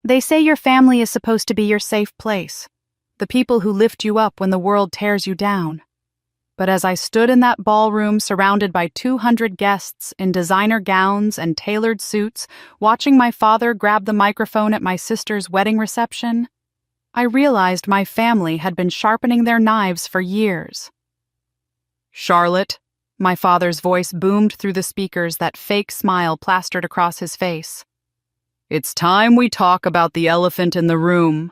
They say your family is supposed to be your safe place, the people who lift you up when the world tears you down. But as I stood in that ballroom surrounded by 200 guests in designer gowns and tailored suits, watching my father grab the microphone at my sister's wedding reception, I realized my family had been sharpening their knives for years. "Charlotte," my father's voice boomed through the speakers, that fake smile plastered across his face. "It's time we talk about the elephant in the room."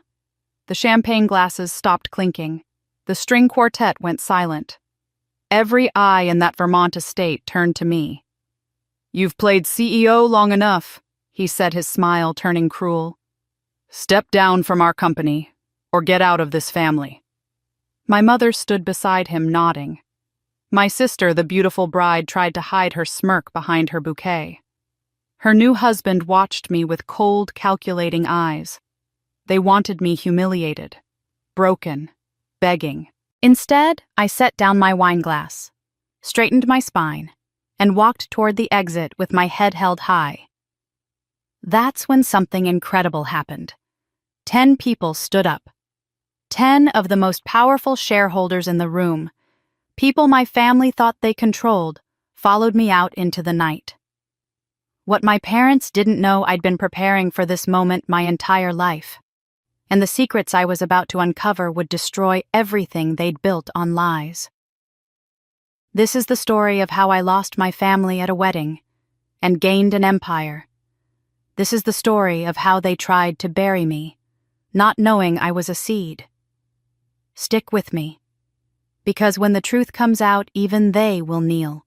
The champagne glasses stopped clinking. The string quartet went silent. Every eye in that Vermont estate turned to me. "You've played CEO long enough," he said, his smile turning cruel. "Step down from our company, or get out of this family." My mother stood beside him, nodding. My sister, the beautiful bride, tried to hide her smirk behind her bouquet. Her new husband watched me with cold, calculating eyes. They wanted me humiliated, broken, begging. Instead, I set down my wine glass, straightened my spine, and walked toward the exit with my head held high. That's when something incredible happened. 10 people stood up. 10 of the most powerful shareholders in the room, people my family thought they controlled, followed me out into the night. What my parents didn't know, I'd been preparing for this moment my entire life. And the secrets I was about to uncover would destroy everything they'd built on lies. This is the story of how I lost my family at a wedding and gained an empire. This is the story of how they tried to bury me, not knowing I was a seed. Stick with me, because when the truth comes out, even they will kneel.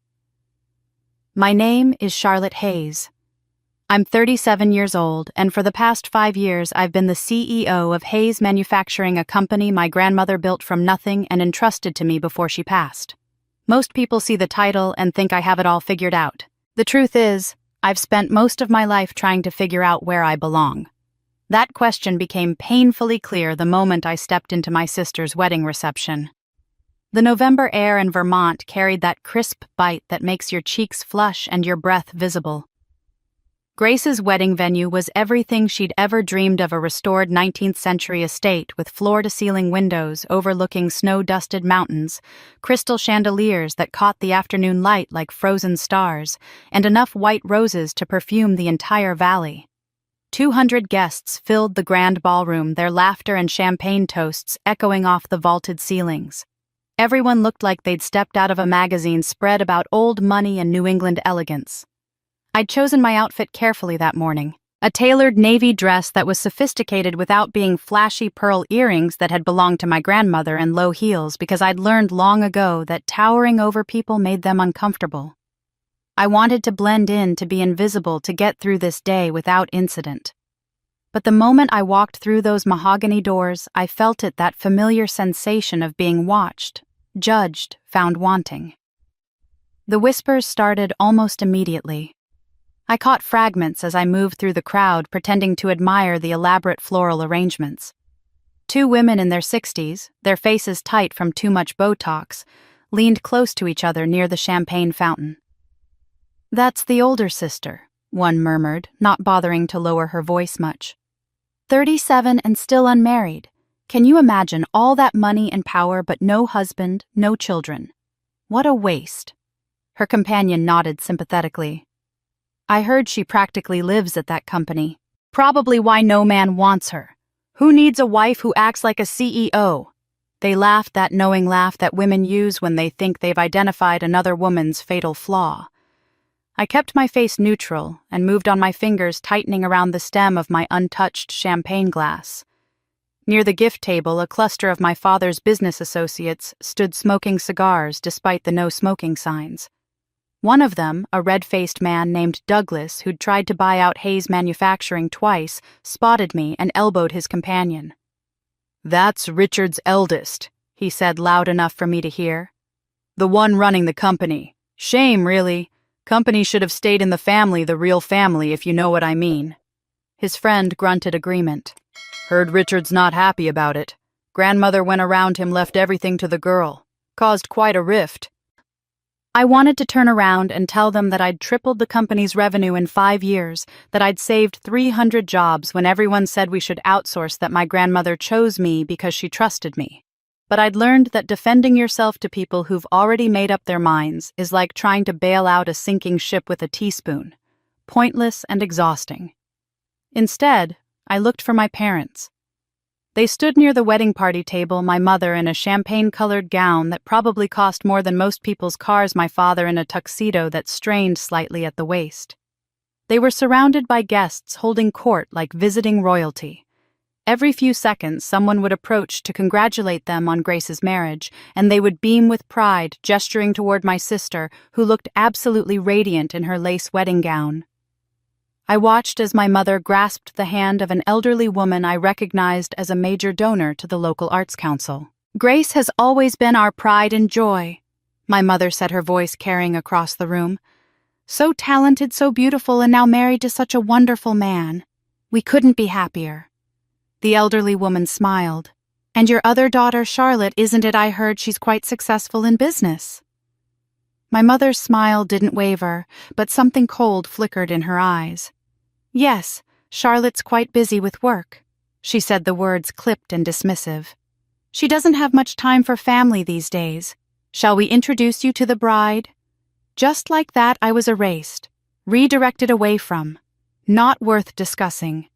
My name is Charlotte Hayes. I'm 37 years old, and for the past 5 years I've been the CEO of Hayes Manufacturing, a company my grandmother built from nothing and entrusted to me before she passed. Most people see the title and think I have it all figured out. The truth is, I've spent most of my life trying to figure out where I belong. That question became painfully clear the moment I stepped into my sister's wedding reception. The November air in Vermont carried that crisp bite that makes your cheeks flush and your breath visible. Grace's wedding venue was everything she'd ever dreamed of: a restored 19th century estate with floor-to-ceiling windows overlooking snow-dusted mountains, crystal chandeliers that caught the afternoon light like frozen stars, and enough white roses to perfume the entire valley. 200 guests filled the grand ballroom, their laughter and champagne toasts echoing off the vaulted ceilings. Everyone looked like they'd stepped out of a magazine spread about old money and New England elegance. I'd chosen my outfit carefully that morning. A tailored navy dress that was sophisticated without being flashy pearl earrings that had belonged to my grandmother, and low heels because I'd learned long ago that towering over people made them uncomfortable. I wanted to blend in, to be invisible, to get through this day without incident. But the moment I walked through those mahogany doors, I felt it, that familiar sensation of being watched, judged, found wanting. The whispers started almost immediately. I caught fragments as I moved through the crowd, pretending to admire the elaborate floral arrangements. 2 women in their 60s, their faces tight from too much Botox, leaned close to each other near the champagne fountain. "That's the older sister," one murmured, not bothering to lower her voice much. 37 and still unmarried. Can you imagine all that money and power but no husband, no children? What a waste. Her companion nodded sympathetically. "I heard she practically lives at that company. Probably why no man wants her. Who needs a wife who acts like a CEO?" They laughed, that knowing laugh that women use when they think they've identified another woman's fatal flaw. I kept my face neutral and moved on my fingers, tightening around the stem of my untouched champagne glass. Near the gift table, a cluster of my father's business associates stood smoking cigars despite the no-smoking signs. One of them, a red-faced man named Douglas who'd tried to buy out Hayes Manufacturing twice, spotted me and elbowed his companion. "That's Richard's eldest," he said loud enough for me to hear. "The one running the company. Shame, really. Company should have stayed in the family, the real family, if you know what I mean." His friend grunted agreement. "Heard Richard's not happy about it. Grandmother went around him, left everything to the girl. Caused quite a rift." I wanted to turn around and tell them that I'd tripled the company's revenue in 5 years, that I'd saved 300 jobs when everyone said we should outsource, that my grandmother chose me because she trusted me. But I'd learned that defending yourself to people who've already made up their minds is like trying to bail out a sinking ship with a teaspoon. Pointless and exhausting. Instead, I looked for my parents. They stood near the wedding party table, my mother in a champagne-colored gown that probably cost more than most people's cars, my father in a tuxedo that strained slightly at the waist. They were surrounded by guests holding court like visiting royalty. Every few seconds, someone would approach to congratulate them on Grace's marriage, and they would beam with pride, gesturing toward my sister, who looked absolutely radiant in her lace wedding gown. I watched as my mother grasped the hand of an elderly woman I recognized as a major donor to the local arts council. "Grace has always been our pride and joy," my mother said, her voice carrying across the room. "So talented, so beautiful, and now married to such a wonderful man. We couldn't be happier." The elderly woman smiled. "And your other daughter, Charlotte, isn't it? I heard she's quite successful in business." My mother's smile didn't waver, but something cold flickered in her eyes. "Yes, Charlotte's quite busy with work," she said, the words clipped and dismissive. "She doesn't have much time for family these days. Shall we introduce you to the bride?" Just like that, I was erased, redirected away from. Not worth discussing.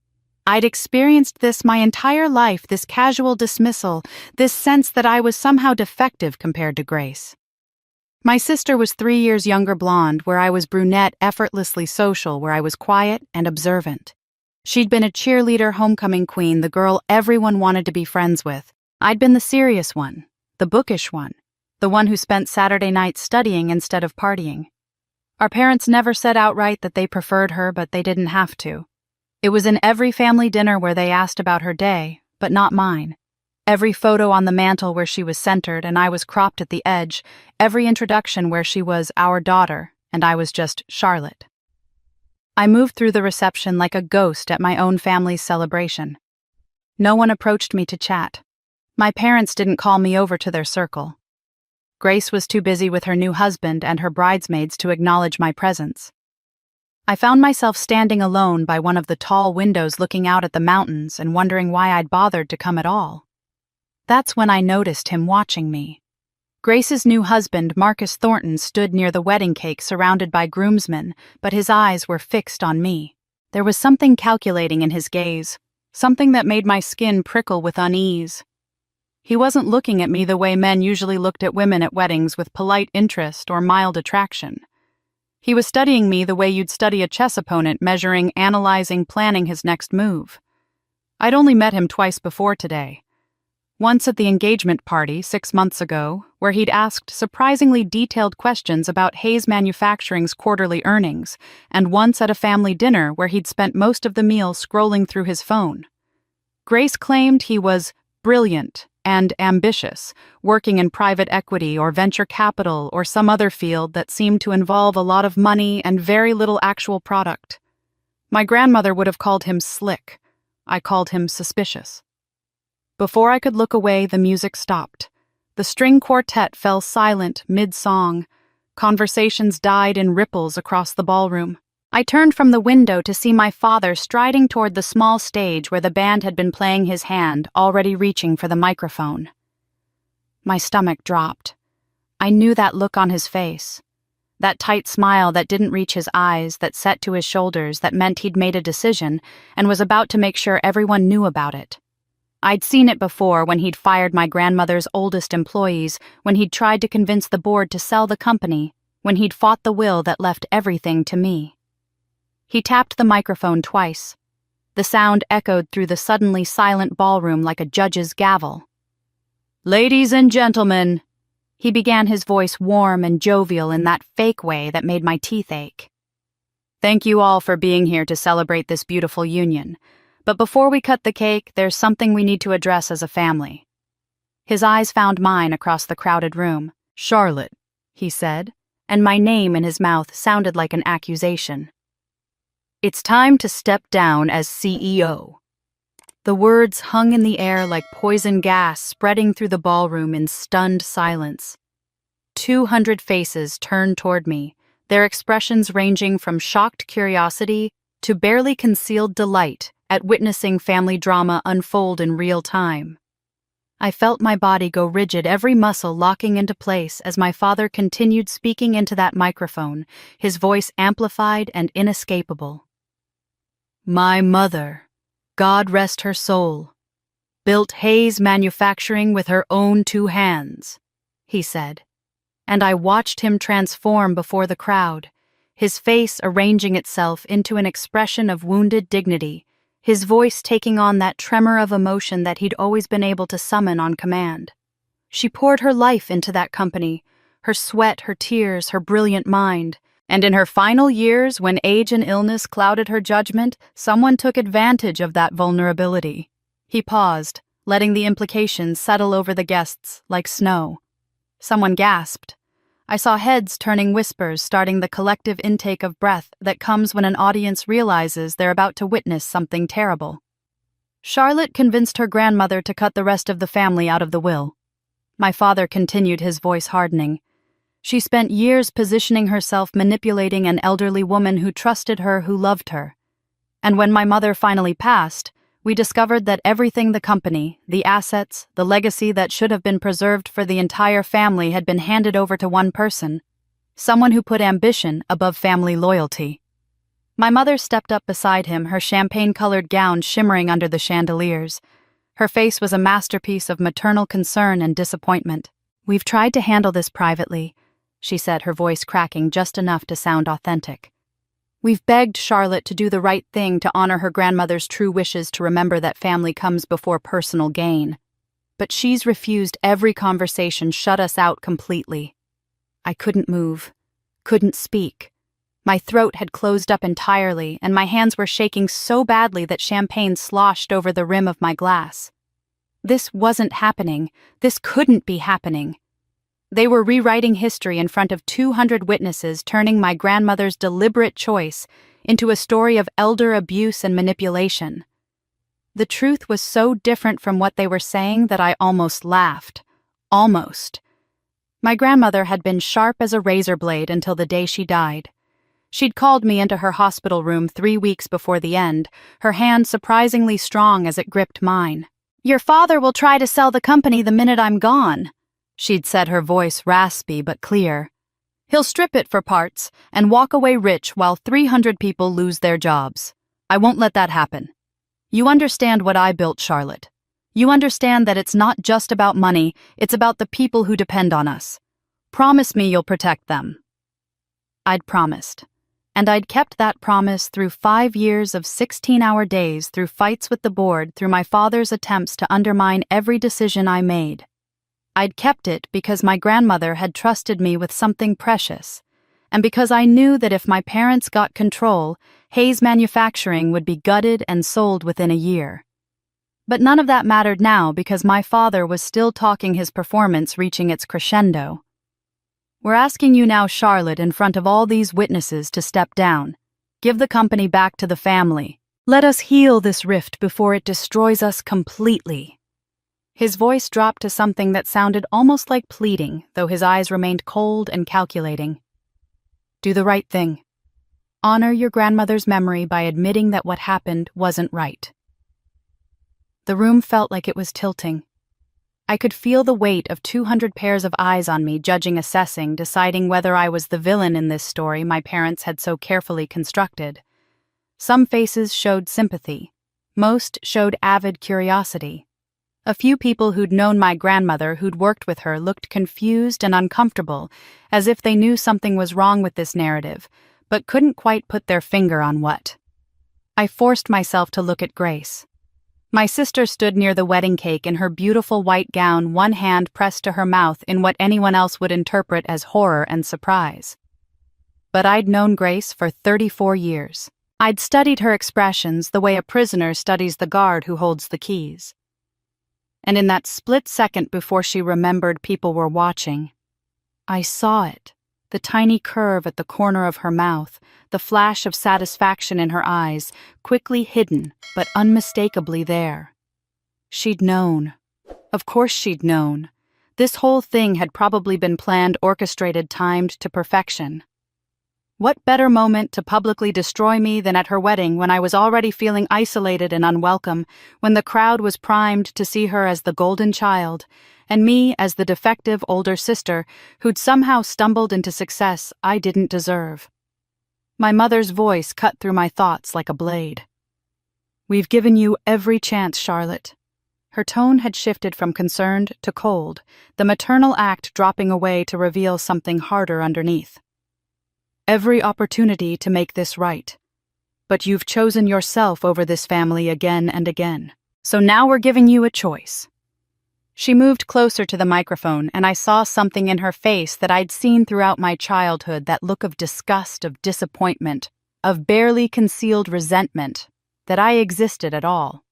I'd experienced this my entire life, this casual dismissal, this sense that I was somehow defective compared to Grace. My sister was 3 years younger, blonde, where I was brunette, effortlessly social, where I was quiet and observant. She'd been a cheerleader, homecoming queen, the girl everyone wanted to be friends with. I'd been the serious one, the bookish one, the one who spent Saturday nights studying instead of partying. Our parents never said outright that they preferred her, but they didn't have to. It was in every family dinner where they asked about her day, but not mine. Every photo on the mantle where she was centered and I was cropped at the edge, every introduction where she was our daughter and I was just Charlotte. I moved through the reception like a ghost at my own family's celebration. No one approached me to chat. My parents didn't call me over to their circle. Grace was too busy with her new husband and her bridesmaids to acknowledge my presence. I found myself standing alone by one of the tall windows looking out at the mountains and wondering why I'd bothered to come at all. That's when I noticed him watching me. Grace's new husband, Marcus Thornton, stood near the wedding cake surrounded by groomsmen, but his eyes were fixed on me. There was something calculating in his gaze, something that made my skin prickle with unease. He wasn't looking at me the way men usually looked at women at weddings, with polite interest or mild attraction. He was studying me the way you'd study a chess opponent, measuring, analyzing, planning his next move. I'd only met him twice before today. Once at the engagement party 6 months ago, where he'd asked surprisingly detailed questions about Hayes Manufacturing's quarterly earnings, and once at a family dinner where he'd spent most of the meal scrolling through his phone. Grace claimed he was brilliant and ambitious, working in private equity or venture capital or some other field that seemed to involve a lot of money and very little actual product. My grandmother would have called him slick. I called him suspicious. Before I could look away, the music stopped. The string quartet fell silent mid-song. Conversations died in ripples across the ballroom. I turned from the window to see my father striding toward the small stage where the band had been playing his hand, already reaching for the microphone. My stomach dropped. I knew that look on his face. That tight smile that didn't reach his eyes, that set to his shoulders, that meant he'd made a decision and was about to make sure everyone knew about it. I'd seen it before, when he'd fired my grandmother's oldest employees, when he'd tried to convince the board to sell the company, when he'd fought the will that left everything to me. He tapped the microphone twice. The sound echoed through the suddenly silent ballroom like a judge's gavel. "Ladies and gentlemen," he began, his voice warm and jovial in that fake way that made my teeth ache. "Thank you all for being here to celebrate this beautiful union. But before we cut the cake, there's something we need to address as a family." His eyes found mine across the crowded room. "Charlotte," he said, and my name in his mouth sounded like an accusation. "It's time to step down as CEO." The words hung in the air like poison gas, spreading through the ballroom in stunned silence. 200 faces turned toward me, their expressions ranging from shocked curiosity to barely concealed delight at witnessing family drama unfold in real time. I felt my body go rigid, every muscle locking into place as my father continued speaking into that microphone, his voice amplified and inescapable. My mother, God rest her soul, built Hayes Manufacturing with her own 2 hands, he said, and I watched him transform before the crowd, his face arranging itself into an expression of wounded dignity, his voice taking on that tremor of emotion that he'd always been able to summon on command. She poured her life into that company, her sweat, her tears, her brilliant mind, and in her final years, when age and illness clouded her judgment, someone took advantage of that vulnerability. He paused, letting the implications settle over the guests like snow. Someone gasped. I saw heads turning, whispers starting the collective intake of breath that comes when an audience realizes they're about to witness something terrible. Charlotte convinced her grandmother to cut the rest of the family out of the will. My father continued, his voice hardening. She spent years positioning herself, manipulating an elderly woman who trusted her, who loved her. And when my mother finally passed, we discovered that everything, the company, the assets, the legacy that should have been preserved for the entire family had been handed over to one person, someone who put ambition above family loyalty. My mother stepped up beside him, her champagne-colored gown shimmering under the chandeliers. Her face was a masterpiece of maternal concern and disappointment. We've tried to handle this privately, she said, her voice cracking just enough to sound authentic. We've begged Charlotte to do the right thing, to honor her grandmother's true wishes, to remember that family comes before personal gain. But she's refused every conversation, shut us out completely. I couldn't move, couldn't speak. My throat had closed up entirely, and my hands were shaking so badly that champagne sloshed over the rim of my glass. This wasn't happening. This couldn't be happening. They were rewriting history in front of 200 witnesses, turning my grandmother's deliberate choice into a story of elder abuse and manipulation. The truth was so different from what they were saying that I almost laughed. Almost. My grandmother had been sharp as a razor blade until the day she died. She'd called me into her hospital room 3 weeks before the end, her hand surprisingly strong as it gripped mine. "Your father will try to sell the company the minute I'm gone," she'd said, her voice raspy but clear. "He'll strip it for parts and walk away rich while 300 people lose their jobs. I won't let that happen. You understand what I built, Charlotte. You understand that it's not just about money, it's about the people who depend on us. Promise me you'll protect them." I'd promised. And I'd kept that promise through 5 years of 16-hour days, through fights with the board, through my father's attempts to undermine every decision I made. I'd kept it because my grandmother had trusted me with something precious, and because I knew that if my parents got control, Hayes Manufacturing would be gutted and sold within a year. But none of that mattered now, because my father was still talking, his performance reaching its crescendo. "We're asking you now, Charlotte, in front of all these witnesses, to step down. Give the company back to the family. Let us heal this rift before it destroys us completely." His voice dropped to something that sounded almost like pleading, though his eyes remained cold and calculating. "Do the right thing. Honor your grandmother's memory by admitting that what happened wasn't right." The room felt like it was tilting. I could feel the weight of 200 pairs of eyes on me, judging, assessing, deciding whether I was the villain in this story my parents had so carefully constructed. Some faces showed sympathy. Most showed avid curiosity. A few people who'd known my grandmother, who'd worked with her, looked confused and uncomfortable, as if they knew something was wrong with this narrative, but couldn't quite put their finger on what. I forced myself to look at Grace. My sister stood near the wedding cake in her beautiful white gown, one hand pressed to her mouth in what anyone else would interpret as horror and surprise. But I'd known Grace for 34 years. I'd studied her expressions the way a prisoner studies the guard who holds the keys. And in that split second before she remembered people were watching, I saw it. The tiny curve at the corner of her mouth, the flash of satisfaction in her eyes, quickly hidden but unmistakably there. She'd known. Of course she'd known. This whole thing had probably been planned, orchestrated, timed to perfection. What better moment to publicly destroy me than at her wedding, when I was already feeling isolated and unwelcome, when the crowd was primed to see her as the golden child, and me as the defective older sister who'd somehow stumbled into success I didn't deserve. My mother's voice cut through my thoughts like a blade. "We've given you every chance, Charlotte." Her tone had shifted from concerned to cold, the maternal act dropping away to reveal something harder underneath. "Every opportunity to make this right. But you've chosen yourself over this family again and again. So now we're giving you a choice." She moved closer to the microphone, and I saw something in her face that I'd seen throughout my childhood, that look of disgust, of disappointment, of barely concealed resentment, that I existed at all.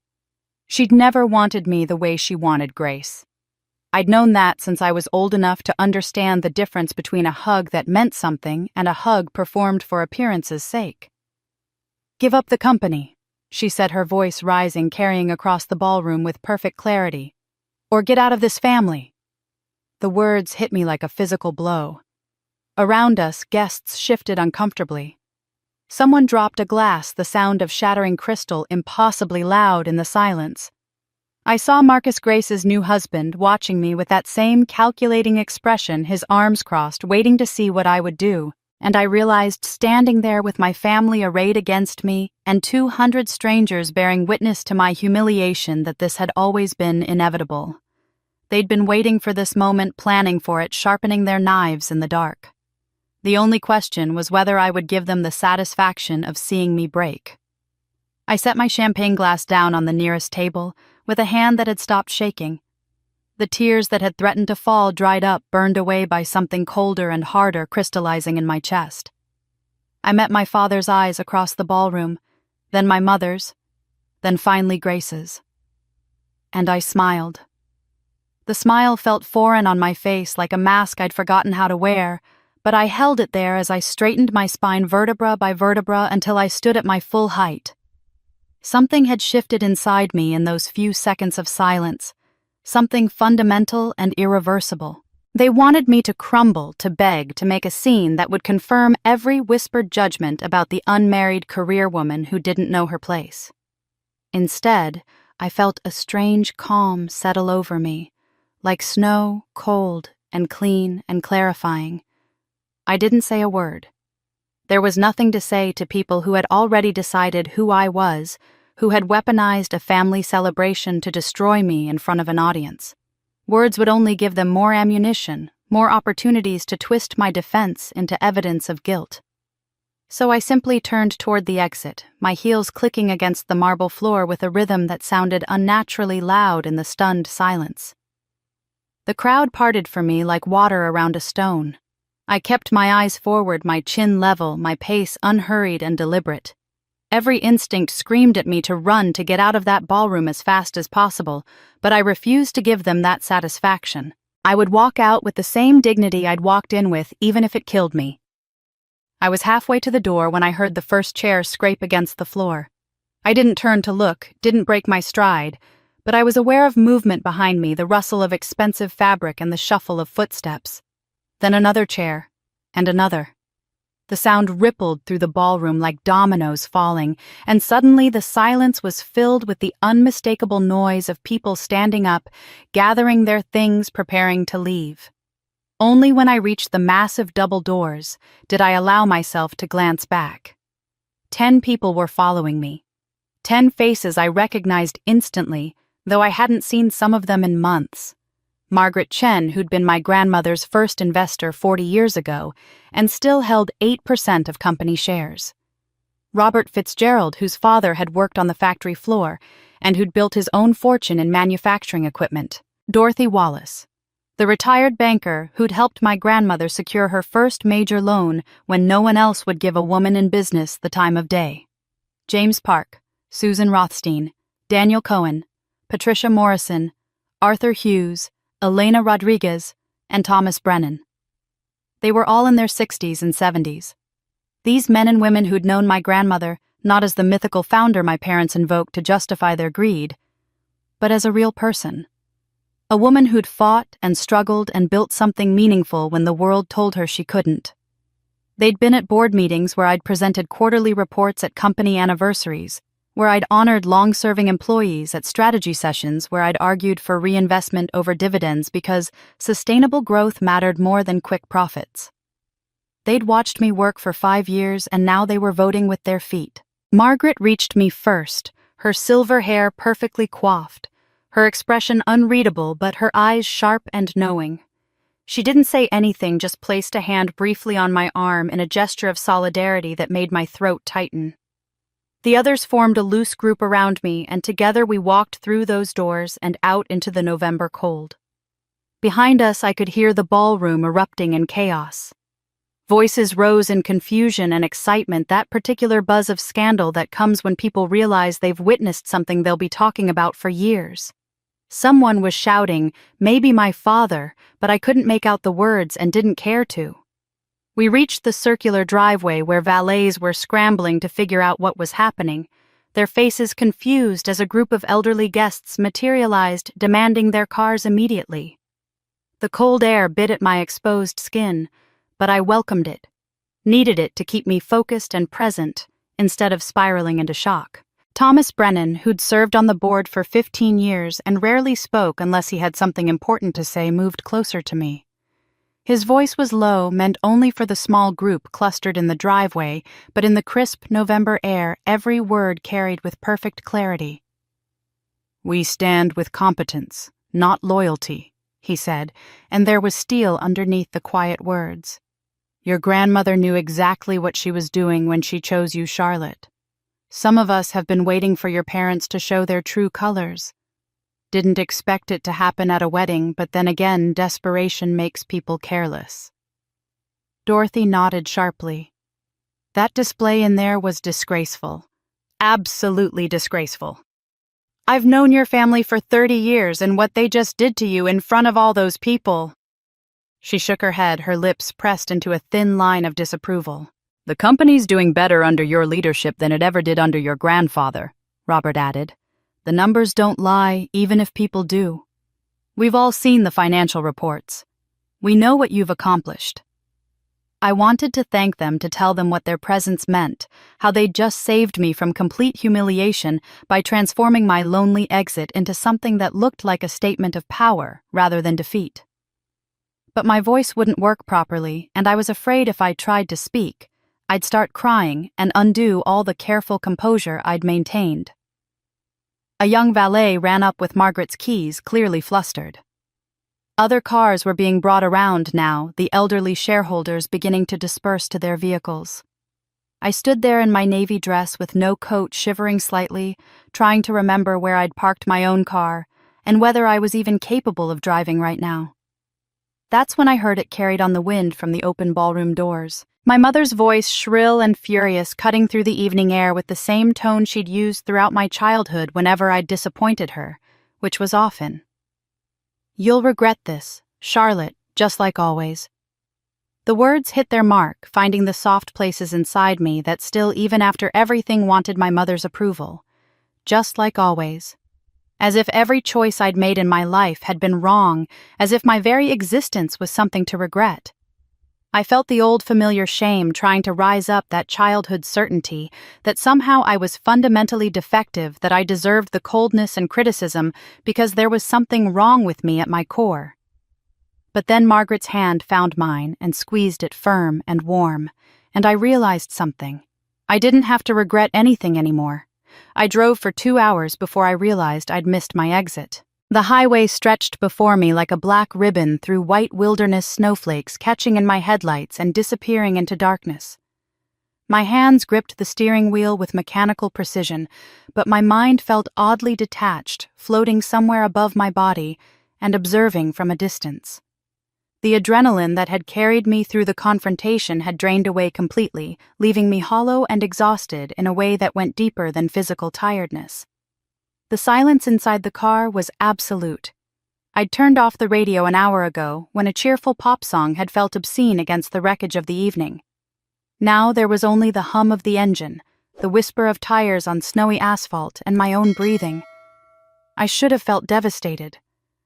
She'd never wanted me the way she wanted Grace. I'd known that since I was old enough to understand the difference between a hug that meant something and a hug performed for appearance's sake. "Give up the company," she said, her voice rising, carrying across the ballroom with perfect clarity. "Or get out of this family." The words hit me like a physical blow. Around us, guests shifted uncomfortably. Someone dropped a glass, the sound of shattering crystal impossibly loud in the silence. I saw Marcus Grace's new husband watching me with that same calculating expression, his arms crossed, waiting to see what I would do, and I realized, standing there with my family arrayed against me and 200 strangers bearing witness to my humiliation, that this had always been inevitable. They'd been waiting for this moment, planning for it, sharpening their knives in the dark. The only question was whether I would give them the satisfaction of seeing me break. I set my champagne glass down on the nearest table, with a hand that had stopped shaking. The tears that had threatened to fall dried up, burned away by something colder and harder crystallizing in my chest. I met my father's eyes across the ballroom, then my mother's, then finally Grace's. And I smiled. The smile felt foreign on my face, like a mask I'd forgotten how to wear, but I held it there as I straightened my spine vertebra by vertebra until I stood at my full height. Something had shifted inside me in those few seconds of silence, something fundamental and irreversible. They wanted me to crumble, to beg, to make a scene that would confirm every whispered judgment about the unmarried career woman who didn't know her place. Instead, I felt a strange calm settle over me, like snow, cold and clean and clarifying. I didn't say a word. There was nothing to say to people who had already decided who I was, who had weaponized a family celebration to destroy me in front of an audience. Words would only give them more ammunition, more opportunities to twist my defense into evidence of guilt. So I simply turned toward the exit, my heels clicking against the marble floor with a rhythm that sounded unnaturally loud in the stunned silence. The crowd parted for me like water around a stone. I kept my eyes forward, my chin level, my pace unhurried and deliberate. Every instinct screamed at me to run, to get out of that ballroom as fast as possible, but I refused to give them that satisfaction. I would walk out with the same dignity I'd walked in with, even if it killed me. I was halfway to the door when I heard the first chair scrape against the floor. I didn't turn to look, didn't break my stride, but I was aware of movement behind me, the rustle of expensive fabric and the shuffle of footsteps. Then another chair, and another. The sound rippled through the ballroom like dominoes falling, and suddenly the silence was filled with the unmistakable noise of people standing up, gathering their things, preparing to leave. Only when I reached the massive double doors did I allow myself to glance back. 10 people were following me. 10 faces I recognized instantly, though I hadn't seen some of them in months. Margaret Chen, who'd been my grandmother's first investor 40 years ago, and still held 8% of company shares. Robert Fitzgerald, whose father had worked on the factory floor, and who'd built his own fortune in manufacturing equipment. Dorothy Wallace, the retired banker who'd helped my grandmother secure her first major loan when no one else would give a woman in business the time of day. James Park, Susan Rothstein, Daniel Cohen, Patricia Morrison, Arthur Hughes, Elena Rodriguez, and Thomas Brennan. They were all in their 60s and 70s. These men and women who'd known my grandmother not as the mythical founder my parents invoked to justify their greed, but as a real person. A woman who'd fought and struggled and built something meaningful when the world told her she couldn't. They'd been at board meetings where I'd presented quarterly reports at company anniversaries, where I'd honored long-serving employees at strategy sessions where I'd argued for reinvestment over dividends because sustainable growth mattered more than quick profits. They'd watched me work for 5 years and now they were voting with their feet. Margaret reached me first, her silver hair perfectly coiffed, her expression unreadable but her eyes sharp and knowing. She didn't say anything, just placed a hand briefly on my arm in a gesture of solidarity that made my throat tighten. The others formed a loose group around me, and together we walked through those doors and out into the November cold. Behind us, I could hear the ballroom erupting in chaos. Voices rose in confusion and excitement, that particular buzz of scandal that comes when people realize they've witnessed something they'll be talking about for years. Someone was shouting, "Maybe my father," but I couldn't make out the words and didn't care to. We reached the circular driveway where valets were scrambling to figure out what was happening, their faces confused as a group of elderly guests materialized, demanding their cars immediately. The cold air bit at my exposed skin, but I welcomed it, needed it to keep me focused and present instead of spiraling into shock. Thomas Brennan, who'd served on the board for 15 years and rarely spoke unless he had something important to say, moved closer to me. His voice was low, meant only for the small group clustered in the driveway, but in the crisp November air, every word carried with perfect clarity. "We stand with competence, not loyalty," he said, and there was steel underneath the quiet words. "Your grandmother knew exactly what she was doing when she chose you, Charlotte. Some of us have been waiting for your parents to show their true colors. Didn't expect it to happen at a wedding, but then again, desperation makes people careless." Dorothy nodded sharply. "That display in there was disgraceful. Absolutely disgraceful. I've known your family for 30 years, and what they just did to you in front of all those people." She shook her head, her lips pressed into a thin line of disapproval. "The company's doing better under your leadership than it ever did under your grandfather," Robert added. "The numbers don't lie, even if people do. We've all seen the financial reports. We know what you've accomplished." I wanted to thank them, to tell them what their presence meant, how they'd just saved me from complete humiliation by transforming my lonely exit into something that looked like a statement of power rather than defeat. But my voice wouldn't work properly, and I was afraid if I tried to speak, I'd start crying and undo all the careful composure I'd maintained. A young valet ran up with Margaret's keys, clearly flustered. Other cars were being brought around now, the elderly shareholders beginning to disperse to their vehicles. I stood there in my navy dress with no coat, shivering slightly, trying to remember where I'd parked my own car and whether I was even capable of driving right now. That's when I heard it carried on the wind from the open ballroom doors. My mother's voice, shrill and furious, cutting through the evening air with the same tone she'd used throughout my childhood whenever I'd disappointed her, which was often. "You'll regret this, Charlotte, just like always." The words hit their mark, finding the soft places inside me that still, even after everything, wanted my mother's approval. Just like always. As if every choice I'd made in my life had been wrong, as if my very existence was something to regret. I felt the old familiar shame trying to rise up, that childhood certainty that somehow I was fundamentally defective, that I deserved the coldness and criticism because there was something wrong with me at my core. But then Margaret's hand found mine and squeezed it firm and warm, and I realized something. I didn't have to regret anything anymore. I drove for 2 hours before I realized I'd missed my exit. The highway stretched before me like a black ribbon through white wilderness snowflakes, catching in my headlights and disappearing into darkness. My hands gripped the steering wheel with mechanical precision, but my mind felt oddly detached, floating somewhere above my body and observing from a distance. The adrenaline that had carried me through the confrontation had drained away completely, leaving me hollow and exhausted in a way that went deeper than physical tiredness. The silence inside the car was absolute. I'd turned off the radio an hour ago when a cheerful pop song had felt obscene against the wreckage of the evening. Now there was only the hum of the engine, the whisper of tires on snowy asphalt, and my own breathing. I should have felt devastated.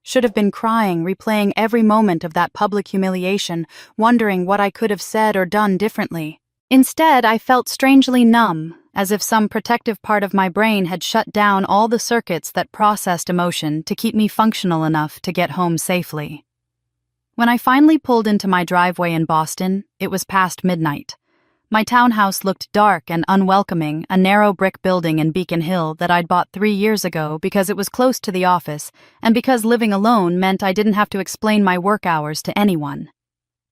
Should have been crying, replaying every moment of that public humiliation, wondering what I could have said or done differently. Instead, I felt strangely numb, as if some protective part of my brain had shut down all the circuits that processed emotion to keep me functional enough to get home safely. When I finally pulled into my driveway in Boston, it was past midnight. My townhouse looked dark and unwelcoming, a narrow brick building in Beacon Hill that I'd bought 3 years ago because it was close to the office and because living alone meant I didn't have to explain my work hours to anyone.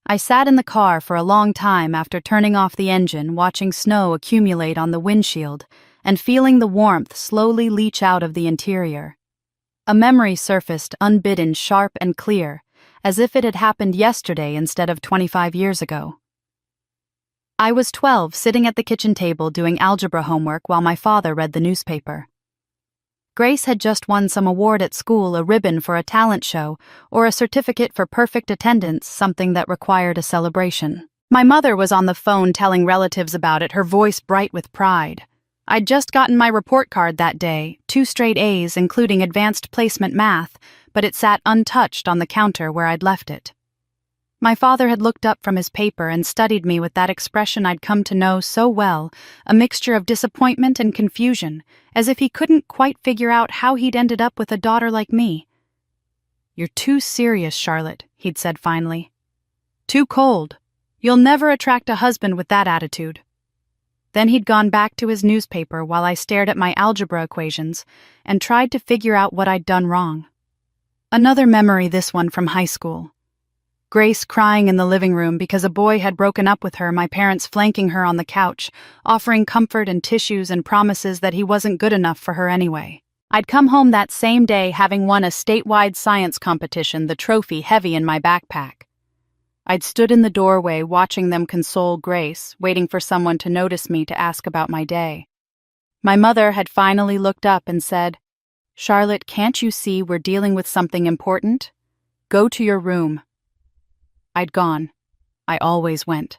I sat in the car for a long time after turning off the engine, watching snow accumulate on the windshield and feeling the warmth slowly leach out of the interior. A memory surfaced unbidden, sharp and clear, as if it had happened yesterday instead of 25 years ago. I was 12, sitting at the kitchen table doing algebra homework while my father read the newspaper. Grace had just won some award at school, a ribbon for a talent show, or a certificate for perfect attendance, something that required a celebration. My mother was on the phone telling relatives about it, her voice bright with pride. I'd just gotten my report card that day, 2 straight A's, including advanced placement math, but it sat untouched on the counter where I'd left it. My father had looked up from his paper and studied me with that expression I'd come to know so well, a mixture of disappointment and confusion, as if he couldn't quite figure out how he'd ended up with a daughter like me. "You're too serious, Charlotte," he'd said finally. "Too cold. You'll never attract a husband with that attitude." Then he'd gone back to his newspaper while I stared at my algebra equations and tried to figure out what I'd done wrong. Another memory, this one from high school. Grace crying in the living room because a boy had broken up with her, my parents flanking her on the couch, offering comfort and tissues and promises that he wasn't good enough for her anyway. I'd come home that same day having won a statewide science competition, the trophy heavy in my backpack. I'd stood in the doorway watching them console Grace, waiting for someone to notice me to ask about my day. My mother had finally looked up and said, "Charlotte, can't you see we're dealing with something important? Go to your room." I'd gone. I always went.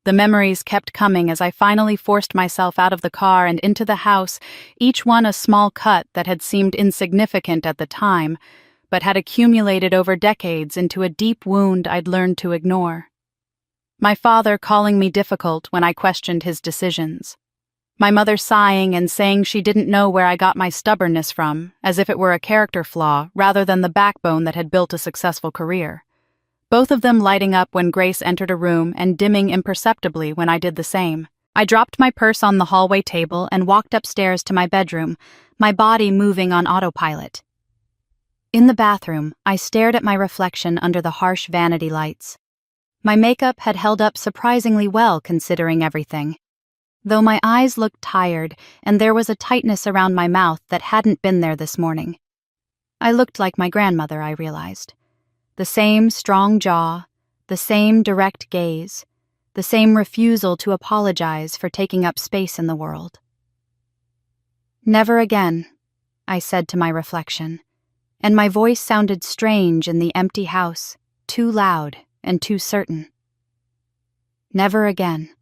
The memories kept coming as I finally forced myself out of the car and into the house, each one a small cut that had seemed insignificant at the time, but had accumulated over decades into a deep wound I'd learned to ignore. My father calling me difficult when I questioned his decisions. My mother sighing and saying she didn't know where I got my stubbornness from, as if it were a character flaw rather than the backbone that had built a successful career. Both of them lighting up when Grace entered a room and dimming imperceptibly when I did the same. I dropped my purse on the hallway table and walked upstairs to my bedroom, my body moving on autopilot. In the bathroom, I stared at my reflection under the harsh vanity lights. My makeup had held up surprisingly well considering everything, though my eyes looked tired and there was a tightness around my mouth that hadn't been there this morning. I looked like my grandmother, I realized. The same strong jaw, the same direct gaze, the same refusal to apologize for taking up space in the world. "Never again," I said to my reflection, and my voice sounded strange in the empty house, too loud and too certain. Never again.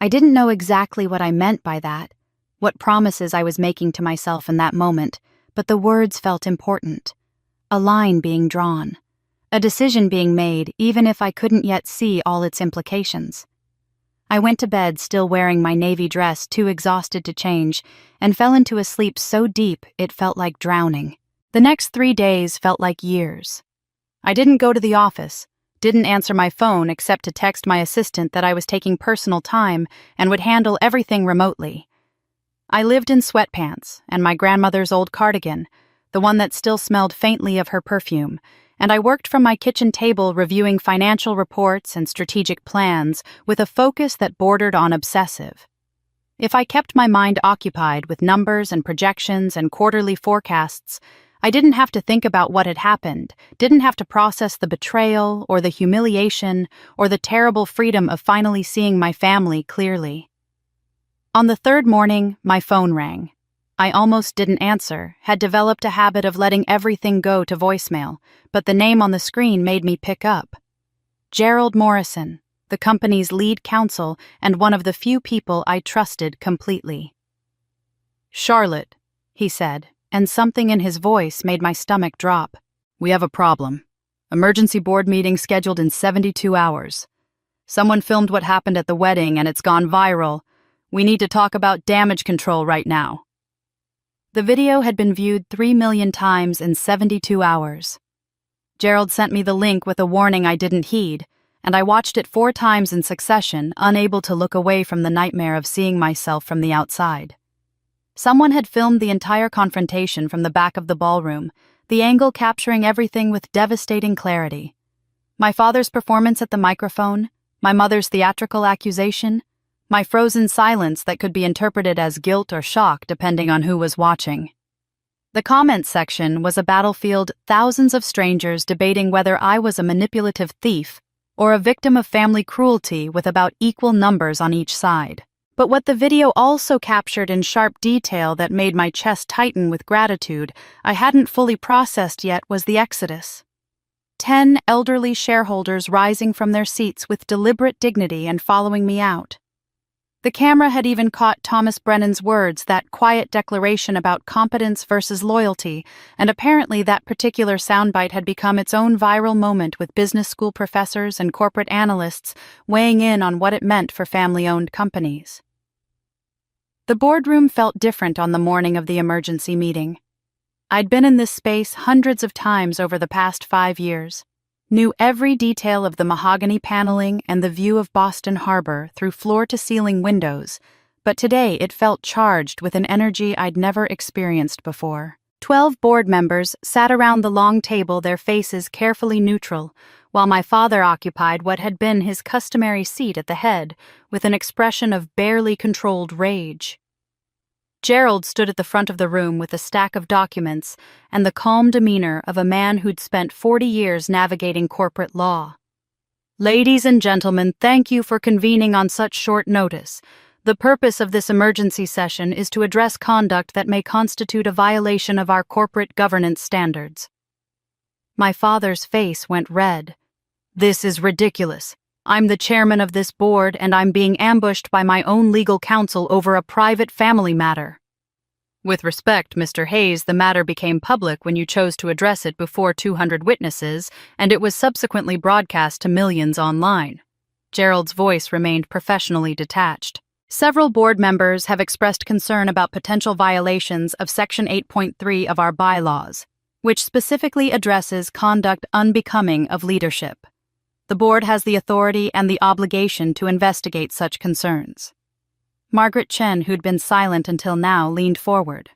I didn't know exactly what I meant by that, what promises I was making to myself in that moment, but the words felt important. A line being drawn, a decision being made even if I couldn't yet see all its implications. I went to bed still wearing my navy dress, too exhausted to change, and fell into a sleep so deep it felt like drowning. The next 3 days felt like years. I didn't go to the office, didn't answer my phone except to text my assistant that I was taking personal time and would handle everything remotely. I lived in sweatpants and my grandmother's old cardigan, the one that still smelled faintly of her perfume, and I worked from my kitchen table reviewing financial reports and strategic plans with a focus that bordered on obsessive. If I kept my mind occupied with numbers and projections and quarterly forecasts, I didn't have to think about what had happened, didn't have to process the betrayal or the humiliation or the terrible freedom of finally seeing my family clearly. On the 3rd morning, my phone rang. I almost didn't answer, had developed a habit of letting everything go to voicemail, but the name on the screen made me pick up. Gerald Morrison, the company's lead counsel and one of the few people I trusted completely. "Charlotte," he said, and something in his voice made my stomach drop. "We have a problem. Emergency board meeting scheduled in 72 hours. Someone filmed what happened at the wedding and it's gone viral. We need to talk about damage control right now." The video had been viewed 3 million times in 72 hours. Gerald sent me the link with a warning I didn't heed, and I watched it 4 times in succession, unable to look away from the nightmare of seeing myself from the outside. Someone had filmed the entire confrontation from the back of the ballroom, the angle capturing everything with devastating clarity. My father's performance at the microphone, my mother's theatrical accusation, my frozen silence that could be interpreted as guilt or shock depending on who was watching. The comments section was a battlefield, thousands of strangers debating whether I was a manipulative thief or a victim of family cruelty with about equal numbers on each side. But what the video also captured in sharp detail that made my chest tighten with gratitude I hadn't fully processed yet was the exodus. 10 elderly shareholders rising from their seats with deliberate dignity and following me out. The camera had even caught Thomas Brennan's words, that quiet declaration about competence versus loyalty, and apparently that particular soundbite had become its own viral moment with business school professors and corporate analysts weighing in on what it meant for family-owned companies. The boardroom felt different on the morning of the emergency meeting. I'd been in this space hundreds of times over the past 5 years. Knew every detail of the mahogany paneling and the view of Boston Harbor through floor-to-ceiling windows, but today it felt charged with an energy I'd never experienced before. 12 board members sat around the long table, their faces carefully neutral, while my father occupied what had been his customary seat at the head, with an expression of barely controlled rage. Gerald stood at the front of the room with a stack of documents and the calm demeanor of a man who'd spent 40 years navigating corporate law. "Ladies and gentlemen, thank you for convening on such short notice. The purpose of this emergency session is to address conduct that may constitute a violation of our corporate governance standards." My father's face went red. "This is ridiculous. I'm the chairman of this board and I'm being ambushed by my own legal counsel over a private family matter." "With respect, Mr. Hayes, the matter became public when you chose to address it before 200 witnesses, and it was subsequently broadcast to millions online." Gerald's voice remained professionally detached. "Several board members have expressed concern about potential violations of Section 8.3 of our bylaws, which specifically addresses conduct unbecoming of leadership. The board has the authority and the obligation to investigate such concerns." Margaret Chen, who'd been silent until now, leaned forward.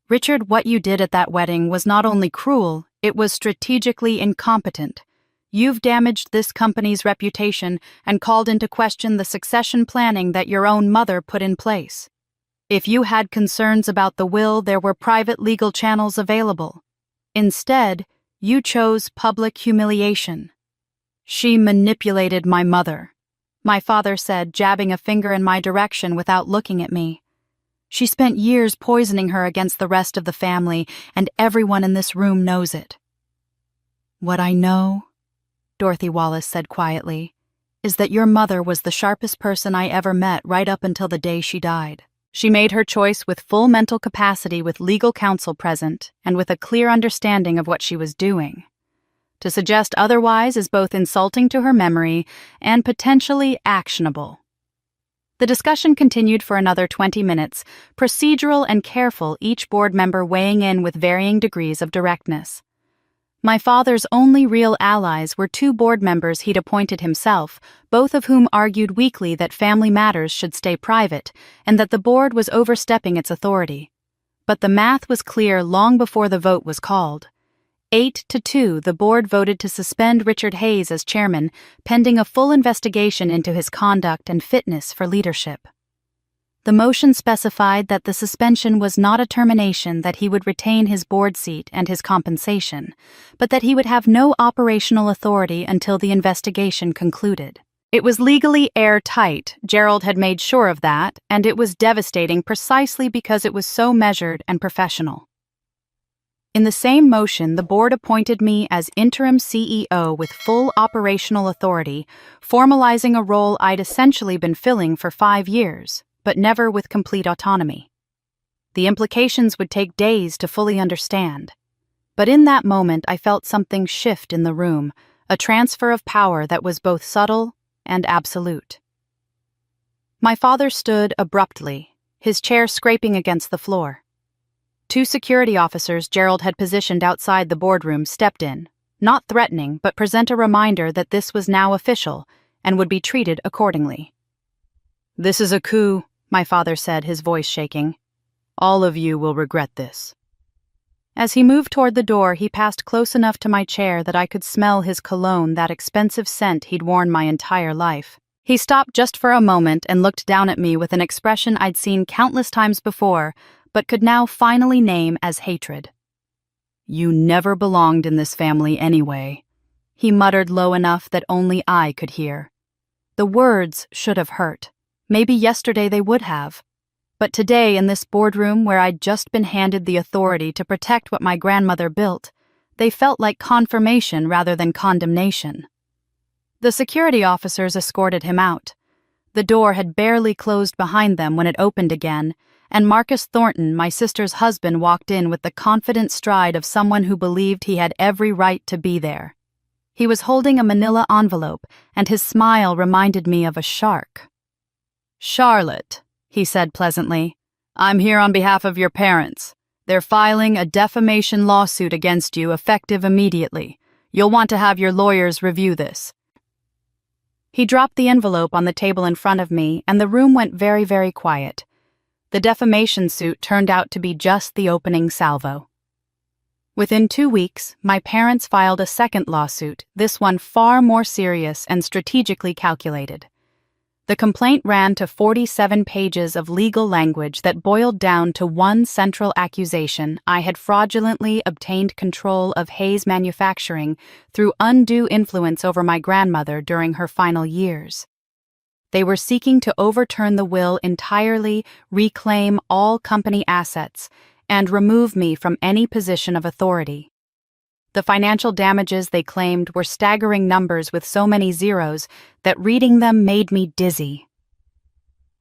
"Richard, what you did at that wedding was not only cruel, it was strategically incompetent. You've damaged this company's reputation and called into question the succession planning that your own mother put in place. If you had concerns about the will, there were private legal channels available. Instead, you chose public humiliation. She manipulated my mother," my father said, jabbing a finger in my direction without looking at me. "She spent years poisoning her against the rest of the family, and everyone in this room knows it." "What I know," Dorothy Wallace said quietly, "is that your mother was the sharpest person I ever met right up until the day she died. She made her choice with full mental capacity, with legal counsel present, and with a clear understanding of what she was doing. To suggest otherwise is both insulting to her memory and potentially actionable." The discussion continued for another 20 minutes, procedural and careful, each board member weighing in with varying degrees of directness. My father's only real allies were 2 board members he'd appointed himself, both of whom argued weakly that family matters should stay private and that the board was overstepping its authority. But the math was clear long before the vote was called. 8-2, the board voted to suspend Richard Hayes as chairman, pending a full investigation into his conduct and fitness for leadership. The motion specified that the suspension was not a termination, that he would retain his board seat and his compensation, but that he would have no operational authority until the investigation concluded. It was legally airtight, Gerald had made sure of that, and it was devastating precisely because it was so measured and professional. In the same motion, the board appointed me as interim CEO with full operational authority, formalizing a role I'd essentially been filling for 5 years, but never with complete autonomy. The implications would take days to fully understand. But in that moment, I felt something shift in the room, a transfer of power that was both subtle and absolute. My father stood abruptly, his chair scraping against the floor. 2 security officers Gerald had positioned outside the boardroom stepped in, not threatening, but present a reminder that this was now official and would be treated accordingly. "This is a coup," my father said, his voice shaking. "All of you will regret this." As he moved toward the door, he passed close enough to my chair that I could smell his cologne, that expensive scent he'd worn my entire life. He stopped just for a moment and looked down at me with an expression I'd seen countless times before, but could now finally name as hatred. "You never belonged in this family anyway," he muttered low enough that only I could hear. The words should have hurt. Maybe yesterday they would have. But today, in this boardroom where I'd just been handed the authority to protect what my grandmother built, they felt like confirmation rather than condemnation. The security officers escorted him out. The door had barely closed behind them when it opened again, and Marcus Thornton, my sister's husband, walked in with the confident stride of someone who believed he had every right to be there. He was holding a manila envelope, and his smile reminded me of a shark. "Charlotte," he said pleasantly, "I'm here on behalf of your parents. They're filing a defamation lawsuit against you, effective immediately. You'll want to have your lawyers review this." He dropped the envelope on the table in front of me, and the room went very, very quiet. The defamation suit turned out to be just the opening salvo. Within 2 weeks, my parents filed a second lawsuit, this one far more serious and strategically calculated. The complaint ran to 47 pages of legal language that boiled down to one central accusation: I had fraudulently obtained control of Hayes Manufacturing through undue influence over my grandmother during her final years. They were seeking to overturn the will entirely, reclaim all company assets, and remove me from any position of authority. The financial damages they claimed were staggering numbers with so many zeros that reading them made me dizzy.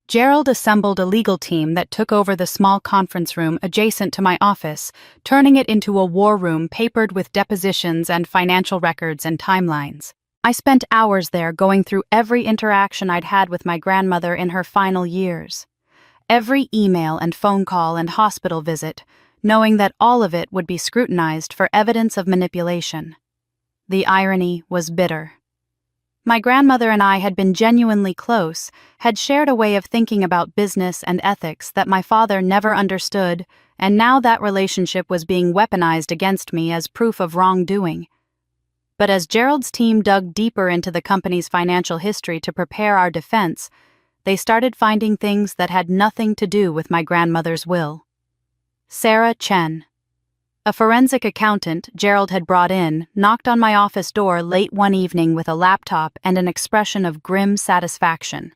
Gerald assembled a legal team that took over the small conference room adjacent to my office, turning it into a war room papered with depositions and financial records and timelines. I spent hours there going through every interaction I'd had with my grandmother in her final years. Every email and phone call and hospital visit, knowing that all of it would be scrutinized for evidence of manipulation. The irony was bitter. My grandmother and I had been genuinely close, had shared a way of thinking about business and ethics that my father never understood, and now that relationship was being weaponized against me as proof of wrongdoing. But as Gerald's team dug deeper into the company's financial history to prepare our defense, they started finding things that had nothing to do with my grandmother's will. Sarah Chen, a forensic accountant Gerald had brought in, knocked on my office door late one evening with a laptop and an expression of grim satisfaction.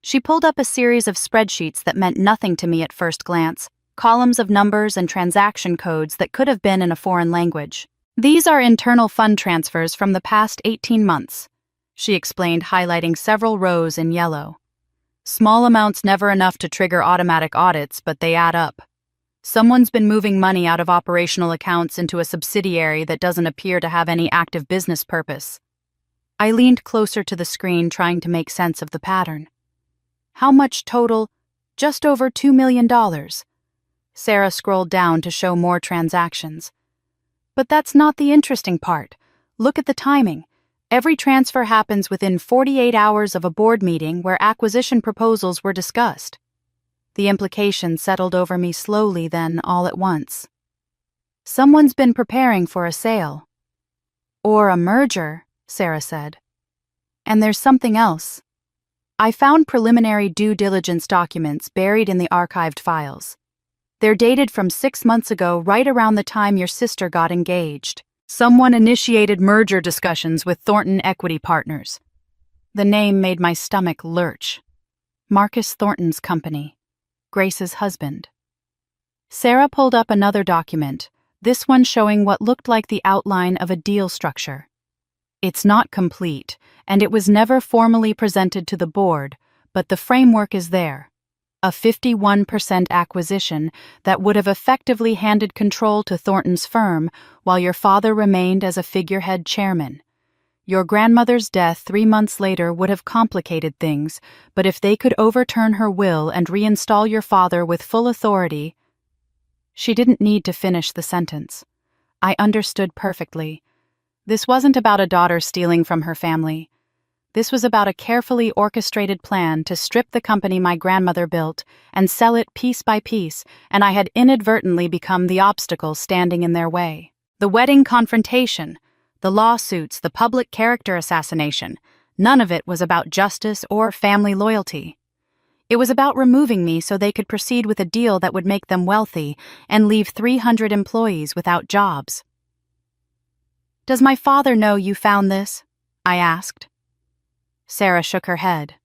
She pulled up a series of spreadsheets that meant nothing to me at first glance, columns of numbers and transaction codes that could have been in a foreign language. "These are internal fund transfers from the past 18 months, she explained, highlighting several rows in yellow. "Small amounts never enough to trigger automatic audits, but they add up. Someone's been moving money out of operational accounts into a subsidiary that doesn't appear to have any active business purpose." I leaned closer to the screen, trying to make sense of the pattern. "How much total?" "Just over $2 million. Sarah scrolled down to show more transactions. "But that's not the interesting part. Look at the timing. Every transfer happens within 48 hours of a board meeting where acquisition proposals were discussed." The implication settled over me slowly, then all at once. "Someone's been preparing for a sale." "Or a merger," Sarah said. "And there's something else. I found preliminary due diligence documents buried in the archived files. They're dated from 6 months ago, right around the time your sister got engaged. Someone initiated merger discussions with Thornton Equity Partners." The name made my stomach lurch. Marcus Thornton's company. Grace's husband. Sarah pulled up another document, this one showing what looked like the outline of a deal structure. "It's not complete, and it was never formally presented to the board, but the framework is there. a 51% acquisition that would have effectively handed control to Thornton's firm while your father remained as a figurehead chairman. Your grandmother's death 3 months later would have complicated things, but if they could overturn her will and reinstall your father with full authority— She didn't need to finish the sentence. I understood perfectly. This wasn't about a daughter stealing from her family. This was about a carefully orchestrated plan to strip the company my grandmother built and sell it piece by piece, and I had inadvertently become the obstacle standing in their way. The wedding confrontation, the lawsuits, the public character assassination, none of it was about justice or family loyalty. It was about removing me so they could proceed with a deal that would make them wealthy and leave 300 employees without jobs. "Does my father know you found this?" I asked. Sarah shook her head.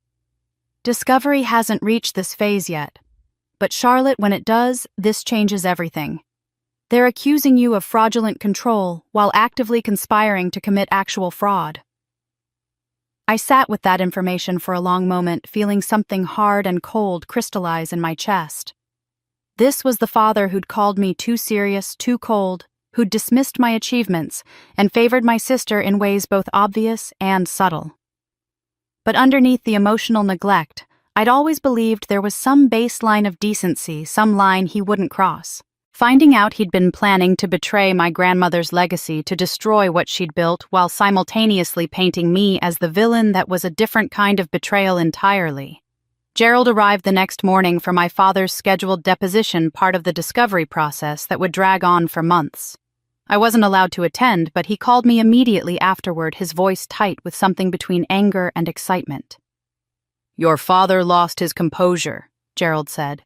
"Discovery hasn't reached this phase yet. But Charlotte, when it does, this changes everything. They're accusing you of fraudulent control while actively conspiring to commit actual fraud." I sat with that information for a long moment, feeling something hard and cold crystallize in my chest. This was the father who'd called me too serious, too cold, who'd dismissed my achievements and favored my sister in ways both obvious and subtle. But underneath the emotional neglect, I'd always believed there was some baseline of decency, some line he wouldn't cross. Finding out he'd been planning to betray my grandmother's legacy to destroy what she'd built while simultaneously painting me as the villain that was a different kind of betrayal entirely. Gerald arrived the next morning for my father's scheduled deposition, part of the discovery process that would drag on for months. I wasn't allowed to attend, but he called me immediately afterward, his voice tight with something between anger and excitement. "Your father lost his composure," Gerald said.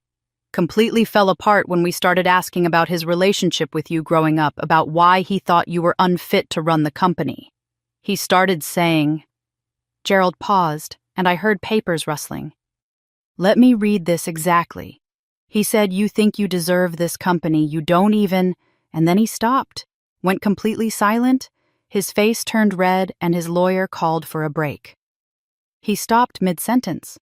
"Completely fell apart when we started asking about his relationship with you growing up, about why he thought you were unfit to run the company. He started saying—" Gerald paused, and I heard papers rustling. "Let me read this exactly. He said, 'You think you deserve this company, you don't even—'" And then he stopped, went completely silent, his face turned red, and his lawyer called for a break. He stopped mid-sentence.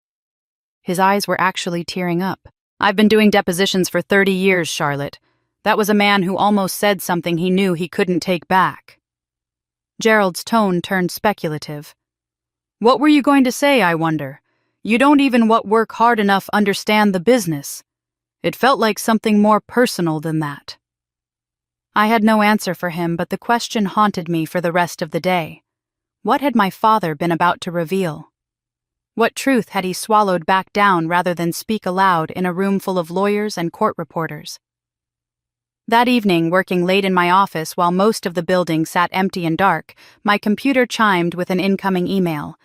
His eyes were actually tearing up. "I've been doing depositions for 30 years, Charlotte. That was a man who almost said something he knew he couldn't take back." Gerald's tone turned speculative. "What were you going to say, I wonder? You don't even work hard enough understand the business. It felt like something more personal than that." I had no answer for him, but the question haunted me for the rest of the day. What had my father been about to reveal? What truth had he swallowed back down rather than speak aloud in a room full of lawyers and court reporters? That evening, working late in my office while most of the building sat empty and dark, my computer chimed with an incoming email.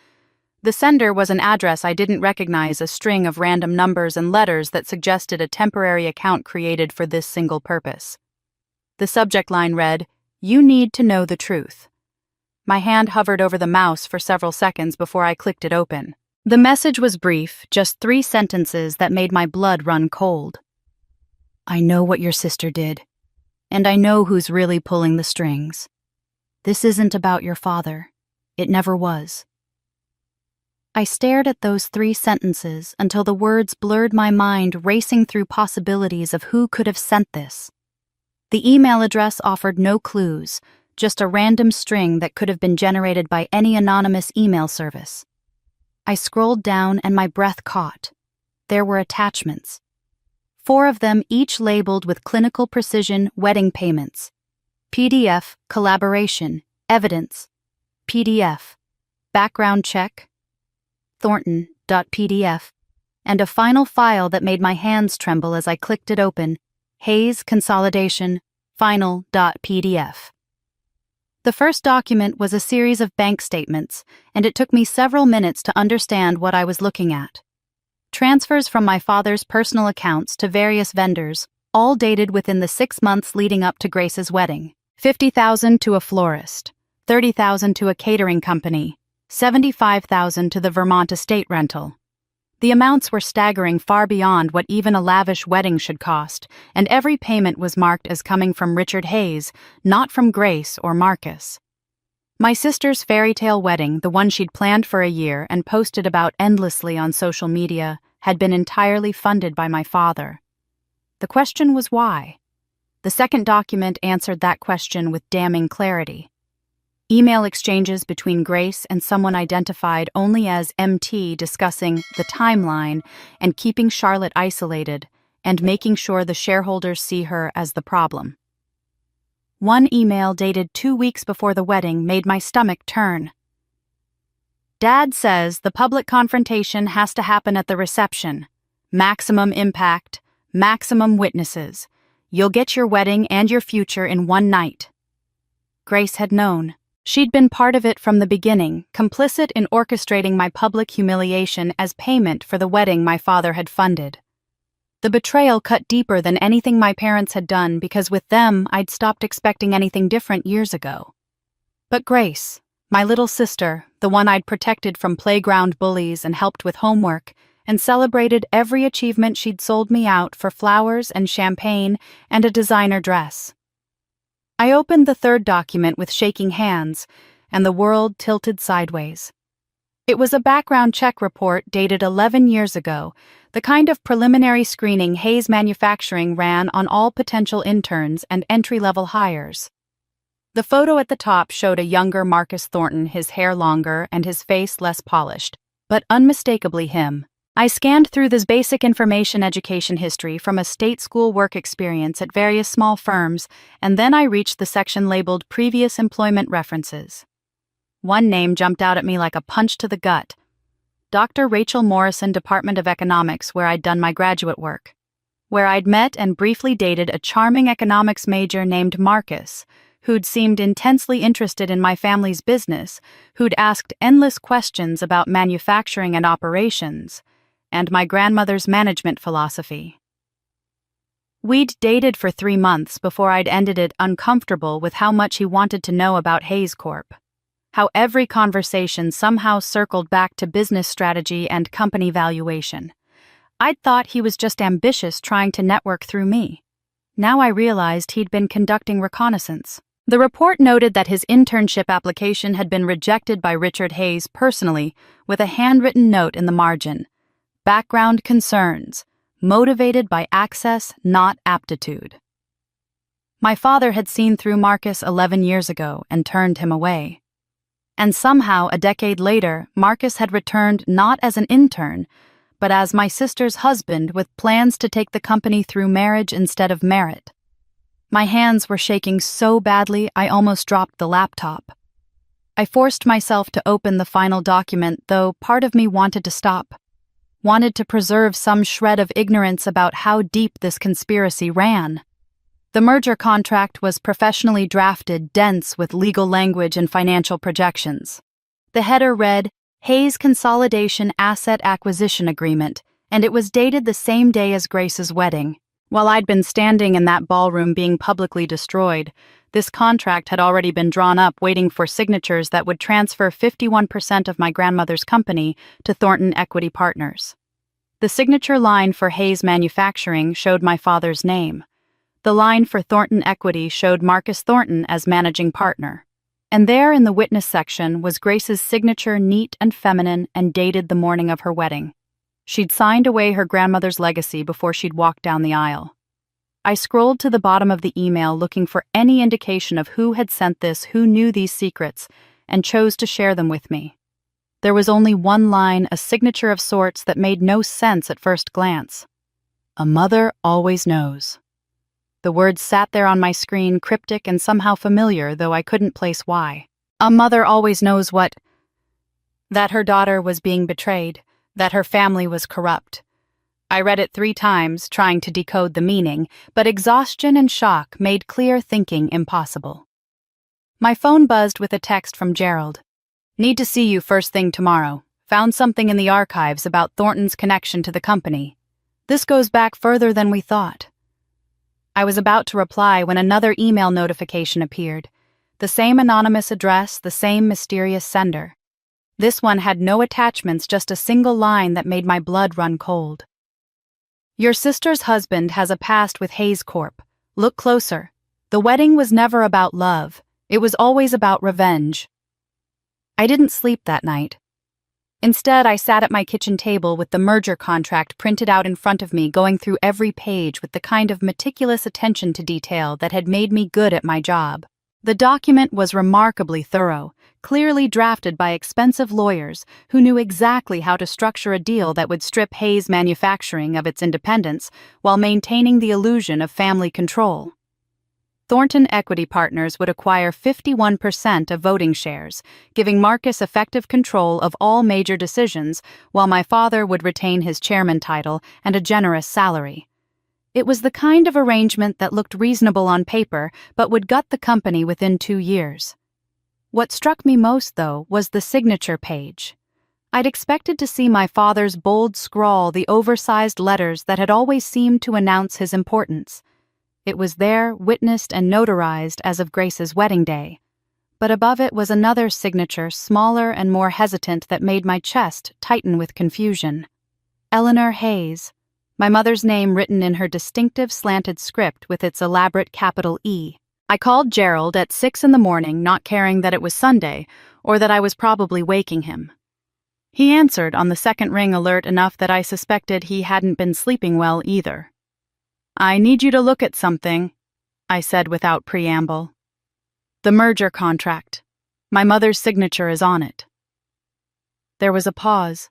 The sender was an address I didn't recognize, a string of random numbers and letters that suggested a temporary account created for this single purpose. The subject line read, "You need to know the truth." My hand hovered over the mouse for several seconds before I clicked it open. The message was brief, just 3 sentences that made my blood run cold. "I know what your sister did, and I know who's really pulling the strings. This isn't about your father. It never was." I stared at those 3 sentences until the words blurred my mind, racing through possibilities of who could have sent this. The email address offered no clues, just a random string that could have been generated by any anonymous email service. I scrolled down and my breath caught. There were attachments. 4 of them, each labeled with clinical precision wedding payments. PDF, collaboration, evidence. PDF, background check, Thornton.pdf, and a final file that made my hands tremble as I clicked it open, Hayes Consolidation, final.pdf. The first document was a series of bank statements, and it took me several minutes to understand what I was looking at. Transfers from my father's personal accounts to various vendors, all dated within the 6 months leading up to Grace's wedding. $50,000 to a florist, $30,000 to a catering company, $75,000 to the Vermont estate rental. The amounts were staggering, far beyond what even a lavish wedding should cost, and every payment was marked as coming from Richard Hayes, not from Grace or Marcus. My sister's fairy tale wedding, the one she'd planned for a year and posted about endlessly on social media, had been entirely funded by my father. The question was why. The second document answered that question with damning clarity. Email exchanges between Grace and someone identified only as MT discussing the timeline and keeping Charlotte isolated and making sure the shareholders see her as the problem. One email dated 2 weeks before the wedding made my stomach turn. Dad says the public confrontation has to happen at the reception. Maximum impact, maximum witnesses. You'll get your wedding and your future in one night. Grace had known. She'd been part of it from the beginning, complicit in orchestrating my public humiliation as payment for the wedding my father had funded. The betrayal cut deeper than anything my parents had done because with them I'd stopped expecting anything different years ago. But Grace, my little sister, the one I'd protected from playground bullies and helped with homework, and celebrated every achievement she'd sold me out for flowers and champagne and a designer dress. I opened the third document with shaking hands, and the world tilted sideways. It was a background check report dated 11 years ago, the kind of preliminary screening Hayes Manufacturing ran on all potential interns and entry-level hires. The photo at the top showed a younger Marcus Thornton, his hair longer and his face less polished, but unmistakably him. I scanned through this basic information education history from a state school work experience at various small firms, and then I reached the section labeled Previous Employment References. One name jumped out at me like a punch to the gut. Dr. Rachel Morrison, Department of Economics, where I'd done my graduate work. Where I'd met and briefly dated a charming economics major named Marcus, who'd seemed intensely interested in my family's business, who'd asked endless questions about manufacturing and operations, and my grandmother's management philosophy. We'd dated for 3 months before I'd ended it uncomfortable with how much he wanted to know about Hayes Corp. How every conversation somehow circled back to business strategy and company valuation. I'd thought he was just ambitious trying to network through me. Now I realized he'd been conducting reconnaissance. The report noted that his internship application had been rejected by Richard Hayes personally, with a handwritten note in the margin. Background concerns, motivated by access, not aptitude. My father had seen through Marcus 11 years ago and turned him away. And somehow, a decade later, Marcus had returned not as an intern, but as my sister's husband with plans to take the company through marriage instead of merit. My hands were shaking so badly I almost dropped the laptop. I forced myself to open the final document, though part of me wanted to stop. Wanted to preserve some shred of ignorance about how deep this conspiracy ran. The merger contract was professionally drafted, dense with legal language and financial projections. The header read, Hayes Consolidation Asset Acquisition Agreement, and it was dated the same day as Grace's wedding. While I'd been standing in that ballroom being publicly destroyed, this contract had already been drawn up waiting for signatures that would transfer 51% of my grandmother's company to Thornton Equity Partners. The signature line for Hayes Manufacturing showed my father's name. The line for Thornton Equity showed Marcus Thornton as managing partner. And there in the witness section was Grace's signature, neat and feminine, and dated the morning of her wedding. She'd signed away her grandmother's legacy before she'd walked down the aisle. I scrolled to the bottom of the email looking for any indication of who had sent this, who knew these secrets, and chose to share them with me. There was only one line, a signature of sorts that made no sense at first glance. A mother always knows. The words sat there on my screen, cryptic and somehow familiar, though I couldn't place why. A mother always knows what? That her daughter was being betrayed. That her family was corrupt. I read it 3 times, trying to decode the meaning, but exhaustion and shock made clear thinking impossible. My phone buzzed with a text from Gerald. Need to see you first thing tomorrow. Found something in the archives about Thornton's connection to the company. This goes back further than we thought. I was about to reply when another email notification appeared. The same anonymous address, the same mysterious sender. This one had no attachments, just a single line that made my blood run cold. Your sister's husband has a past with Hayes Corp. Look closer. The wedding was never about love. It was always about revenge. I didn't sleep that night. Instead, I sat at my kitchen table with the merger contract printed out in front of me, going through every page with the kind of meticulous attention to detail that had made me good at my job. The document was remarkably thorough, clearly drafted by expensive lawyers who knew exactly how to structure a deal that would strip Hayes Manufacturing of its independence while maintaining the illusion of family control. Thornton Equity Partners would acquire 51% of voting shares, giving Marcus effective control of all major decisions, while my father would retain his chairman title and a generous salary. It was the kind of arrangement that looked reasonable on paper, but would gut the company within 2 years. What struck me most, though, was the signature page. I'd expected to see my father's bold scrawl, the oversized letters that had always seemed to announce his importance. It was there, witnessed and notarized as of Grace's wedding day. But above it was another signature, smaller and more hesitant, that made my chest tighten with confusion. Eleanor Hayes, my mother's name written in her distinctive slanted script with its elaborate capital E. I called Gerald at 6 a.m, not caring that it was Sunday or that I was probably waking him. He answered on the second ring alert enough that I suspected he hadn't been sleeping well either. "I need you to look at something," I said without preamble. "The merger contract. My mother's signature is on it." There was a pause,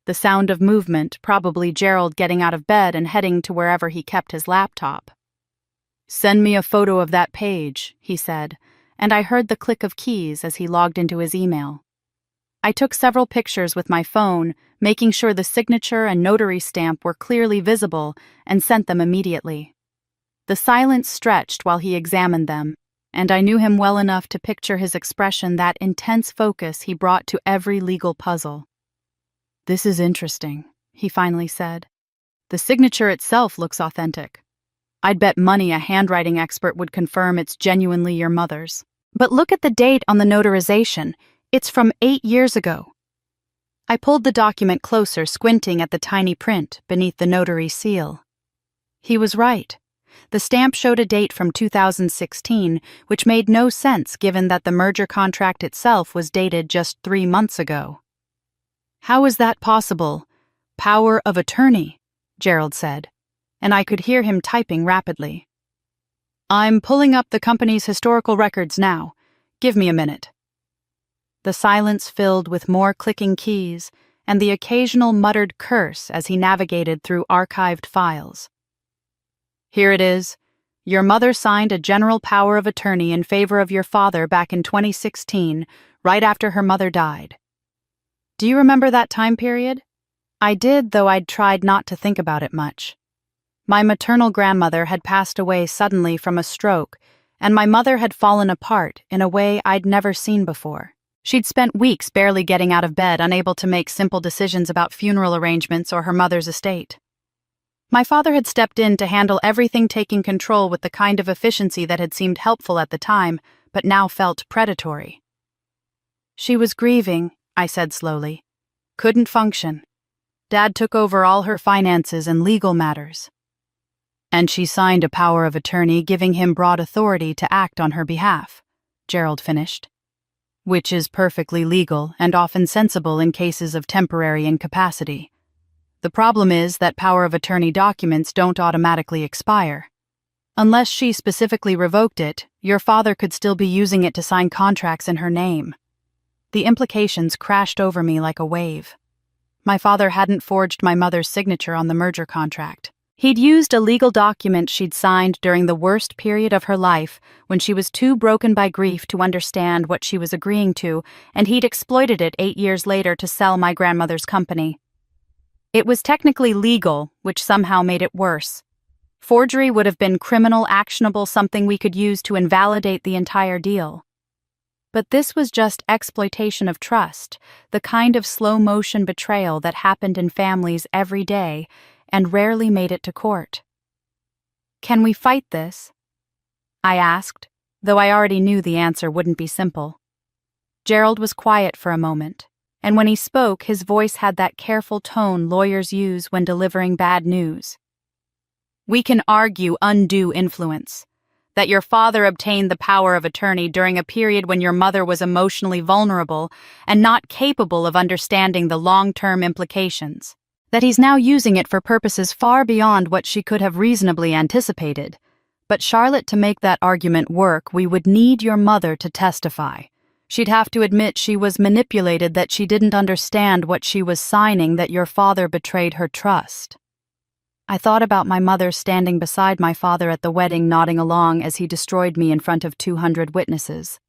the sound of movement, probably Gerald getting out of bed and heading to wherever he kept his laptop. "Send me a photo of that page," he said, and I heard the click of keys as he logged into his email. I took several pictures with my phone, making sure the signature and notary stamp were clearly visible, and sent them immediately. The silence stretched while he examined them, and I knew him well enough to picture his expression, that intense focus he brought to every legal puzzle. "This is interesting," he finally said. "The signature itself looks authentic. I'd bet money a handwriting expert would confirm it's genuinely your mother's. But look at the date on the notarization. It's from 8 years ago." I pulled the document closer, squinting at the tiny print beneath the notary seal. He was right. The stamp showed a date from 2016, which made no sense given that the merger contract itself was dated just 3 months ago. "How is that possible? Power of attorney," Gerald said, and I could hear him typing rapidly. "I'm pulling up the company's historical records now. Give me a minute." The silence filled with more clicking keys and the occasional muttered curse as he navigated through archived files. "Here it is. Your mother signed a general power of attorney in favor of your father back in 2016, right after her mother died." Do you remember that time period? I did, though I'd tried not to think about it much. My maternal grandmother had passed away suddenly from a stroke, and my mother had fallen apart in a way I'd never seen before. She'd spent weeks barely getting out of bed, unable to make simple decisions about funeral arrangements or her mother's estate. My father had stepped in to handle everything, taking control with the kind of efficiency that had seemed helpful at the time, but now felt predatory. "She was grieving," I said slowly. "Couldn't function. Dad took over all her finances and legal matters. And she signed a power of attorney giving him broad authority to act on her behalf," Gerald finished. "Which is perfectly legal and often sensible in cases of temporary incapacity. The problem is that power of attorney documents don't automatically expire. Unless she specifically revoked it, your father could still be using it to sign contracts in her name." The implications crashed over me like a wave. My father hadn't forged my mother's signature on the merger contract. He'd used a legal document she'd signed during the worst period of her life, when she was too broken by grief to understand what she was agreeing to, and he'd exploited it 8 years later to sell my grandmother's company. It was technically legal, which somehow made it worse. Forgery would have been criminal, actionable, something we could use to invalidate the entire deal. But this was just exploitation of trust, the kind of slow-motion betrayal that happened in families every day and rarely made it to court. "Can we fight this?" I asked, though I already knew the answer wouldn't be simple. Gerald was quiet for a moment, and when he spoke, his voice had that careful tone lawyers use when delivering bad news. "We can argue undue influence. that your father obtained the power of attorney during a period when your mother was emotionally vulnerable and not capable of understanding the long-term implications, that he's now using it for purposes far beyond what she could have reasonably anticipated. But Charlotte, to make that argument work, we would need your mother to testify. She'd have to admit she was manipulated, that she didn't understand what she was signing, that your father betrayed her trust. I thought about my mother standing beside my father at the wedding, nodding along as he destroyed me in front of 200 witnesses.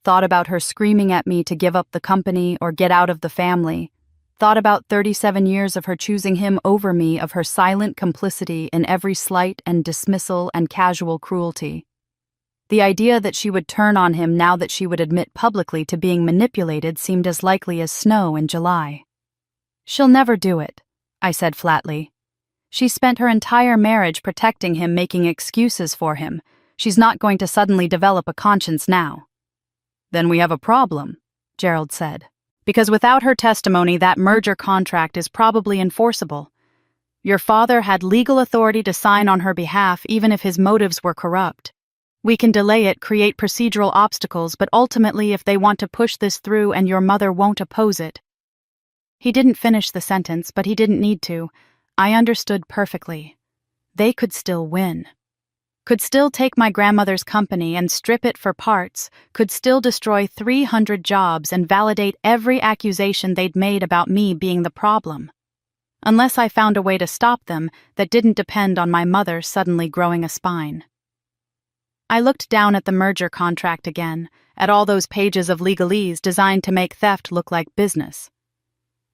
Thought about her screaming at me to give up the company or get out of the family. Thought about 37 years of her choosing him over me, of her silent complicity in every slight and dismissal and casual cruelty. The idea that she would turn on him now that she would admit publicly to being manipulated seemed as likely as snow in July. "She'll never do it," I said flatly. "She spent her entire marriage protecting him, making excuses for him. She's not going to suddenly develop a conscience now." "Then we have a problem," Gerald said. "Because without her testimony, that merger contract is probably enforceable. Your father had legal authority to sign on her behalf even if his motives were corrupt. We can delay it, create procedural obstacles, but ultimately if they want to push this through and your mother won't oppose it." He didn't finish the sentence, but he didn't need to. I understood perfectly. They could still win. Could still take my grandmother's company and strip it for parts, could still destroy 300 jobs and validate every accusation they'd made about me being the problem. Unless I found a way to stop them that didn't depend on my mother suddenly growing a spine. I looked down at the merger contract again, at all those pages of legalese designed to make theft look like business.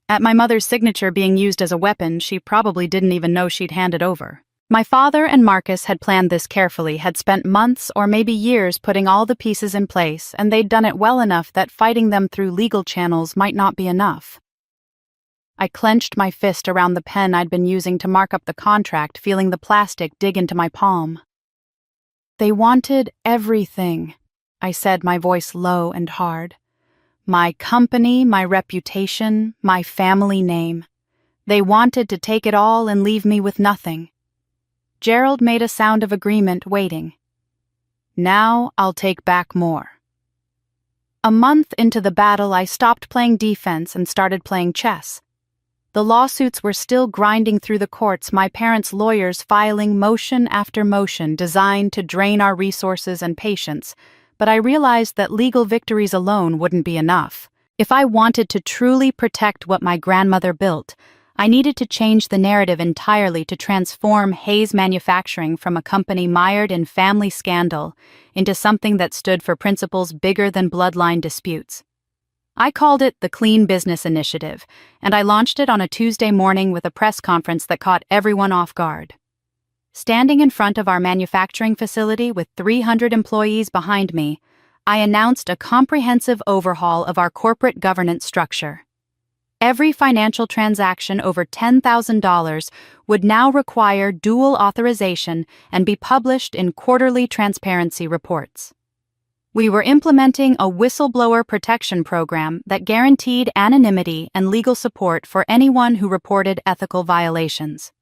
At my mother's signature being used as a weapon she probably didn't even know she'd handed over. My father and Marcus had planned this carefully, had spent months or maybe years putting all the pieces in place, and they'd done it well enough that fighting them through legal channels might not be enough. I clenched my fist around the pen I'd been using to mark up the contract, feeling the plastic dig into my palm. "They wanted everything," I said, my voice low and hard. "My company, my reputation, my family name. They wanted to take it all and leave me with nothing." Gerald made a sound of agreement, waiting. "Now I'll take back more." A month into the battle, I stopped playing defense and started playing chess. The lawsuits were still grinding through the courts, my parents' lawyers filing motion after motion designed to drain our resources and patience, but I realized that legal victories alone wouldn't be enough. If I wanted to truly protect what my grandmother built, I needed to change the narrative entirely, to transform Hayes Manufacturing from a company mired in family scandal into something that stood for principles bigger than bloodline disputes. I called it the Clean Business Initiative, and I launched it on a Tuesday morning with a press conference that caught everyone off guard. Standing in front of our manufacturing facility with 300 employees behind me, I announced a comprehensive overhaul of our corporate governance structure. Every financial transaction over $10,000 would now require dual authorization and be published in quarterly transparency reports. We were implementing a whistleblower protection program that guaranteed anonymity and legal support for anyone who reported ethical violations.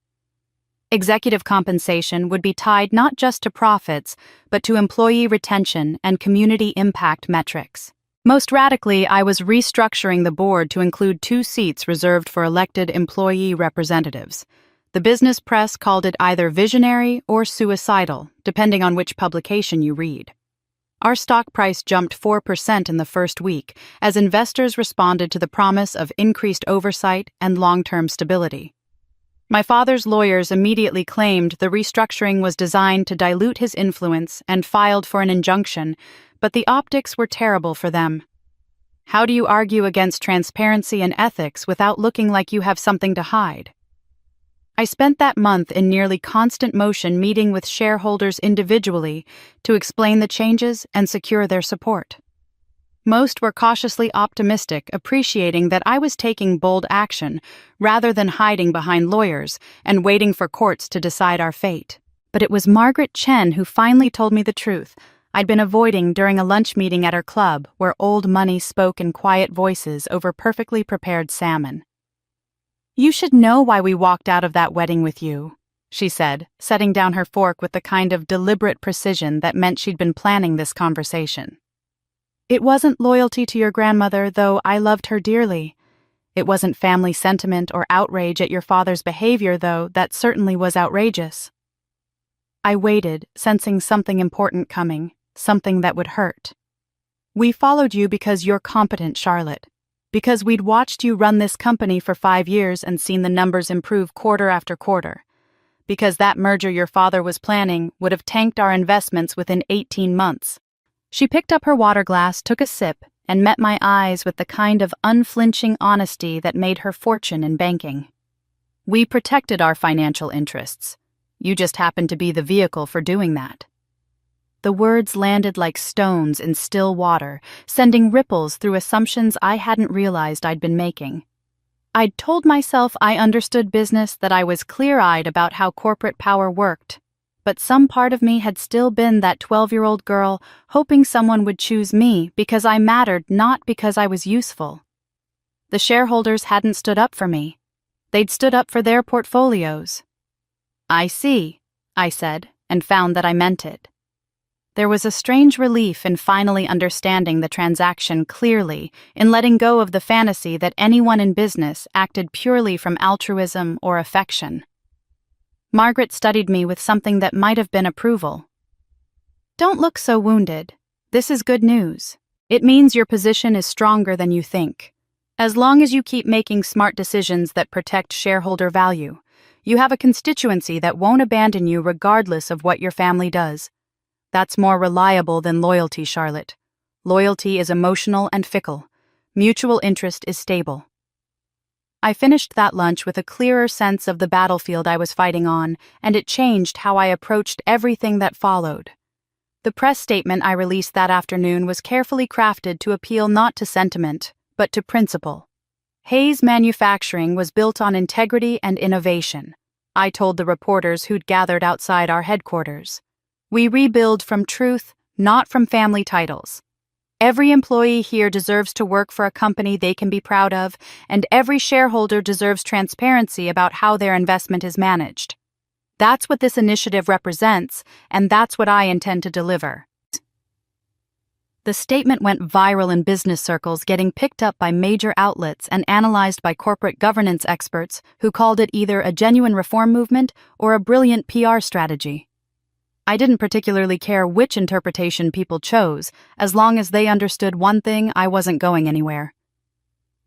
Executive compensation would be tied not just to profits, but to employee retention and community impact metrics. Most radically, I was restructuring the board to include 2 seats reserved for elected employee representatives. The business press called it either visionary or suicidal, depending on which publication you read. Our stock price jumped 4% in the first week as investors responded to the promise of increased oversight and long-term stability. My father's lawyers immediately claimed the restructuring was designed to dilute his influence and filed for an injunction, but the optics were terrible for them. How do you argue against transparency and ethics without looking like you have something to hide? I spent that month in nearly constant motion, meeting with shareholders individually to explain the changes and secure their support. Most were cautiously optimistic, appreciating that I was taking bold action rather than hiding behind lawyers and waiting for courts to decide our fate. But it was Margaret Chen who finally told me the truth I'd been avoiding during a lunch meeting at her club where old money spoke in quiet voices over perfectly prepared salmon. "You should know why we walked out of that wedding with you," she said, setting down her fork with the kind of deliberate precision that meant she'd been planning this conversation. It wasn't loyalty to your grandmother, though I loved her dearly. It wasn't family sentiment or outrage at your father's behavior, though that certainly was outrageous. I waited, sensing something important coming, something that would hurt. We followed you because you're competent, Charlotte. Because we'd watched you run this company for 5 years and seen the numbers improve quarter after quarter. Because that merger your father was planning would have tanked our investments within 18 months. She picked up her water glass, took a sip, and met my eyes with the kind of unflinching honesty that made her fortune in banking. We protected our financial interests. You just happened to be the vehicle for doing that. The words landed like stones in still water, sending ripples through assumptions I hadn't realized I'd been making. I'd told myself I understood business, that I was clear-eyed about how corporate power worked. But some part of me had still been that 12-year-old girl hoping someone would choose me because I mattered, not because I was useful. The shareholders hadn't stood up for me. They'd stood up for their portfolios. I see, I said, and found that I meant it. There was a strange relief in finally understanding the transaction clearly, in letting go of the fantasy that anyone in business acted purely from altruism or affection. Margaret studied me with something that might have been approval. Don't look so wounded. This is good news. It means your position is stronger than you think. As long as you keep making smart decisions that protect shareholder value, you have a constituency that won't abandon you regardless of what your family does. That's more reliable than loyalty, Charlotte. Loyalty is emotional and fickle. Mutual interest is stable. I finished that lunch with a clearer sense of the battlefield I was fighting on, and it changed how I approached everything that followed. The press statement I released that afternoon was carefully crafted to appeal not to sentiment, but to principle. Hayes Manufacturing was built on integrity and innovation, I told the reporters who'd gathered outside our headquarters. We rebuild from truth, not from family titles. Every employee here deserves to work for a company they can be proud of, and every shareholder deserves transparency about how their investment is managed. That's what this initiative represents, and that's what I intend to deliver. The statement went viral in business circles, getting picked up by major outlets and analyzed by corporate governance experts who called it either a genuine reform movement or a brilliant PR strategy. I didn't particularly care which interpretation people chose, as long as they understood one thing: I wasn't going anywhere.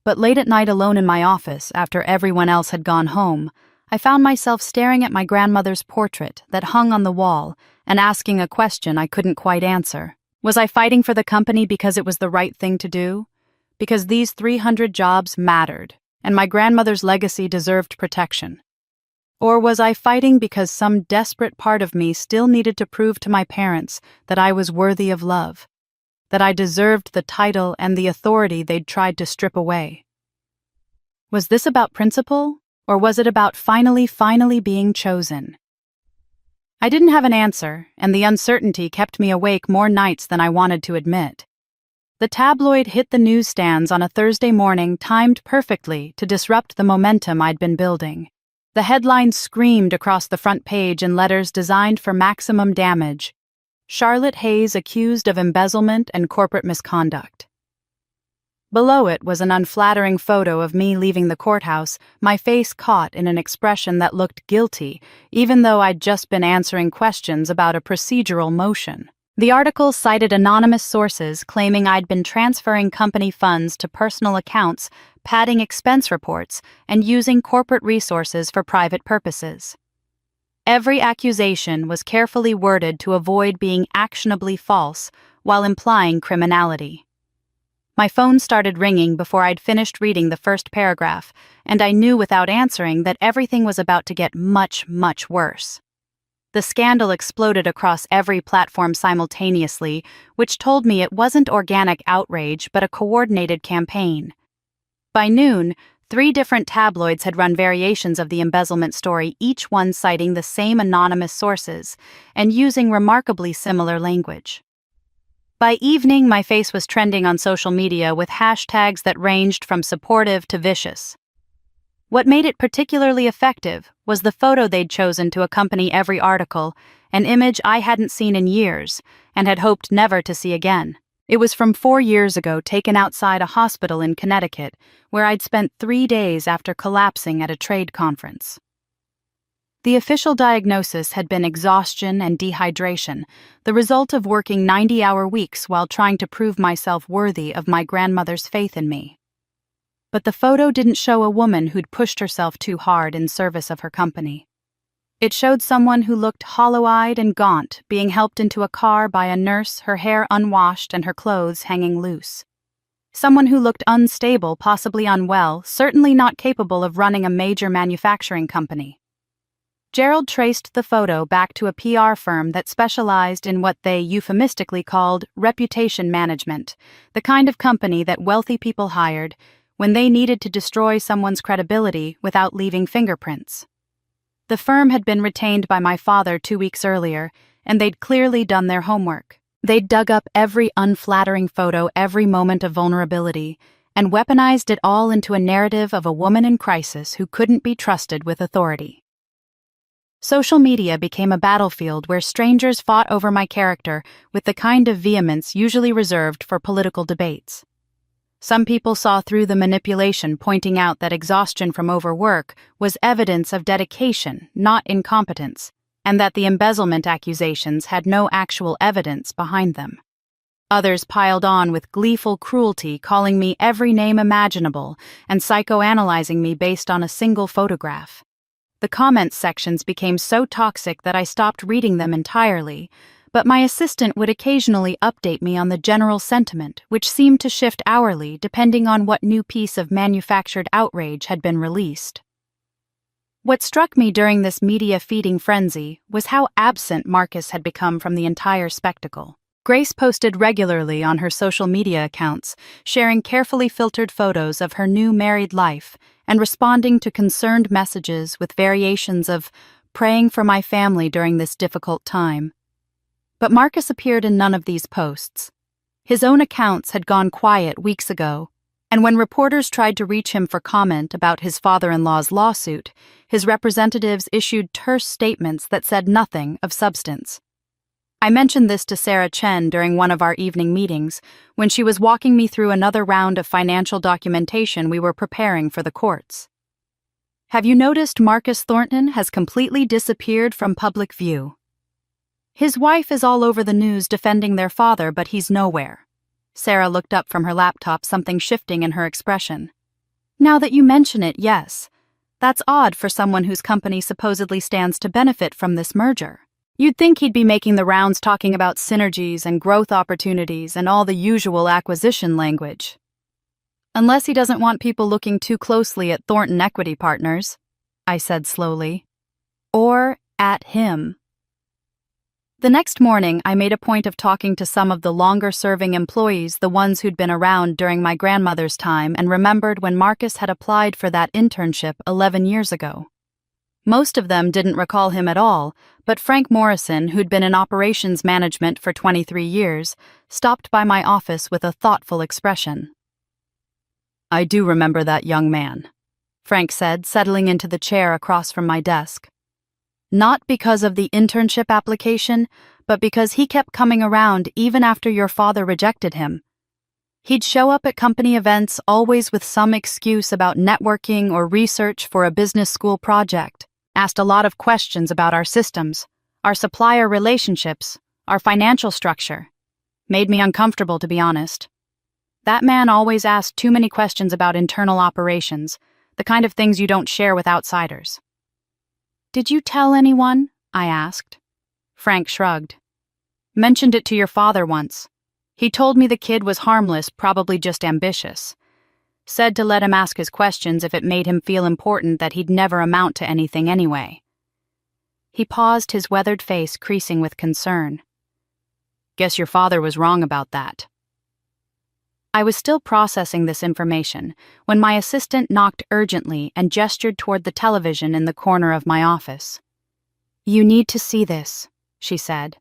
But late at night, alone in my office, after everyone else had gone home, I found myself staring at my grandmother's portrait that hung on the wall and asking a question I couldn't quite answer. Was I fighting for the company because it was the right thing to do? Because these 300 jobs mattered, and my grandmother's legacy deserved protection? Or was I fighting because some desperate part of me still needed to prove to my parents that I was worthy of love, that I deserved the title and the authority they'd tried to strip away? Was this about principle, or was it about finally being chosen? I didn't have an answer, and the uncertainty kept me awake more nights than I wanted to admit. The tabloid hit the newsstands on a Thursday morning, timed perfectly to disrupt the momentum I'd been building. The headline screamed across the front page in letters designed for maximum damage: Charlotte Hayes accused of embezzlement and corporate misconduct. Below it was an unflattering photo of me leaving the courthouse, my face caught in an expression that looked guilty, even though I'd just been answering questions about a procedural motion. The article cited anonymous sources claiming I'd been transferring company funds to personal accounts, padding expense reports, and using corporate resources for private purposes. Every accusation was carefully worded to avoid being actionably false while implying criminality. My phone started ringing before I'd finished reading the first paragraph, and I knew without answering that everything was about to get much worse. The scandal exploded across every platform simultaneously, which told me it wasn't organic outrage but a coordinated campaign. By noon, 3 different tabloids had run variations of the embezzlement story, each one citing the same anonymous sources and using remarkably similar language. By evening, my face was trending on social media with hashtags that ranged from supportive to vicious. What made it particularly effective was the photo they'd chosen to accompany every article, an image I hadn't seen in years and had hoped never to see again. It was from 4 years ago, taken outside a hospital in Connecticut, where I'd spent 3 days after collapsing at a trade conference. The official diagnosis had been exhaustion and dehydration, the result of working 90-hour weeks while trying to prove myself worthy of my grandmother's faith in me. But the photo didn't show a woman who'd pushed herself too hard in service of her company. It showed someone who looked hollow-eyed and gaunt, being helped into a car by a nurse, her hair unwashed and her clothes hanging loose. Someone who looked unstable, possibly unwell, certainly not capable of running a major manufacturing company. Gerald traced the photo back to a PR firm that specialized in what they euphemistically called reputation management, the kind of company that wealthy people hired when they needed to destroy someone's credibility without leaving fingerprints. The firm had been retained by my father 2 weeks earlier, and they'd clearly done their homework. They'd dug up every unflattering photo, every moment of vulnerability, and weaponized it all into a narrative of a woman in crisis who couldn't be trusted with authority. Social media became a battlefield where strangers fought over my character with the kind of vehemence usually reserved for political debates. Some people saw through the manipulation, pointing out that exhaustion from overwork was evidence of dedication, not incompetence, and that the embezzlement accusations had no actual evidence behind them. Others piled on with gleeful cruelty, calling me every name imaginable and psychoanalyzing me based on a single photograph. The comments sections became so toxic that I stopped reading them entirely, but my assistant would occasionally update me on the general sentiment, which seemed to shift hourly depending on what new piece of manufactured outrage had been released. What struck me during this media-feeding frenzy was how absent Marcus had become from the entire spectacle. Grace posted regularly on her social media accounts, sharing carefully filtered photos of her new married life and responding to concerned messages with variations of "praying for my family during this difficult time." But Marcus appeared in none of these posts. His own accounts had gone quiet weeks ago, and when reporters tried to reach him for comment about his father-in-law's lawsuit, his representatives issued terse statements that said nothing of substance. I mentioned this to Sarah Chen during one of our evening meetings when she was walking me through another round of financial documentation we were preparing for the courts. "Have you noticed Marcus Thornton has completely disappeared from public view? His wife is all over the news defending their father, but he's nowhere." Sarah looked up from her laptop, something shifting in her expression. "Now that you mention it, yes. That's odd for someone whose company supposedly stands to benefit from this merger. You'd think he'd be making the rounds talking about synergies and growth opportunities and all the usual acquisition language. Unless he doesn't want people looking too closely at Thornton Equity Partners," I said slowly. "Or at him." The next morning, I made a point of talking to some of the longer-serving employees, the ones who'd been around during my grandmother's time and remembered when Marcus had applied for that internship 11 years ago. Most of them didn't recall him at all, but Frank Morrison, who'd been in operations management for 23 years, stopped by my office with a thoughtful expression. "I do remember that young man," Frank said, settling into the chair across from my desk. "Not because of the internship application, but because he kept coming around even after your father rejected him. He'd show up at company events always with some excuse about networking or research for a business school project, asked a lot of questions about our systems, our supplier relationships, our financial structure. Made me uncomfortable, to be honest. That man always asked too many questions about internal operations, the kind of things you don't share with outsiders." "Did you tell anyone?" I asked. Frank shrugged. "Mentioned it to your father once. He told me the kid was harmless, probably just ambitious. Said to let him ask his questions if it made him feel important, that he'd never amount to anything anyway." He paused, his weathered face creasing with concern. "Guess your father was wrong about that." I was still processing this information when my assistant knocked urgently and gestured toward the television in the corner of my office. "You need to see this," she said,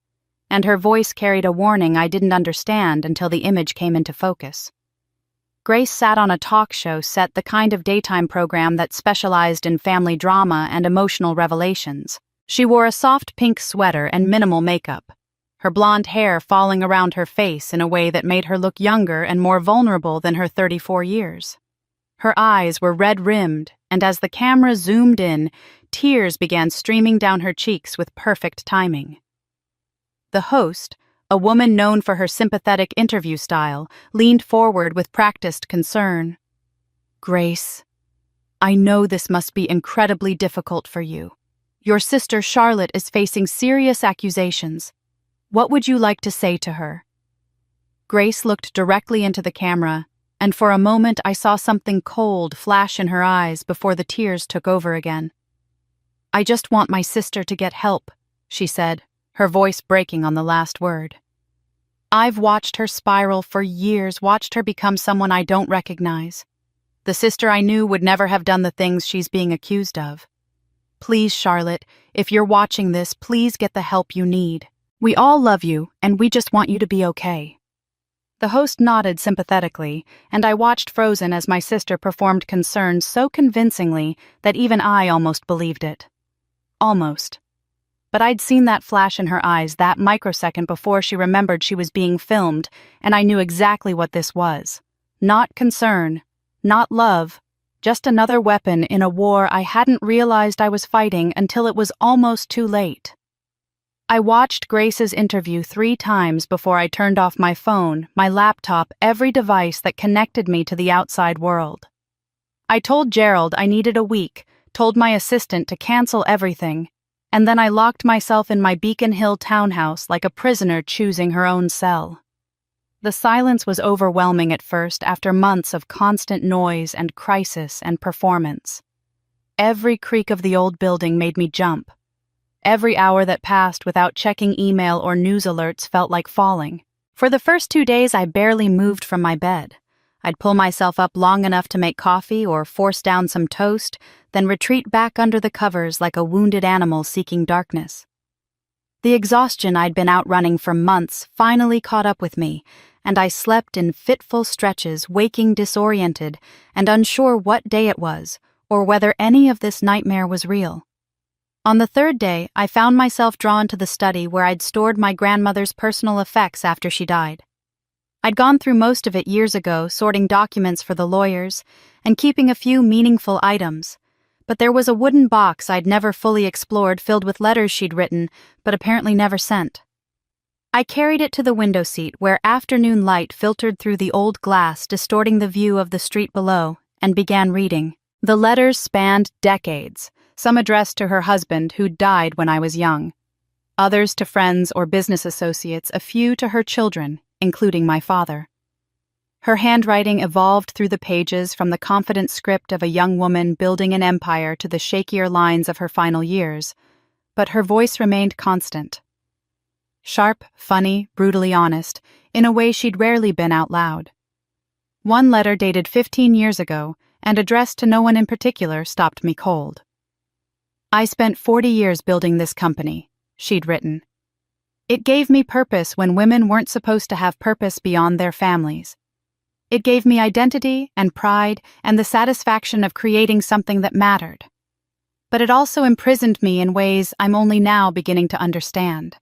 and her voice carried a warning I didn't understand until the image came into focus. Grace sat on a talk show set, the kind of daytime program that specialized in family drama and emotional revelations. She wore a soft pink sweater and minimal makeup, her blonde hair falling around her face in a way that made her look younger and more vulnerable than her 34 years. Her eyes were red-rimmed, and as the camera zoomed in, tears began streaming down her cheeks with perfect timing. The host, a woman known for her sympathetic interview style, leaned forward with practiced concern. "Grace, I know this must be incredibly difficult for you. Your sister Charlotte is facing serious accusations. What would you like to say to her?" Grace looked directly into the camera, and for a moment I saw something cold flash in her eyes before the tears took over again. "I just want my sister to get help," she said, her voice breaking on the last word. "I've watched her spiral for years, watched her become someone I don't recognize. The sister I knew would never have done the things she's being accused of. Please, Charlotte, if you're watching this, please get the help you need. We all love you, and we just want you to be okay." The host nodded sympathetically, and I watched frozen as my sister performed concern so convincingly that even I almost believed it. Almost. But I'd seen that flash in her eyes that microsecond before she remembered she was being filmed, and I knew exactly what this was. Not concern, not love, just another weapon in a war I hadn't realized I was fighting until it was almost too late. I watched Grace's interview 3 times before I turned off my phone, my laptop, every device that connected me to the outside world. I told Gerald I needed a week, told my assistant to cancel everything, and then I locked myself in my Beacon Hill townhouse like a prisoner choosing her own cell. The silence was overwhelming at first after months of constant noise and crisis and performance. Every creak of the old building made me jump. Every hour that passed without checking email or news alerts felt like falling. For the first 2 days, I barely moved from my bed. I'd pull myself up long enough to make coffee or force down some toast, then retreat back under the covers like a wounded animal seeking darkness. The exhaustion I'd been out running for months finally caught up with me, and I slept in fitful stretches, waking disoriented and unsure what day it was or whether any of this nightmare was real. On the 3rd day, I found myself drawn to the study where I'd stored my grandmother's personal effects after she died. I'd gone through most of it years ago, sorting documents for the lawyers and keeping a few meaningful items, but there was a wooden box I'd never fully explored filled with letters she'd written, but apparently never sent. I carried it to the window seat where afternoon light filtered through the old glass, distorting the view of the street below, and began reading. The letters spanned decades, some addressed to her husband who'd died when I was young, others to friends or business associates, a few to her children, including my father. Her handwriting evolved through the pages from the confident script of a young woman building an empire to the shakier lines of her final years, but her voice remained constant. Sharp, funny, brutally honest, in a way she'd rarely been out loud. One letter dated 15 years ago and addressed to no one in particular stopped me cold. "I spent 40 years building this company," she'd written. "It gave me purpose when women weren't supposed to have purpose beyond their families. It gave me identity and pride and the satisfaction of creating something that mattered. But it also imprisoned me in ways I'm only now beginning to understand.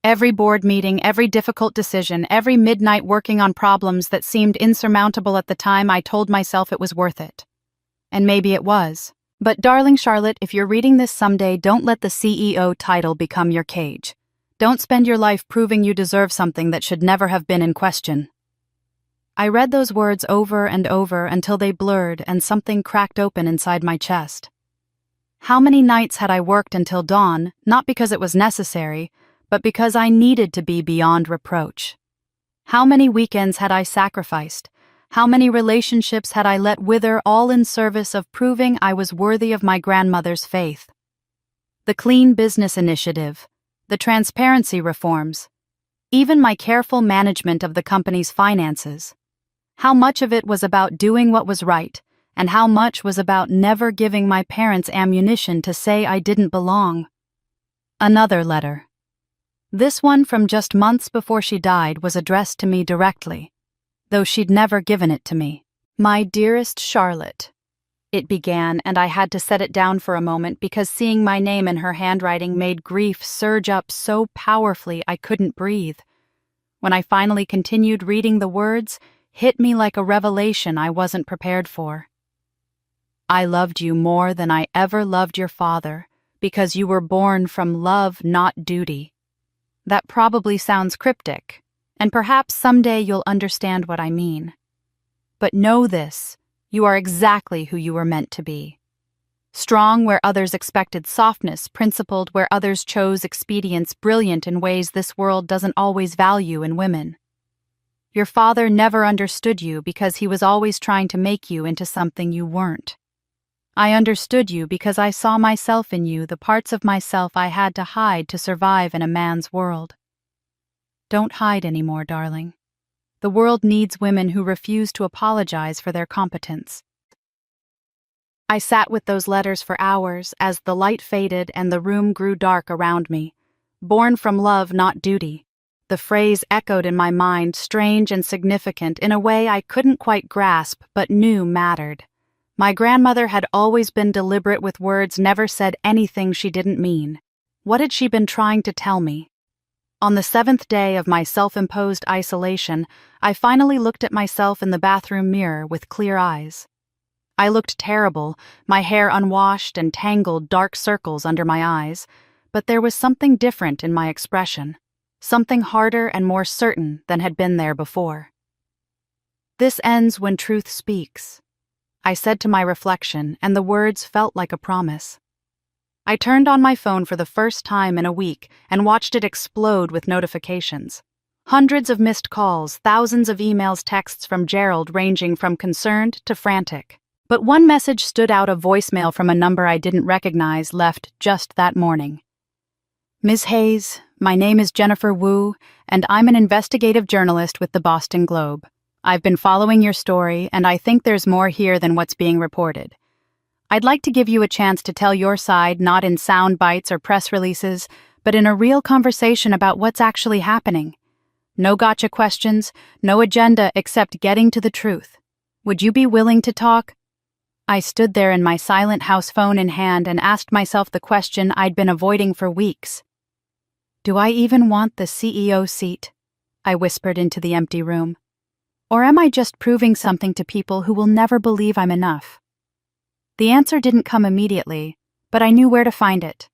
Every board meeting, every difficult decision, every midnight working on problems that seemed insurmountable at the time, I told myself it was worth it. And maybe it was. But darling Charlotte, if you're reading this someday, don't let the CEO title become your cage. Don't spend your life proving you deserve something that should never have been in question." I read those words over and over until they blurred and something cracked open inside my chest. How many nights had I worked until dawn, not because it was necessary, but because I needed to be beyond reproach? How many weekends had I sacrificed? How many relationships had I let wither, all in service of proving I was worthy of my grandmother's faith? The Clean Business Initiative, the transparency reforms, even my careful management of the company's finances. How much of it was about doing what was right, and how much was about never giving my parents ammunition to say I didn't belong? Another letter. This one from just months before she died was addressed to me directly, though she'd never given it to me. My dearest Charlotte, it began, and I had to set it down for a moment because seeing my name in her handwriting made grief surge up so powerfully I couldn't breathe. When I finally continued reading, the words hit me like a revelation I wasn't prepared for. I loved you more than I ever loved your father, because you were born from love, not duty. That probably sounds cryptic, and perhaps someday you'll understand what I mean. But know this, you are exactly who you were meant to be. Strong where others expected softness, principled where others chose expedience, brilliant in ways this world doesn't always value in women. Your father never understood you because he was always trying to make you into something you weren't. I understood you because I saw myself in you, the parts of myself I had to hide to survive in a man's world. Don't hide anymore, darling. The world needs women who refuse to apologize for their competence. I sat with those letters for hours as the light faded and the room grew dark around me. Born from love, not duty. The phrase echoed in my mind, strange and significant in a way I couldn't quite grasp but knew mattered. My grandmother had always been deliberate with words, never said anything she didn't mean. What had she been trying to tell me? On the 7th day of my self-imposed isolation, I finally looked at myself in the bathroom mirror with clear eyes. I looked terrible, my hair unwashed and tangled, dark circles under my eyes, but there was something different in my expression, something harder and more certain than had been there before. This ends when truth speaks, I said to my reflection, and the words felt like a promise. I turned on my phone for the first time in a week and watched it explode with notifications. Hundreds of missed calls, thousands of emails, texts from Gerald ranging from concerned to frantic. But one message stood out, a voicemail from a number I didn't recognize, left just that morning. Ms. Hayes, my name is Jennifer Wu, and I'm an investigative journalist with the Boston Globe. I've been following your story, and I think there's more here than what's being reported. I'd like to give you a chance to tell your side, not in sound bites or press releases, but in a real conversation about what's actually happening. No gotcha questions, no agenda except getting to the truth. Would you be willing to talk? I stood there in my silent house phone in hand and asked myself the question I'd been avoiding for weeks. Do I even want the CEO seat? I whispered into the empty room. Or am I just proving something to people who will never believe I'm enough? The answer didn't come immediately, but I knew where to find it.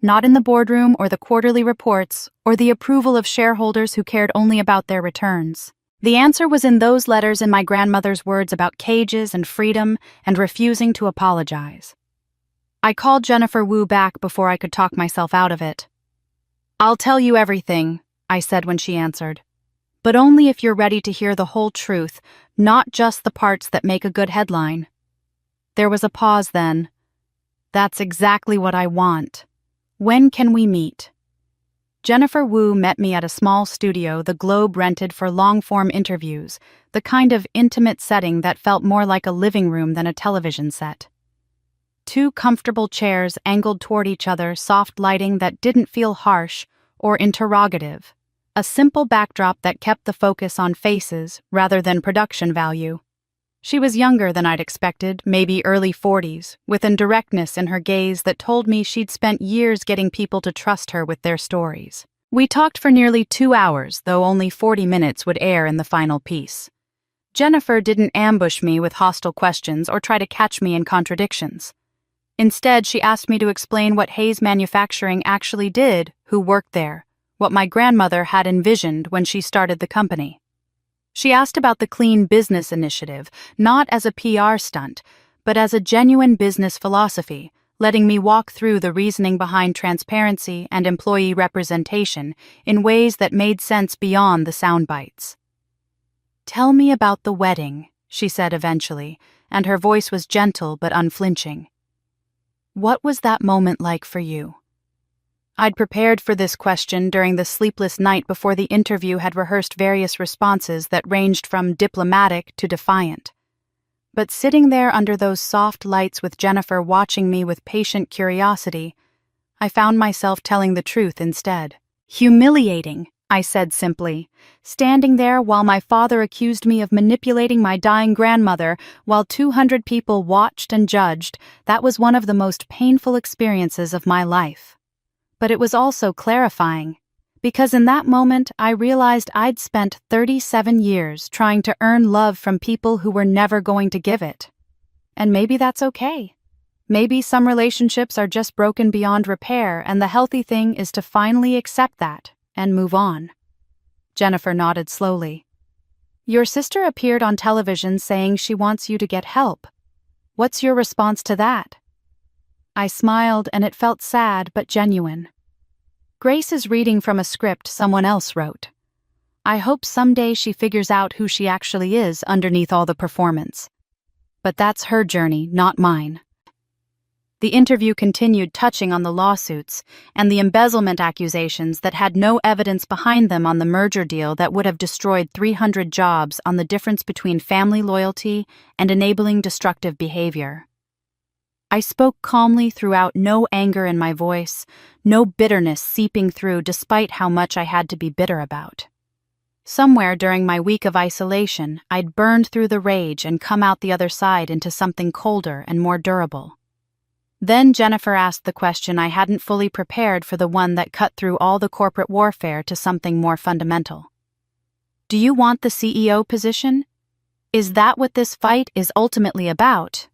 Not in the boardroom or the quarterly reports or the approval of shareholders who cared only about their returns. The answer was in those letters and my grandmother's words about cages and freedom and refusing to apologize. I called Jennifer Wu back before I could talk myself out of it. I'll tell you everything, I said when she answered. But only if you're ready to hear the whole truth, not just the parts that make a good headline. There was a pause then. That's exactly what I want. When can we meet? Jennifer Wu met me at a small studio the Globe rented for long-form interviews, the kind of intimate setting that felt more like a living room than a television set. 2 comfortable chairs angled toward each other, soft lighting that didn't feel harsh or interrogative, a simple backdrop that kept the focus on faces rather than production value. She was younger than I'd expected, maybe early 40s, with a directness in her gaze that told me she'd spent years getting people to trust her with their stories. We talked for nearly 2 hours, though only 40 minutes would air in the final piece. Jennifer didn't ambush me with hostile questions or try to catch me in contradictions. Instead, she asked me to explain what Hayes Manufacturing actually did, who worked there, what my grandmother had envisioned when she started the company. She asked about the Clean Business Initiative, not as a PR stunt, but as a genuine business philosophy, letting me walk through the reasoning behind transparency and employee representation in ways that made sense beyond the sound bites. Tell me about the wedding, she said eventually, and her voice was gentle but unflinching. What was that moment like for you? I'd prepared for this question during the sleepless night before the interview, had rehearsed various responses that ranged from diplomatic to defiant. But sitting there under those soft lights with Jennifer watching me with patient curiosity, I found myself telling the truth instead. Humiliating, I said simply, standing there while my father accused me of manipulating my dying grandmother while 200 people watched and judged. That was one of the most painful experiences of my life. But it was also clarifying, because in that moment I realized I'd spent 37 years trying to earn love from people who were never going to give it. And maybe that's okay. Maybe some relationships are just broken beyond repair, and the healthy thing is to finally accept that and move on. Jennifer nodded slowly. Your sister appeared on television saying she wants you to get help. What's your response to that? I smiled, and it felt sad but genuine. Grace is reading from a script someone else wrote. I hope someday she figures out who she actually is underneath all the performance. But that's her journey, not mine. The interview continued, touching on the lawsuits and the embezzlement accusations that had no evidence behind them on the merger deal that would have destroyed 300 jobs, on the difference between family loyalty and enabling destructive behavior. I spoke calmly throughout, no anger in my voice, no bitterness seeping through despite how much I had to be bitter about. Somewhere during my week of isolation, I'd burned through the rage and come out the other side into something colder and more durable. Then Jennifer asked the question I hadn't fully prepared for, the one that cut through all the corporate warfare to something more fundamental. Do you want the CEO position? Is that what this fight is ultimately about?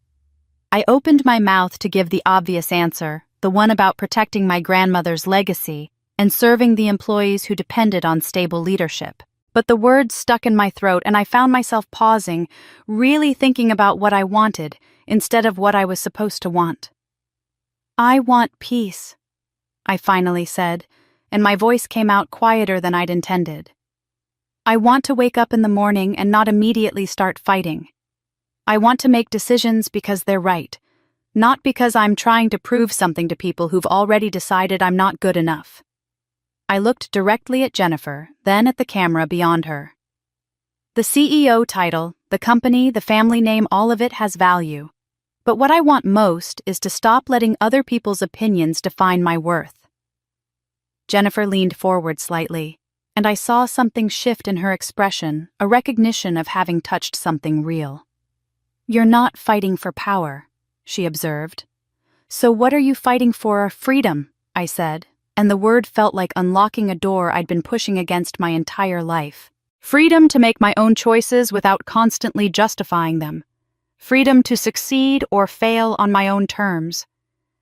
I opened my mouth to give the obvious answer, the one about protecting my grandmother's legacy and serving the employees who depended on stable leadership. But the words stuck in my throat, and I found myself pausing, really thinking about what I wanted instead of what I was supposed to want. I want peace, I finally said, and my voice came out quieter than I'd intended. I want to wake up in the morning and not immediately start fighting. I want to make decisions because they're right, not because I'm trying to prove something to people who've already decided I'm not good enough. I looked directly at Jennifer, then at the camera beyond her. The CEO title, the company, the family name, all of it has value. But what I want most is to stop letting other people's opinions define my worth. Jennifer leaned forward slightly, and I saw something shift in her expression, a recognition of having touched something real. You're not fighting for power, she observed. So what are you fighting for? Freedom, I said, and the word felt like unlocking a door I'd been pushing against my entire life. Freedom to make my own choices without constantly justifying them. Freedom to succeed or fail on my own terms.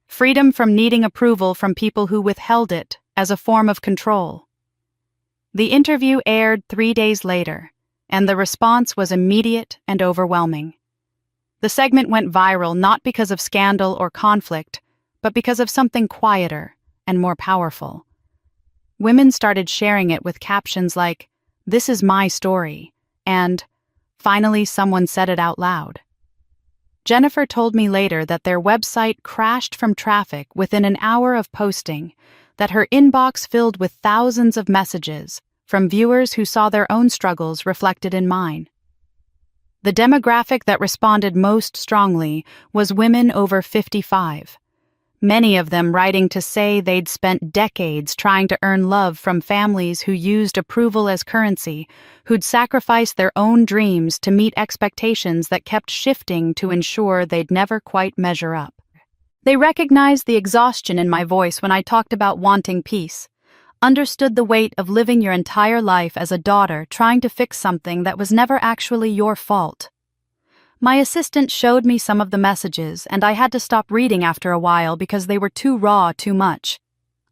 Freedom from needing approval from people who withheld it as a form of control. The interview aired 3 days later, and the response was immediate and overwhelming. The segment went viral not because of scandal or conflict, but because of something quieter and more powerful. Women started sharing it with captions like, "This is my story," and finally someone said it out loud. Jennifer told me later that their website crashed from traffic within an hour of posting, that her inbox filled with thousands of messages from viewers who saw their own struggles reflected in mine. The demographic that responded most strongly was women over 55, many of them writing to say they'd spent decades trying to earn love from families who used approval as currency, who'd sacrificed their own dreams to meet expectations that kept shifting to ensure they'd never quite measure up. They recognized the exhaustion in my voice when I talked about wanting peace, understood the weight of living your entire life as a daughter trying to fix something that was never actually your fault. My assistant showed me some of the messages, and I had to stop reading after a while because they were too raw, too much.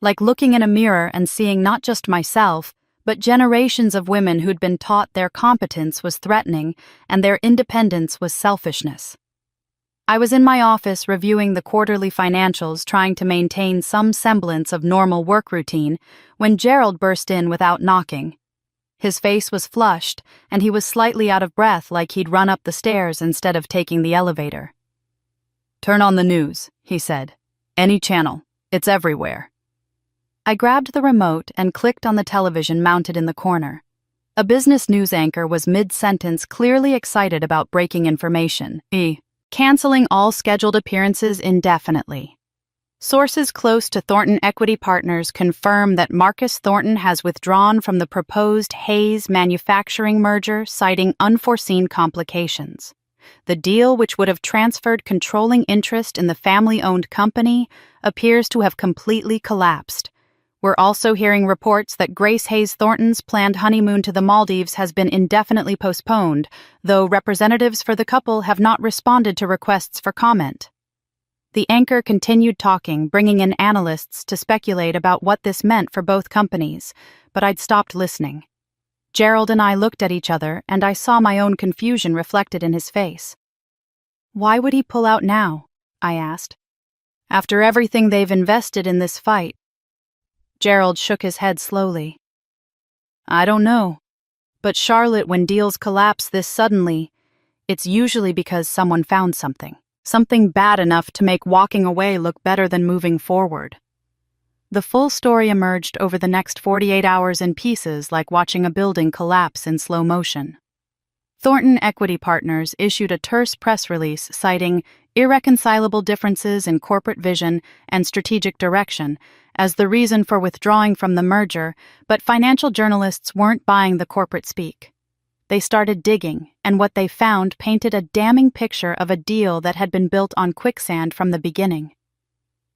Like looking in a mirror and seeing not just myself, but generations of women who'd been taught their competence was threatening and their independence was selfishness. I was in my office reviewing the quarterly financials, trying to maintain some semblance of normal work routine, when Gerald burst in without knocking. His face was flushed, and he was slightly out of breath, like he'd run up the stairs instead of taking the elevator. "Turn on the news," he said. "Any channel. It's everywhere." I grabbed the remote and clicked on the television mounted in the corner. A business news anchor was mid-sentence, clearly excited about breaking information. Canceling all scheduled appearances indefinitely. Sources close to Thornton Equity Partners confirm that Marcus Thornton has withdrawn from the proposed Hayes manufacturing merger, citing unforeseen complications. The deal, which would have transferred controlling interest in the family-owned company, appears to have completely collapsed. We're also hearing reports that Grace Hayes Thornton's planned honeymoon to the Maldives has been indefinitely postponed, though representatives for the couple have not responded to requests for comment. The anchor continued talking, bringing in analysts to speculate about what this meant for both companies, but I'd stopped listening. Gerald and I looked at each other, and I saw my own confusion reflected in his face. "Why would he pull out now?" I asked. "After everything they've invested in this fight." Gerald shook his head slowly. "I don't know. But Charlotte, when deals collapse this suddenly, it's usually because someone found something bad enough to make walking away look better than moving forward." The full story emerged over the next 48 hours in pieces, like watching a building collapse in slow motion. Thornton Equity Partners issued a terse press release citing irreconcilable differences in corporate vision and strategic direction as the reason for withdrawing from the merger, but financial journalists weren't buying the corporate speak. They started digging, and what they found painted a damning picture of a deal that had been built on quicksand from the beginning.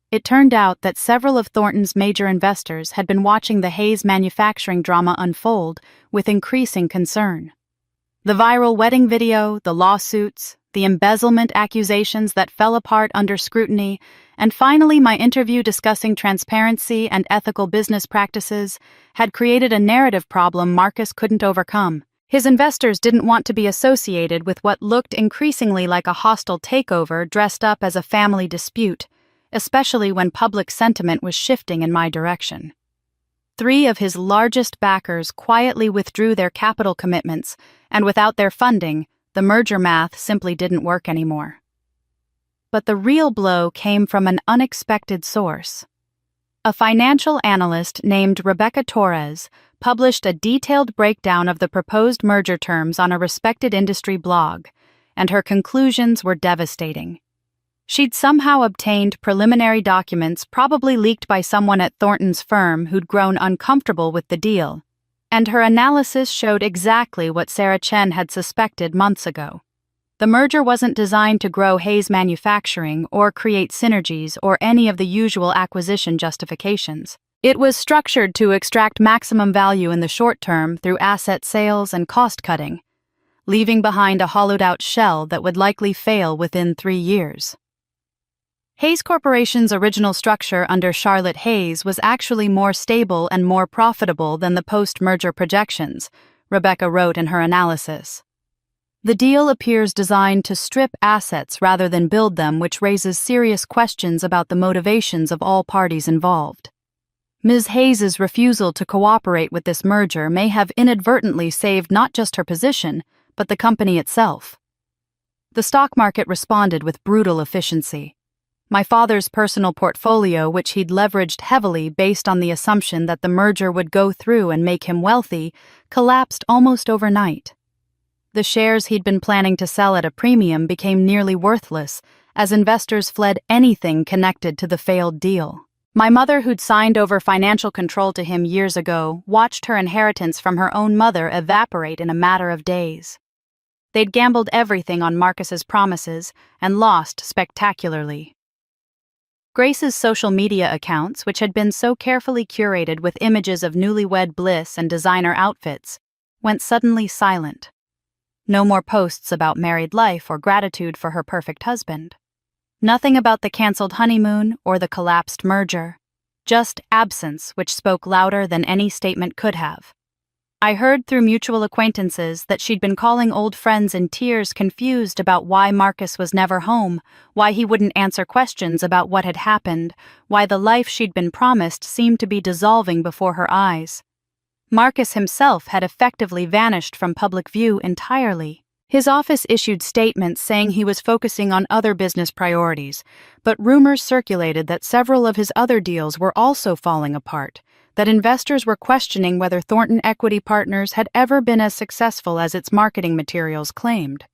It turned out that several of Thornton's major investors had been watching the Hayes manufacturing drama unfold with increasing concern. The viral wedding video, the lawsuits, the embezzlement accusations that fell apart under scrutiny, and finally my interview discussing transparency and ethical business practices had created a narrative problem Marcus couldn't overcome. His investors didn't want to be associated with what looked increasingly like a hostile takeover dressed up as a family dispute, especially when public sentiment was shifting in my direction. 3 of his largest backers quietly withdrew their capital commitments, and without their funding, the merger math simply didn't work anymore. But the real blow came from an unexpected source. A financial analyst named Rebecca Torres published a detailed breakdown of the proposed merger terms on a respected industry blog, and her conclusions were devastating. She'd somehow obtained preliminary documents probably leaked by someone at Thornton's firm who'd grown uncomfortable with the deal, and her analysis showed exactly what Sarah Chen had suspected months ago. The merger wasn't designed to grow Hayes Manufacturing or create synergies or any of the usual acquisition justifications. It was structured to extract maximum value in the short term through asset sales and cost-cutting, leaving behind a hollowed-out shell that would likely fail within 3 years. Hayes Corporation's original structure under Charlotte Hayes was actually more stable and more profitable than the post-merger projections, Rebecca wrote in her analysis. The deal appears designed to strip assets rather than build them, which raises serious questions about the motivations of all parties involved. Ms. Hayes's refusal to cooperate with this merger may have inadvertently saved not just her position, but the company itself. The stock market responded with brutal efficiency. My father's personal portfolio, which he'd leveraged heavily based on the assumption that the merger would go through and make him wealthy, collapsed almost overnight. The shares he'd been planning to sell at a premium became nearly worthless as investors fled anything connected to the failed deal. My mother, who'd signed over financial control to him years ago, watched her inheritance from her own mother evaporate in a matter of days. They'd gambled everything on Marcus's promises and lost spectacularly. Grace's social media accounts, which had been so carefully curated with images of newlywed bliss and designer outfits, went suddenly silent. No more posts about married life or gratitude for her perfect husband. Nothing about the canceled honeymoon or the collapsed merger. Just absence, which spoke louder than any statement could have. I heard through mutual acquaintances that she'd been calling old friends in tears, confused about why Marcus was never home, why he wouldn't answer questions about what had happened, why the life she'd been promised seemed to be dissolving before her eyes. Marcus himself had effectively vanished from public view entirely. His office issued statements saying he was focusing on other business priorities, but rumors circulated that several of his other deals were also falling apart, that investors were questioning whether Thornton Equity Partners had ever been as successful as its marketing materials claimed.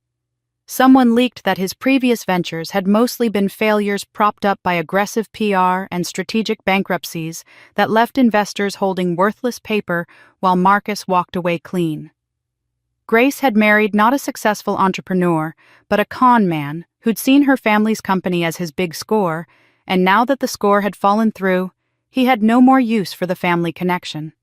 Someone leaked that his previous ventures had mostly been failures propped up by aggressive PR and strategic bankruptcies that left investors holding worthless paper while Marcus walked away clean. Grace had married not a successful entrepreneur, but a con man who'd seen her family's company as his big score, and now that the score had fallen through, he had no more use for the family connection.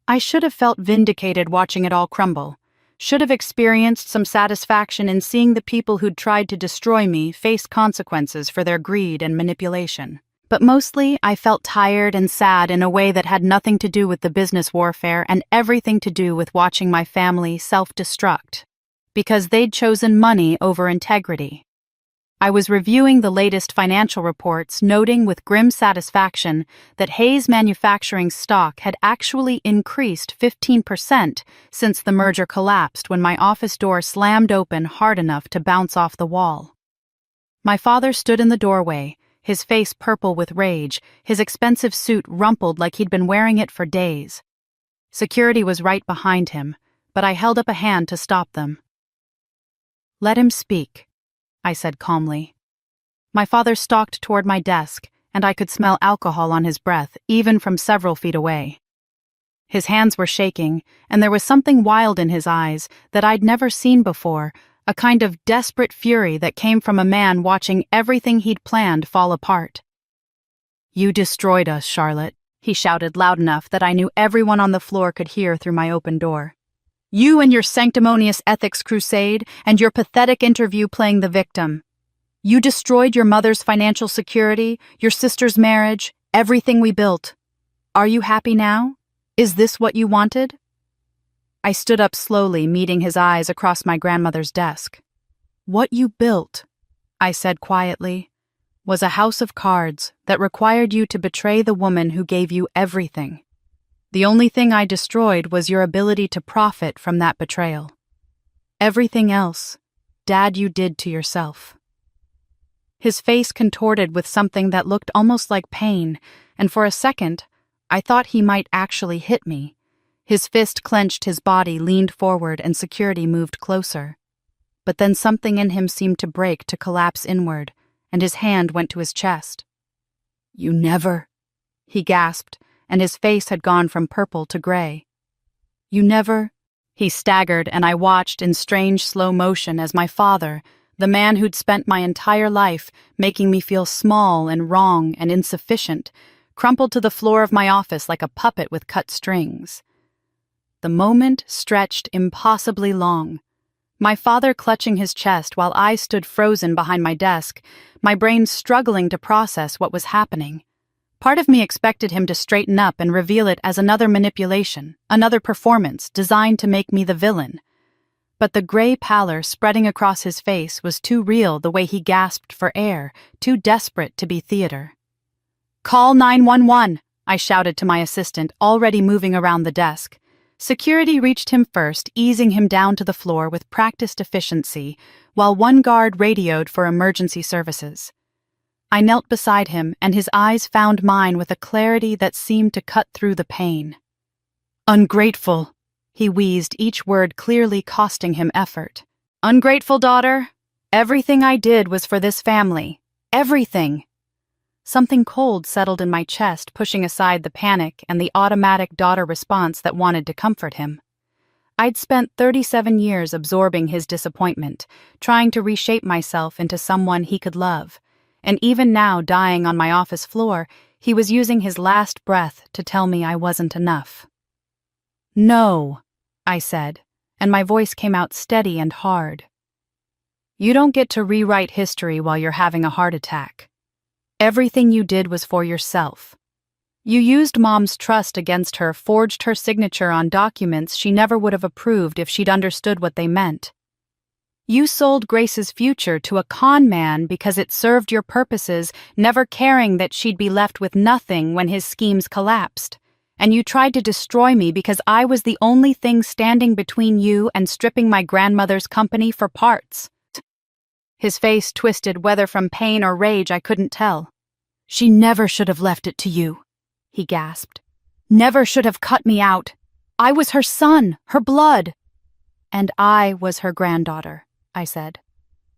I should have felt vindicated watching it all crumble, should have experienced some satisfaction in seeing the people who'd tried to destroy me face consequences for their greed and manipulation. But mostly, I felt tired and sad in a way that had nothing to do with the business warfare and everything to do with watching my family self-destruct, because they'd chosen money over integrity. I was reviewing the latest financial reports, noting with grim satisfaction that Hayes Manufacturing's stock had actually increased 15% since the merger collapsed when my office door slammed open hard enough to bounce off the wall. My father stood in the doorway, his face purple with rage, his expensive suit rumpled like he'd been wearing it for days. Security was right behind him, but I held up a hand to stop them. "Let him speak," I said calmly. My father stalked toward my desk, and I could smell alcohol on his breath, even from several feet away. His hands were shaking, and there was something wild in his eyes that I'd never seen before, a kind of desperate fury that came from a man watching everything he'd planned fall apart. "You destroyed us, Charlotte," he shouted loud enough that I knew everyone on the floor could hear through my open door. "You and your sanctimonious ethics crusade and your pathetic interview playing the victim. You destroyed your mother's financial security, your sister's marriage, everything we built. Are you happy now? Is this what you wanted?" I stood up slowly, meeting his eyes across my grandmother's desk. "What you built," I said quietly, "was a house of cards that required you to betray the woman who gave you everything. The only thing I destroyed was your ability to profit from that betrayal. Everything else, Dad, you did to yourself." His face contorted with something that looked almost like pain, and for a second, I thought he might actually hit me. His fist clenched, his body leaned forward, and security moved closer. But then something in him seemed to break, to collapse inward, and his hand went to his chest. "You never," he gasped, and his face had gone from purple to gray. "You never," he staggered, and I watched in strange slow motion as my father, the man who'd spent my entire life making me feel small and wrong and insufficient, crumpled to the floor of my office like a puppet with cut strings. The moment stretched impossibly long. My father clutching his chest while I stood frozen behind my desk, my brain struggling to process what was happening. Part of me expected him to straighten up and reveal it as another manipulation, another performance designed to make me the villain. But the gray pallor spreading across his face was too real, the way he gasped for air, too desperate to be theater. "Call 911, I shouted to my assistant, already moving around the desk. Security reached him first, easing him down to the floor with practiced efficiency, while one guard radioed for emergency services. I knelt beside him, and his eyes found mine with a clarity that seemed to cut through the pain. "Ungrateful," he wheezed, each word clearly costing him effort. "Ungrateful, daughter. Everything I did was for this family. Everything." Something cold settled in my chest, pushing aside the panic and the automatic daughter response that wanted to comfort him. I'd spent 37 years absorbing his disappointment, trying to reshape myself into someone he could love, and even now, dying on my office floor, he was using his last breath to tell me I wasn't enough. "No," I said, and my voice came out steady and hard. "You don't get to rewrite history while you're having a heart attack. Everything you did was for yourself. You used Mom's trust against her, forged her signature on documents she never would have approved if she'd understood what they meant. You sold Grace's future to a con man because it served your purposes, never caring that she'd be left with nothing when his schemes collapsed. And you tried to destroy me because I was the only thing standing between you and stripping my grandmother's company for parts." His face twisted, whether from pain or rage I couldn't tell. "She never should have left it to you," he gasped. "Never should have cut me out. I was her son, her blood." "And I was her granddaughter," I said.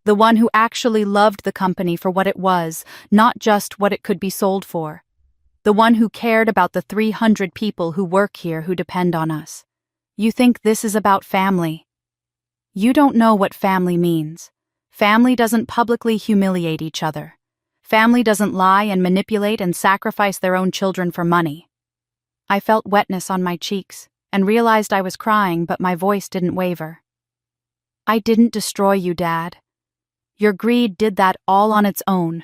The one who actually loved the company for what it was, not just what it could be sold for. The one who cared about the 300 people who work here who depend on us. You think this is about family? You don't know what family means. Family doesn't publicly humiliate each other. Family doesn't lie and manipulate and sacrifice their own children for money. I felt wetness on my cheeks and realized I was crying, but my voice didn't waver. I didn't destroy you, Dad. Your greed did that all on its own.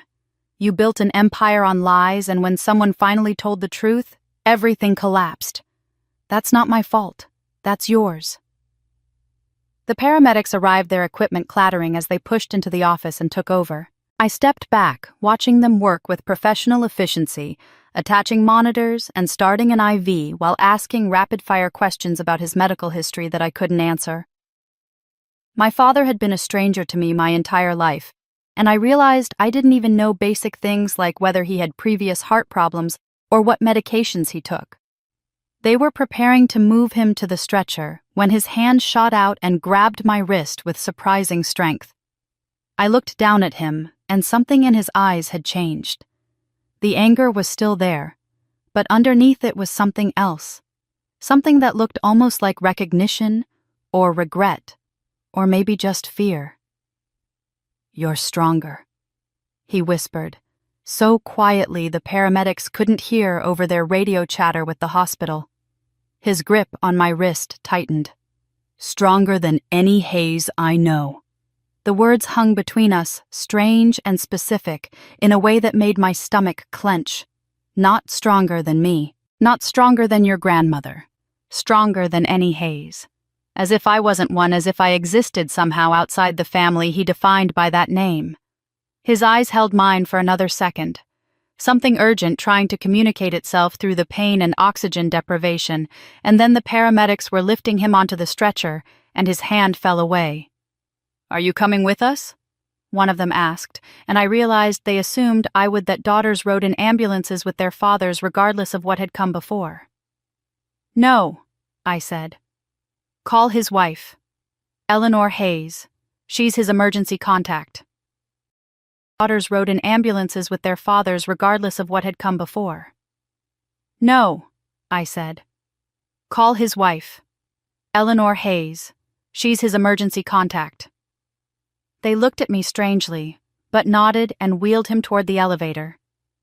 You built an empire on lies, and when someone finally told the truth, everything collapsed. That's not my fault. That's yours. The paramedics arrived, their equipment clattering as they pushed into the office and took over. I stepped back, watching them work with professional efficiency, attaching monitors and starting an IV while asking rapid-fire questions about his medical history that I couldn't answer. My father had been a stranger to me my entire life, and I realized I didn't even know basic things like whether he had previous heart problems or what medications he took. They were preparing to move him to the stretcher when his hand shot out and grabbed my wrist with surprising strength. I looked down at him, and something in his eyes had changed. The anger was still there, but underneath it was something else. Something that looked almost like recognition or regret, or maybe just fear. "You're stronger," he whispered, so quietly the paramedics couldn't hear over their radio chatter with the hospital. His grip on my wrist tightened. "Stronger than any Hayes I know." The words hung between us, strange and specific, in a way that made my stomach clench. Not stronger than me. Not stronger than your grandmother. Stronger than any Hayes. As if I wasn't one, as if I existed somehow outside the family he defined by that name. His eyes held mine for another second. Something urgent trying to communicate itself through the pain and oxygen deprivation, and then the paramedics were lifting him onto the stretcher, and his hand fell away. "Are you coming with us?" one of them asked, and I realized they assumed I would that daughters rode in ambulances with their fathers regardless of what had come before. "No," I said. "Call his wife. Eleanor Hayes. She's his emergency contact." Daughters rode in ambulances with their fathers regardless of what had come before. "No," I said. "Call his wife. Eleanor Hayes. She's his emergency contact." They looked at me strangely, but nodded and wheeled him toward the elevator.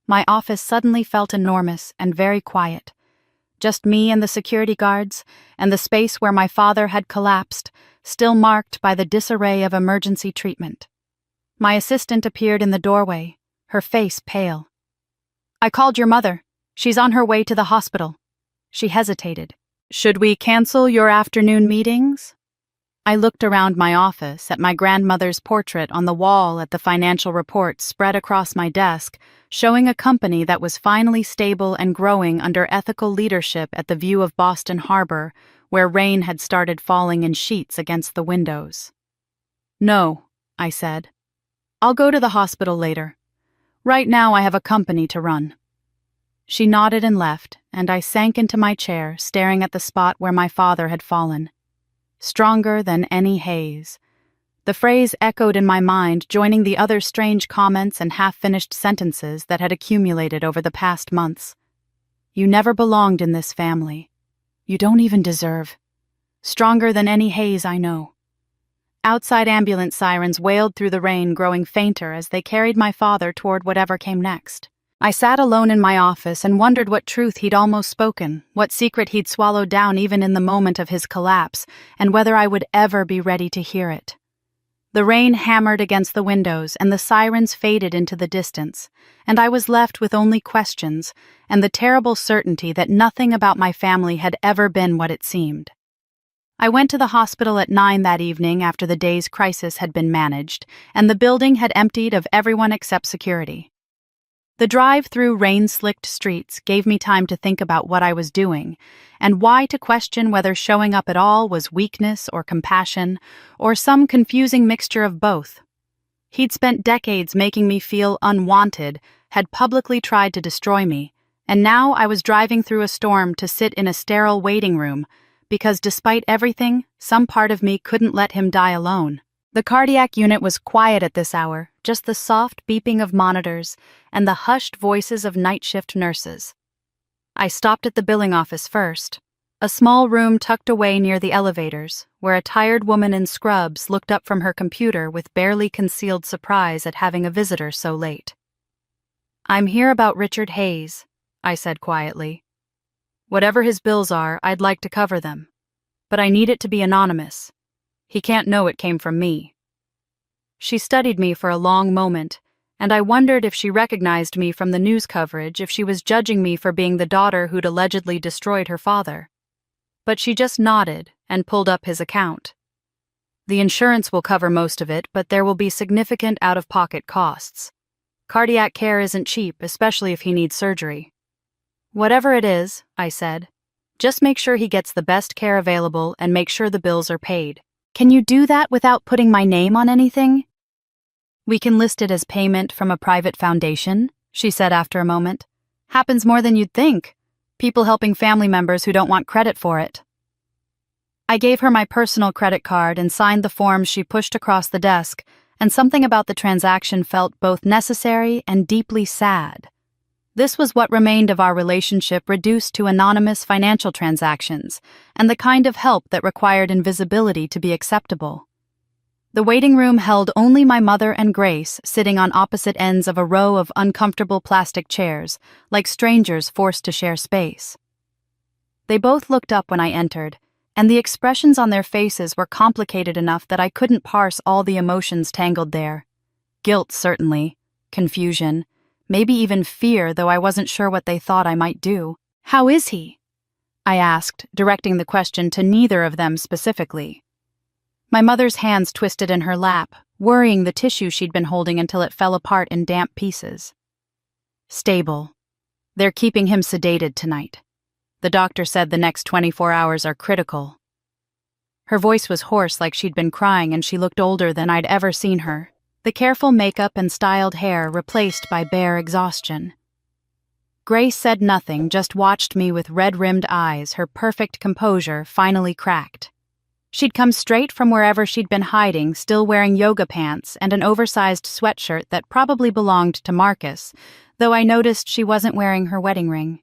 My office suddenly felt enormous and very quiet. Just me and the security guards, and the space where my father had collapsed, still marked by the disarray of emergency treatment. My assistant appeared in the doorway, her face pale. "I called your mother. She's on her way to the hospital." She hesitated. "Should we cancel your afternoon meetings?" I looked around my office at my grandmother's portrait on the wall, at the financial reports spread across my desk, showing a company that was finally stable and growing under ethical leadership, at the view of Boston Harbor, where rain had started falling in sheets against the windows. "No," I said. "I'll go to the hospital later. Right now I have a company to run." She nodded and left, and I sank into my chair, staring at the spot where my father had fallen. Stronger than any Hayes. The phrase echoed in my mind, joining the other strange comments and half-finished sentences that had accumulated over the past months. "You never belonged in this family. You don't even deserve. Stronger than any Hayes I know." Outside ambulance sirens wailed through the rain, growing fainter as they carried my father toward whatever came next. I sat alone in my office and wondered what truth he'd almost spoken, what secret he'd swallowed down even in the moment of his collapse, and whether I would ever be ready to hear it. The rain hammered against the windows, and the sirens faded into the distance, and I was left with only questions and the terrible certainty that nothing about my family had ever been what it seemed. I went to the hospital at 9 that evening after the day's crisis had been managed, and the building had emptied of everyone except security. The drive through rain-slicked streets gave me time to think about what I was doing, and why to question whether showing up at all was weakness or compassion, or some confusing mixture of both. He'd spent decades making me feel unwanted, had publicly tried to destroy me, and now I was driving through a storm to sit in a sterile waiting room, because despite everything, some part of me couldn't let him die alone. The cardiac unit was quiet at this hour, just the soft beeping of monitors and the hushed voices of night shift nurses. I stopped at the billing office first, a small room tucked away near the elevators, where a tired woman in scrubs looked up from her computer with barely concealed surprise at having a visitor so late. "I'm here about Richard Hayes," I said quietly. "Whatever his bills are, I'd like to cover them. But I need it to be anonymous. He can't know it came from me." She studied me for a long moment, and I wondered if she recognized me from the news coverage, if she was judging me for being the daughter who'd allegedly destroyed her father. But she just nodded and pulled up his account. "The insurance will cover most of it, but there will be significant out-of-pocket costs. Cardiac care isn't cheap, especially if he needs surgery." "Whatever it is," I said, "just make sure he gets the best care available and make sure the bills are paid. Can you do that without putting my name on anything?" "We can list it as payment from a private foundation," she said after a moment. "Happens more than you'd think. People helping family members who don't want credit for it." I gave her my personal credit card and signed the forms she pushed across the desk, and something about the transaction felt both necessary and deeply sad. This was what remained of our relationship reduced to anonymous financial transactions, and the kind of help that required invisibility to be acceptable. The waiting room held only my mother and Grace sitting on opposite ends of a row of uncomfortable plastic chairs, like strangers forced to share space. They both looked up when I entered, and the expressions on their faces were complicated enough that I couldn't parse all the emotions tangled there. Guilt, certainly, confusion, maybe even fear, though I wasn't sure what they thought I might do. "How is he?" I asked, directing the question to neither of them specifically. My mother's hands twisted in her lap, worrying the tissue she'd been holding until it fell apart in damp pieces. "Stable. They're keeping him sedated tonight. The doctor said the next 24 hours are critical." Her voice was hoarse, like she'd been crying, and she looked older than I'd ever seen her, the careful makeup and styled hair replaced by bare exhaustion. Grace said nothing, just watched me with red-rimmed eyes, her perfect composure finally cracked. She'd come straight from wherever she'd been hiding, still wearing yoga pants and an oversized sweatshirt that probably belonged to Marcus, though I noticed she wasn't wearing her wedding ring.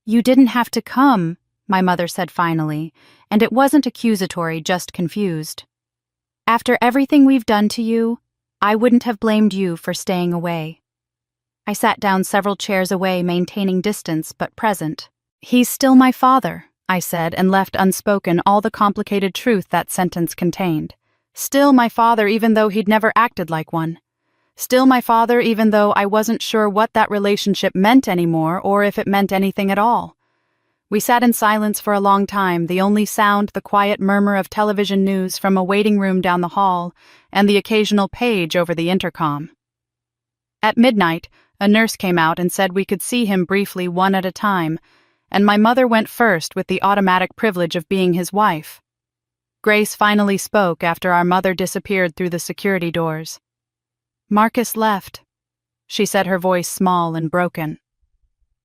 "You didn't have to come," my mother said finally, and it wasn't accusatory, just confused. "After everything we've done to you, I wouldn't have blamed you for staying away." I sat down several chairs away, maintaining distance but present. "He's still my father," I said, and left unspoken all the complicated truth that sentence contained. Still my father, even though he'd never acted like one. Still my father, even though I wasn't sure what that relationship meant anymore, or if it meant anything at all. We sat in silence for a long time, the only sound the quiet murmur of television news from a waiting room down the hall, and the occasional page over the intercom. At midnight, a nurse came out and said we could see him briefly one at a time, and my mother went first with the automatic privilege of being his wife. Grace finally spoke after our mother disappeared through the security doors. "Marcus left," she said, her voice small and broken.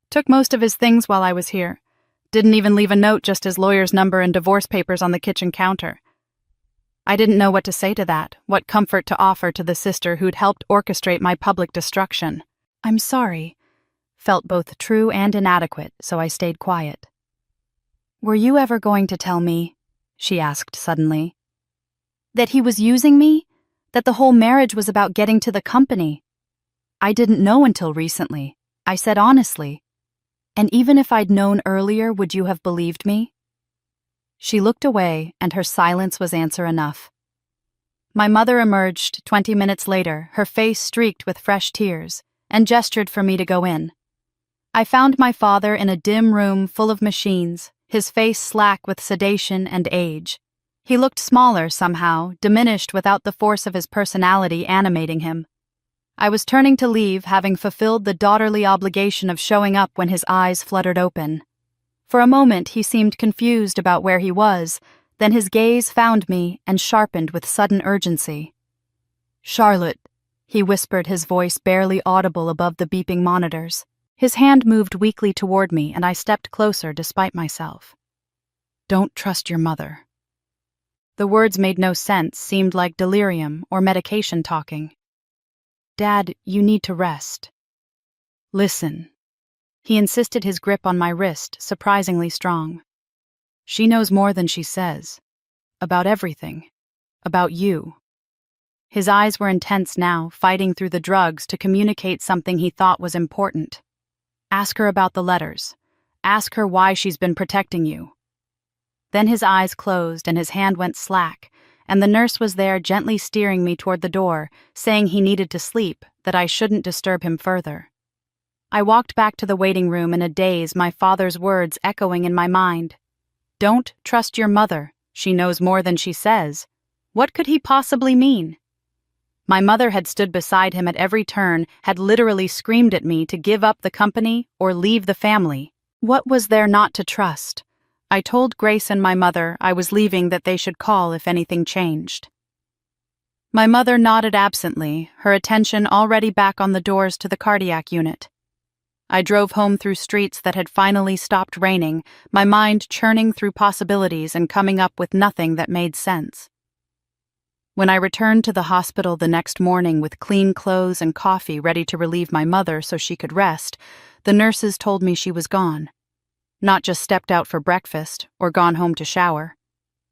"Took most of his things while I was here. Didn't even leave a note, just his lawyer's number and divorce papers on the kitchen counter." I didn't know what to say to that, what comfort to offer to the sister who'd helped orchestrate my public destruction. "I'm sorry," felt both true and inadequate, so I stayed quiet. "Were you ever going to tell me," she asked suddenly, "that he was using me? That the whole marriage was about getting to the company? I didn't know until recently," I said honestly. "And even if I'd known earlier, would you have believed me?" She looked away, and her silence was answer enough. My mother emerged 20 minutes later, her face streaked with fresh tears, and gestured for me to go in. I found my father in a dim room full of machines, his face slack with sedation and age. He looked smaller somehow, diminished without the force of his personality animating him. I was turning to leave, having fulfilled the daughterly obligation of showing up when his eyes fluttered open. For a moment he seemed confused about where he was, then his gaze found me and sharpened with sudden urgency. "Charlotte," he whispered, his voice barely audible above the beeping monitors. His hand moved weakly toward me, and I stepped closer despite myself. "Don't trust your mother." The words made no sense, seemed like delirium or medication talking. "Dad, you need to rest." "Listen." He insisted, his grip on my wrist surprisingly strong. "She knows more than she says. About everything. About you." His eyes were intense now, fighting through the drugs to communicate something he thought was important. "Ask her about the letters. Ask her why she's been protecting you." Then his eyes closed and his hand went slack, and the nurse was there gently steering me toward the door, saying he needed to sleep, that I shouldn't disturb him further. I walked back to the waiting room in a daze, my father's words echoing in my mind. "Don't trust your mother. She knows more than she says." What could he possibly mean? My mother had stood beside him at every turn, had literally screamed at me to give up the company or leave the family. What was there not to trust? I told Grace and my mother I was leaving, that they should call if anything changed. My mother nodded absently, her attention already back on the doors to the cardiac unit. I drove home through streets that had finally stopped raining, my mind churning through possibilities and coming up with nothing that made sense. When I returned to the hospital the next morning with clean clothes and coffee ready to relieve my mother so she could rest, the nurses told me she was gone. Not just stepped out for breakfast or gone home to shower.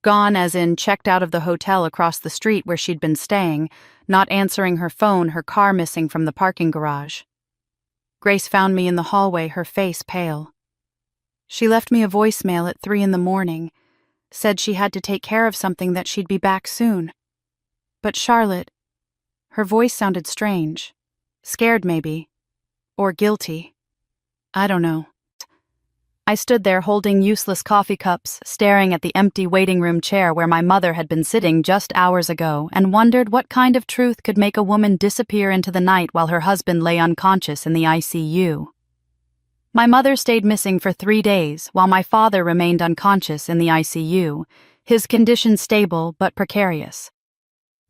Gone as in checked out of the hotel across the street where she'd been staying, not answering her phone, her car missing from the parking garage. Grace found me in the hallway, her face pale. She left me a voicemail at 3 a.m, said she had to take care of something, that she'd be back soon. But Charlotte, her voice sounded strange. Scared maybe. Or guilty. I don't know. I stood there holding useless coffee cups, staring at the empty waiting room chair where my mother had been sitting just hours ago, and wondered what kind of truth could make a woman disappear into the night while her husband lay unconscious in the ICU. My mother stayed missing for 3 days, while my father remained unconscious in the ICU, his condition stable but precarious.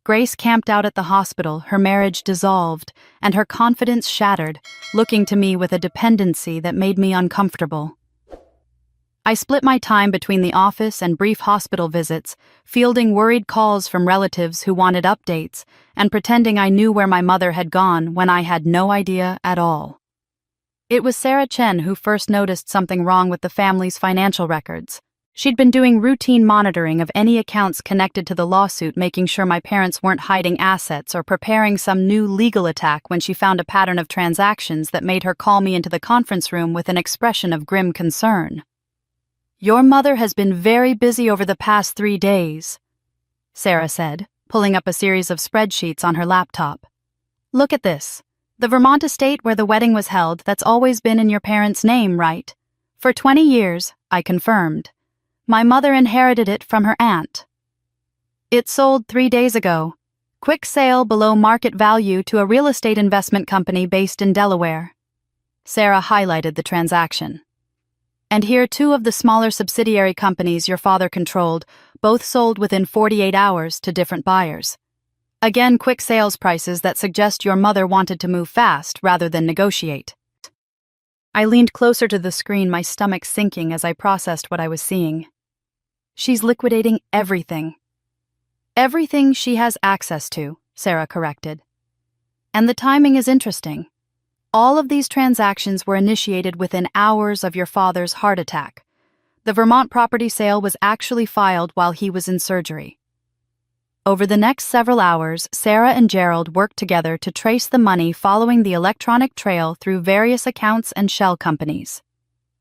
Grace camped out at the hospital, her marriage dissolved, and her confidence shattered, looking to me with a dependency that made me uncomfortable. I split my time between the office and brief hospital visits, fielding worried calls from relatives who wanted updates, and pretending I knew where my mother had gone when I had no idea at all. It was Sarah Chen who first noticed something wrong with the family's financial records. She'd been doing routine monitoring of any accounts connected to the lawsuit, making sure my parents weren't hiding assets or preparing some new legal attack, when she found a pattern of transactions that made her call me into the conference room with an expression of grim concern. "Your mother has been very busy over the past 3 days," Sarah said, pulling up a series of spreadsheets on her laptop. "Look at this. The Vermont estate where the wedding was held, that's always been in your parents' name, right? For 20 years, I confirmed. My mother inherited it from her aunt. It sold 3 days ago. Quick sale below market value to a real estate investment company based in Delaware." Sarah highlighted the transaction. "And here are 2 of the smaller subsidiary companies your father controlled, both sold within 48 hours to different buyers. Again, quick sales prices that suggest your mother wanted to move fast rather than negotiate." I leaned closer to the screen, my stomach sinking as I processed what I was seeing. "She's liquidating everything." "Everything she has access to," Sarah corrected. "And the timing is interesting. All of these transactions were initiated within hours of your father's heart attack. The Vermont property sale was actually filed while he was in surgery." Over the next several hours, Sarah and Gerald worked together to trace the money, following the electronic trail through various accounts and shell companies.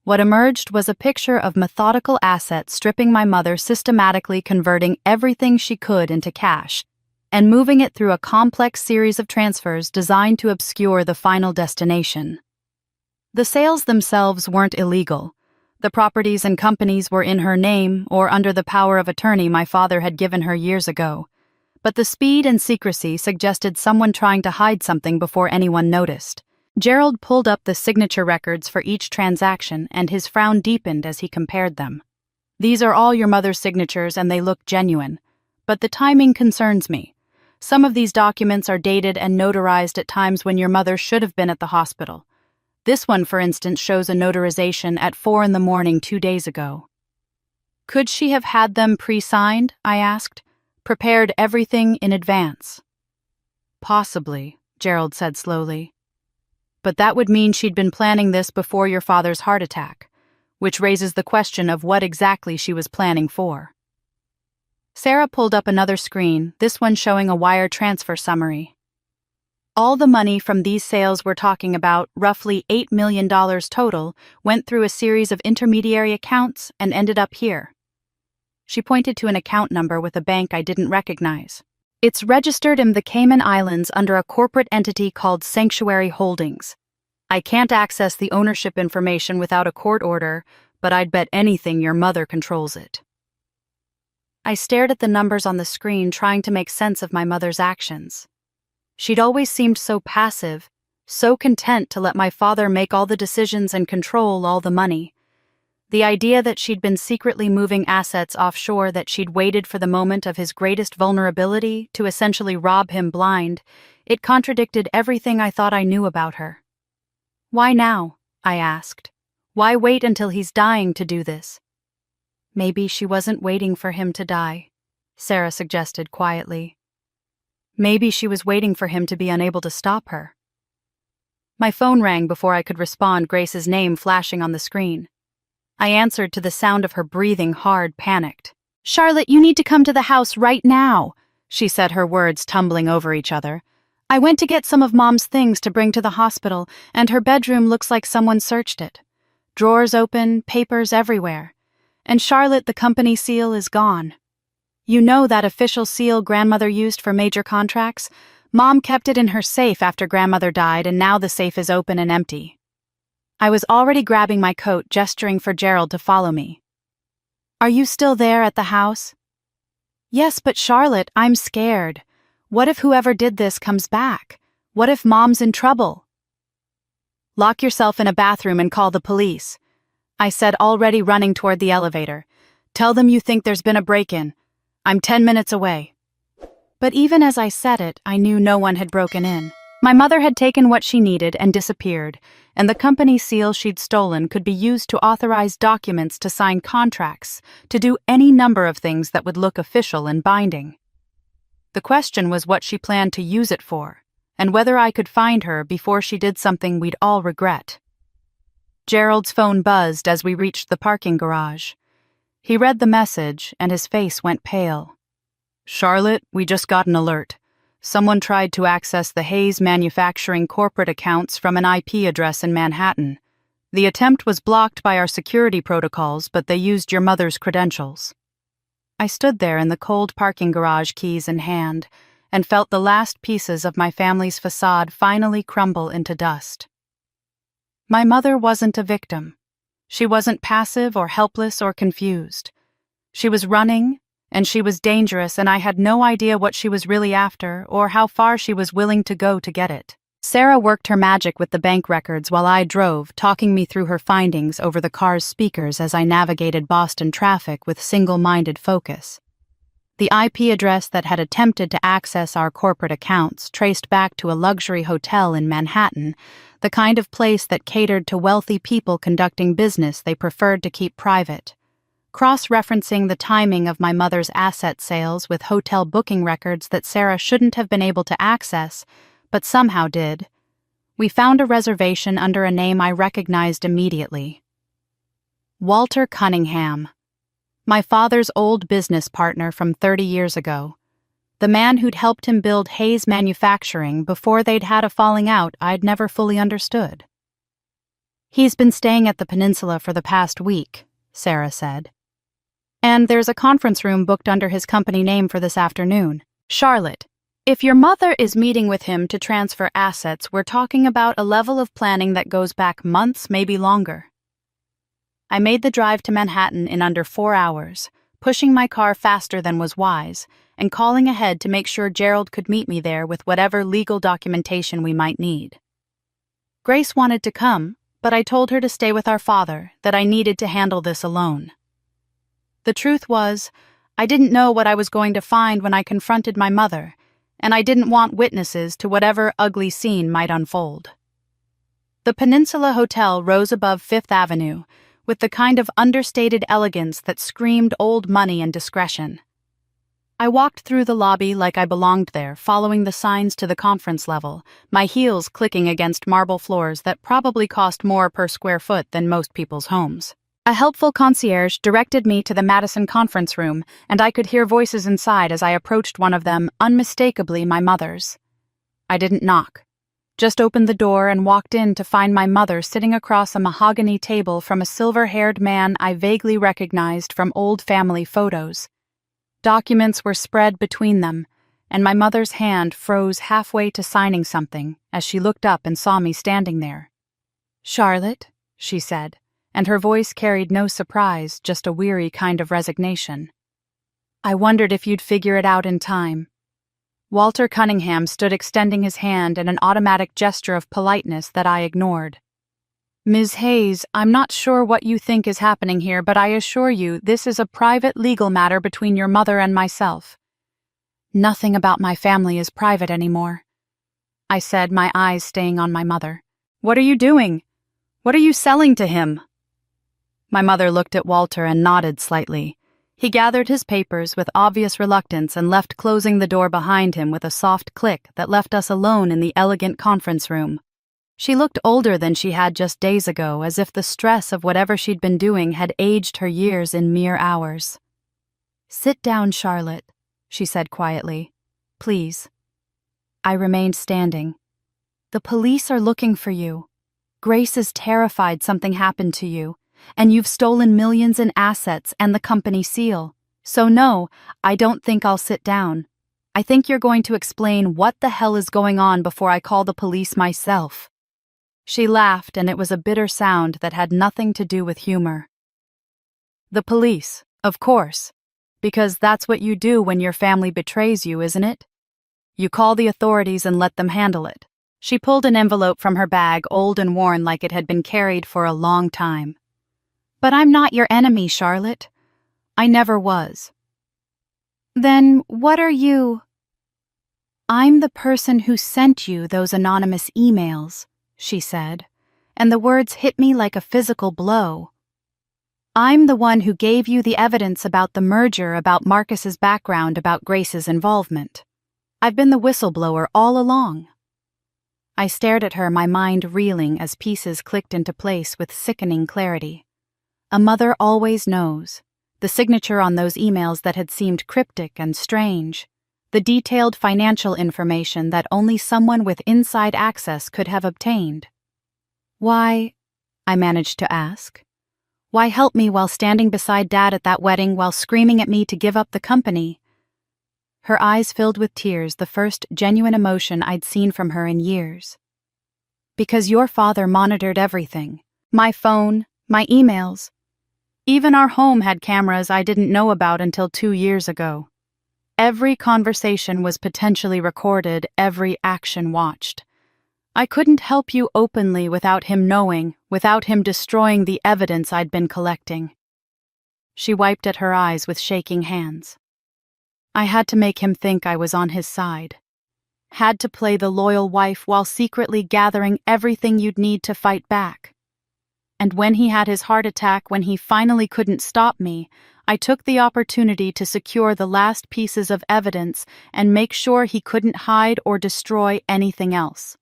What emerged was a picture of methodical assets, stripping my mother, systematically converting everything she could into cash, and moving it through a complex series of transfers designed to obscure the final destination. The sales themselves weren't illegal. The properties and companies were in her name or under the power of attorney my father had given her years ago. But the speed and secrecy suggested someone trying to hide something before anyone noticed. Gerald pulled up the signature records for each transaction, and his frown deepened as he compared them. "These are all your mother's signatures, and they look genuine. But the timing concerns me. Some of these documents are dated and notarized at times when your mother should have been at the hospital. This one, for instance, shows a notarization at 4 a.m. 2 days ago." "Could she have had them pre-signed?" I asked, prepared everything in advance. Possibly, Gerald said slowly. But that would mean she'd been planning this before your father's heart attack, which raises the question of what exactly she was planning for. Sarah pulled up another screen, this one showing a wire transfer summary. All the money from these sales we're talking about, roughly $8 million total, went through a series of intermediary accounts and ended up here. She pointed to an account number with a bank I didn't recognize. It's registered in the Cayman Islands under a corporate entity called Sanctuary Holdings. I can't access the ownership information without a court order, but I'd bet anything your mother controls it. I stared at the numbers on the screen, trying to make sense of my mother's actions. She'd always seemed so passive, so content to let my father make all the decisions and control all the money. The idea that she'd been secretly moving assets offshore, that she'd waited for the moment of his greatest vulnerability to essentially rob him blind, it contradicted everything I thought I knew about her. Why now? I asked. Why wait until he's dying to do this? Maybe she wasn't waiting for him to die, Sarah suggested quietly. Maybe she was waiting for him to be unable to stop her. My phone rang before I could respond, Grace's name flashing on the screen. I answered to the sound of her breathing hard, panicked. "Charlotte, you need to come to the house right now," she said, her words tumbling over each other. "I went to get some of Mom's things to bring to the hospital, and her bedroom looks like someone searched it. Drawers open, papers everywhere. And Charlotte, the company seal is gone. You know that official seal Grandmother used for major contracts? Mom kept it in her safe after Grandmother died, and now the safe is open and empty." I was already grabbing my coat, gesturing for Gerald to follow me. "Are you still there at the house?" "Yes, but Charlotte, I'm scared. What if whoever did this comes back? What if Mom's in trouble?" "Lock yourself in a bathroom and call the police," I said, already running toward the elevator. "Tell them you think there's been a break-in. I'm 10 minutes away." But even as I said it, I knew no one had broken in. My mother had taken what she needed and disappeared, and the company seal she'd stolen could be used to authorize documents, to sign contracts, to do any number of things that would look official and binding. The question was what she planned to use it for, and whether I could find her before she did something we'd all regret. Gerald's phone buzzed as we reached the parking garage. He read the message, and his face went pale. "Charlotte, we just got an alert. Someone tried to access the Hayes Manufacturing corporate accounts from an IP address in Manhattan. The attempt was blocked by our security protocols, but they used your mother's credentials." I stood there in the cold parking garage, keys in hand, and felt the last pieces of my family's facade finally crumble into dust. My mother wasn't a victim. She wasn't passive or helpless or confused. She was running, and she was dangerous, and I had no idea what she was really after or how far she was willing to go to get it. Sarah worked her magic with the bank records while I drove, talking me through her findings over the car's speakers as I navigated Boston traffic with single-minded focus. The IP address that had attempted to access our corporate accounts traced back to a luxury hotel in Manhattan, the kind of place that catered to wealthy people conducting business they preferred to keep private. Cross-referencing the timing of my mother's asset sales with hotel booking records that Sarah shouldn't have been able to access, but somehow did, we found a reservation under a name I recognized immediately. Walter Cunningham. My father's old business partner from 30 years ago. The man who'd helped him build Hayes Manufacturing before they'd had a falling out I'd never fully understood. "He's been staying at the Peninsula for the past week," Sarah said. "And there's a conference room booked under his company name for this afternoon. Charlotte, if your mother is meeting with him to transfer assets, we're talking about a level of planning that goes back months, maybe longer." I made the drive to Manhattan in under 4 hours, pushing my car faster than was wise, and calling ahead to make sure Gerald could meet me there with whatever legal documentation we might need. Grace wanted to come, but I told her to stay with our father, that I needed to handle this alone. The truth was, I didn't know what I was going to find when I confronted my mother, and I didn't want witnesses to whatever ugly scene might unfold. The Peninsula Hotel rose above Fifth Avenue, with the kind of understated elegance that screamed old money and discretion. I walked through the lobby like I belonged there, following the signs to the conference level, my heels clicking against marble floors that probably cost more per square foot than most people's homes. A helpful concierge directed me to the Madison conference room, and I could hear voices inside as I approached one of them, unmistakably my mother's. I didn't knock, just opened the door and walked in to find my mother sitting across a mahogany table from a silver-haired man I vaguely recognized from old family photos. Documents were spread between them, and my mother's hand froze halfway to signing something as she looked up and saw me standing there. "Charlotte," she said, and her voice carried no surprise, just a weary kind of resignation. "I wondered if you'd figure it out in time." Walter Cunningham stood extending his hand in an automatic gesture of politeness that I ignored. "Ms. Hayes, I'm not sure what you think is happening here, but I assure you this is a private legal matter between your mother and myself." "Nothing about my family is private anymore," I said, my eyes staying on my mother. "What are you doing? What are you selling to him?" My mother looked at Walter and nodded slightly. He gathered his papers with obvious reluctance and left, closing the door behind him with a soft click that left us alone in the elegant conference room. She looked older than she had just days ago, as if the stress of whatever she'd been doing had aged her years in mere hours. "Sit down, Charlotte," she said quietly. "Please." I remained standing. "The police are looking for you. Grace is terrified something happened to you, and you've stolen millions in assets and the company seal. So no, I don't think I'll sit down. I think you're going to explain what the hell is going on before I call the police myself." She laughed, and it was a bitter sound that had nothing to do with humor. "The police, of course, because that's what you do when your family betrays you, isn't it? You call the authorities and let them handle it." She pulled an envelope from her bag, old and worn like it had been carried for a long time. "But I'm not your enemy, Charlotte. I never was." "Then what are you?" "I'm the person who sent you those anonymous emails," she said, and the words hit me like a physical blow. "I'm the one who gave you the evidence about the merger, about Marcus's background, about Grace's involvement. I've been the whistleblower all along." I stared at her, my mind reeling as pieces clicked into place with sickening clarity. A mother always knows. The signature on those emails that had seemed cryptic and strange. The detailed financial information that only someone with inside access could have obtained. "Why?" I managed to ask. "Why help me while standing beside Dad at that wedding while screaming at me to give up the company?" Her eyes filled with tears, the first genuine emotion I'd seen from her in years. "Because your father monitored everything. My phone, my emails. Even our home had cameras I didn't know about until 2 years ago. Every conversation was potentially recorded, every action watched. I couldn't help you openly without him knowing, without him destroying the evidence I'd been collecting." She wiped at her eyes with shaking hands. "I had to make him think I was on his side. Had to play the loyal wife while secretly gathering everything you'd need to fight back. And when he had his heart attack, when he finally couldn't stop me, I took the opportunity to secure the last pieces of evidence and make sure he couldn't hide or destroy anything else."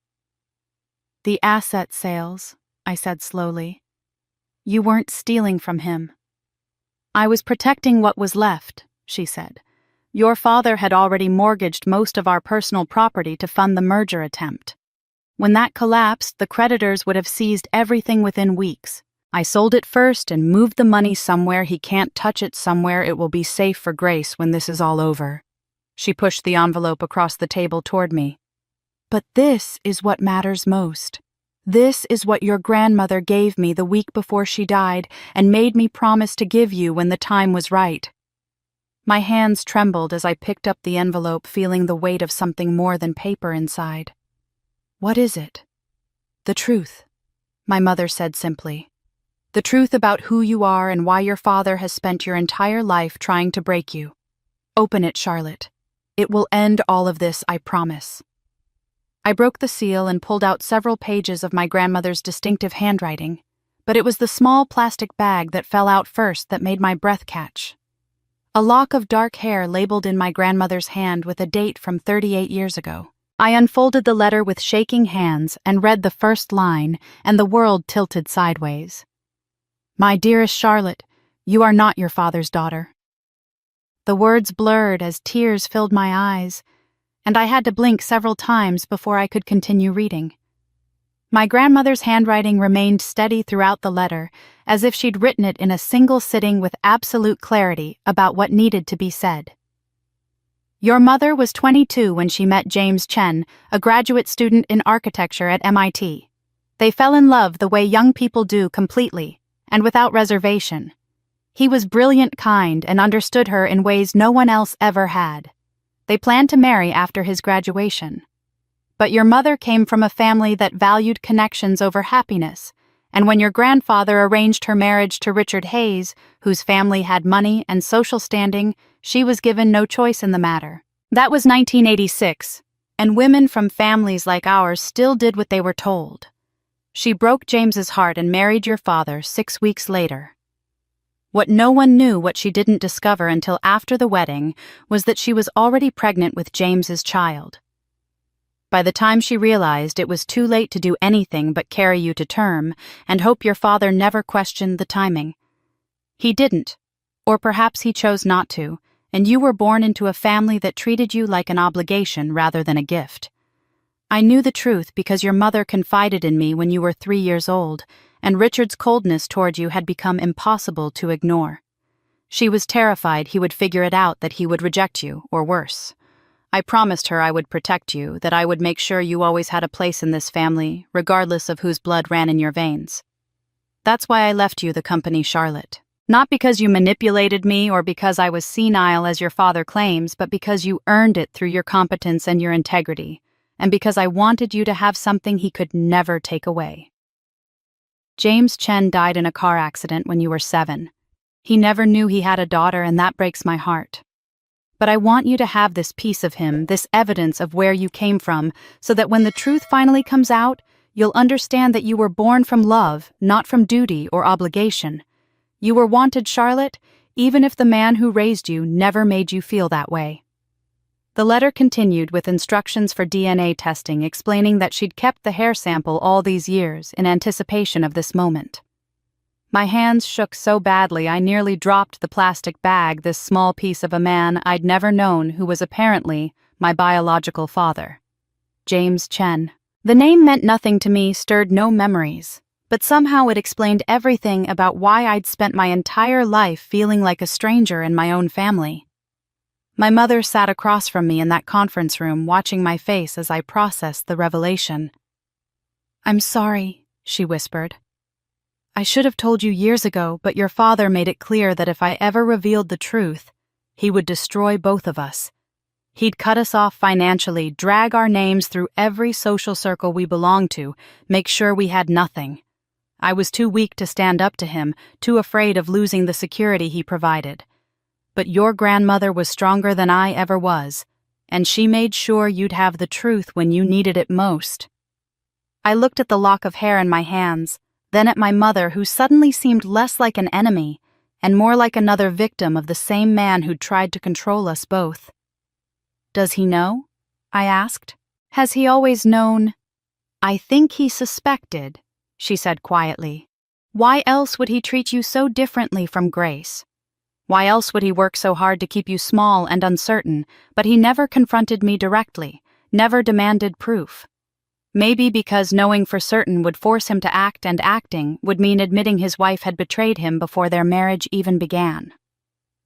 "The asset sales," I said slowly. "You weren't stealing from him." "I was protecting what was left," she said. "Your father had already mortgaged most of our personal property to fund the merger attempt. When that collapsed, the creditors would have seized everything within weeks. I sold it first and moved the money somewhere he can't touch it, somewhere it will be safe for Grace when this is all over." She pushed the envelope across the table toward me. "But this is what matters most. This is what your grandmother gave me the week before she died and made me promise to give you when the time was right." My hands trembled as I picked up the envelope, feeling the weight of something more than paper inside. "What is it?" "The truth," my mother said simply. "The truth about who you are and why your father has spent your entire life trying to break you. Open it, Charlotte. It will end all of this, I promise." I broke the seal and pulled out several pages of my grandmother's distinctive handwriting, but it was the small plastic bag that fell out first that made my breath catch. A lock of dark hair labeled in my grandmother's hand with a date from 38 years ago. I unfolded the letter with shaking hands and read the first line, and the world tilted sideways. My dearest Charlotte, you are not your father's daughter. The words blurred as tears filled my eyes, and I had to blink several times before I could continue reading. My grandmother's handwriting remained steady throughout the letter, as if she'd written it in a single sitting with absolute clarity about what needed to be said. Your mother was 22 when she met James Chen, a graduate student in architecture at MIT. They fell in love the way young people do, completely, and without reservation. He was brilliant, kind, and understood her in ways no one else ever had. They planned to marry after his graduation. But your mother came from a family that valued connections over happiness, and when your grandfather arranged her marriage to Richard Hayes, whose family had money and social standing, she was given no choice in the matter. That was 1986, and women from families like ours still did what they were told. She broke James's heart and married your father 6 weeks later. What no one knew, what she didn't discover until after the wedding, was that she was already pregnant with James's child. By the time she realized, it was too late to do anything but carry you to term and hope your father never questioned the timing. He didn't, or perhaps he chose not to, and you were born into a family that treated you like an obligation rather than a gift. I knew the truth because your mother confided in me when you were 3 years old, and Richard's coldness toward you had become impossible to ignore. She was terrified he would figure it out, that he would reject you, or worse. I promised her I would protect you, that I would make sure you always had a place in this family, regardless of whose blood ran in your veins. That's why I left you the company, Charlotte. Not because you manipulated me or because I was senile as your father claims, but because you earned it through your competence and your integrity, and because I wanted you to have something he could never take away. James Chen died in a car accident when you were 7. He never knew he had a daughter, and that breaks my heart. But I want you to have this piece of him, this evidence of where you came from, so that when the truth finally comes out, you'll understand that you were born from love, not from duty or obligation. You were wanted, Charlotte, even if the man who raised you never made you feel that way. The letter continued with instructions for DNA testing, explaining that she'd kept the hair sample all these years in anticipation of this moment. My hands shook so badly I nearly dropped the plastic bag, this small piece of a man I'd never known who was apparently my biological father. James Chen. The name meant nothing to me, stirred no memories, but somehow it explained everything about why I'd spent my entire life feeling like a stranger in my own family. My mother sat across from me in that conference room, watching my face as I processed the revelation. "I'm sorry," she whispered. "I should have told you years ago, but your father made it clear that if I ever revealed the truth, he would destroy both of us. He'd cut us off financially, drag our names through every social circle we belonged to, make sure we had nothing. I was too weak to stand up to him, too afraid of losing the security he provided. But your grandmother was stronger than I ever was, and she made sure you'd have the truth when you needed it most." I looked at the lock of hair in my hands, then at my mother, who suddenly seemed less like an enemy and more like another victim of the same man who'd tried to control us both. "Does he know?" I asked. "Has he always known?" "I think he suspected," she said quietly. "Why else would he treat you so differently from Grace? Why else would he work so hard to keep you small and uncertain, but he never confronted me directly, never demanded proof? Maybe because knowing for certain would force him to act, and acting would mean admitting his wife had betrayed him before their marriage even began.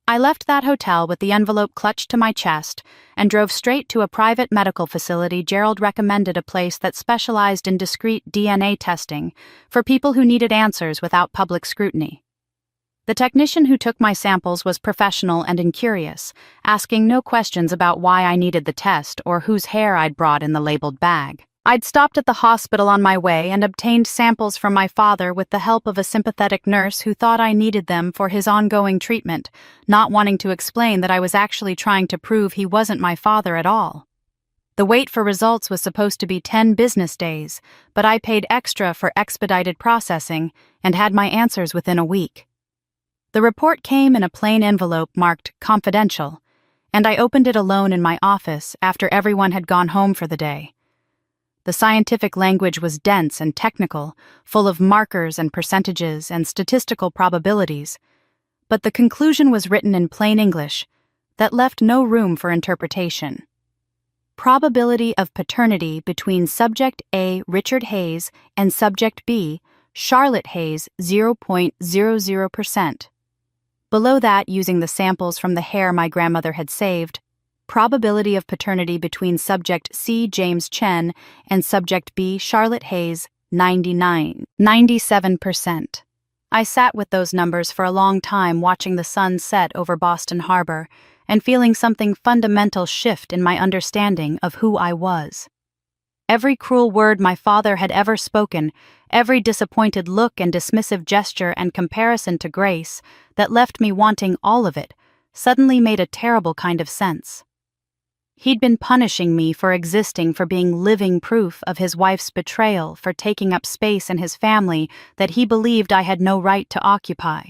I left that hotel with the envelope clutched to my chest and drove straight to a private medical facility. Gerald recommended a place that specialized in discreet DNA testing for people who needed answers without public scrutiny. The technician who took my samples was professional and incurious, asking no questions about why I needed the test or whose hair I'd brought in the labeled bag. I'd stopped at the hospital on my way and obtained samples from my father with the help of a sympathetic nurse who thought I needed them for his ongoing treatment, not wanting to explain that I was actually trying to prove he wasn't my father at all. The wait for results was supposed to be 10 business days, but I paid extra for expedited processing and had my answers within a week. The report came in a plain envelope marked confidential, and I opened it alone in my office after everyone had gone home for the day. The scientific language was dense and technical, full of markers and percentages and statistical probabilities, but the conclusion was written in plain English that left no room for interpretation. Probability of paternity between subject A, Richard Hayes, and subject B, Charlotte Hayes, 0.00%. Below that, using the samples from the hair my grandmother had saved, probability of paternity between subject C, James Chen, and subject B, Charlotte Hayes, 97%. I sat with those numbers for a long time, watching the sun set over Boston Harbor and feeling something fundamental shift in my understanding of who I was. Every cruel word my father had ever spoken, every disappointed look and dismissive gesture and comparison to Grace that left me wanting all of it, suddenly made a terrible kind of sense. He'd been punishing me for existing, for being living proof of his wife's betrayal, for taking up space in his family that he believed I had no right to occupy.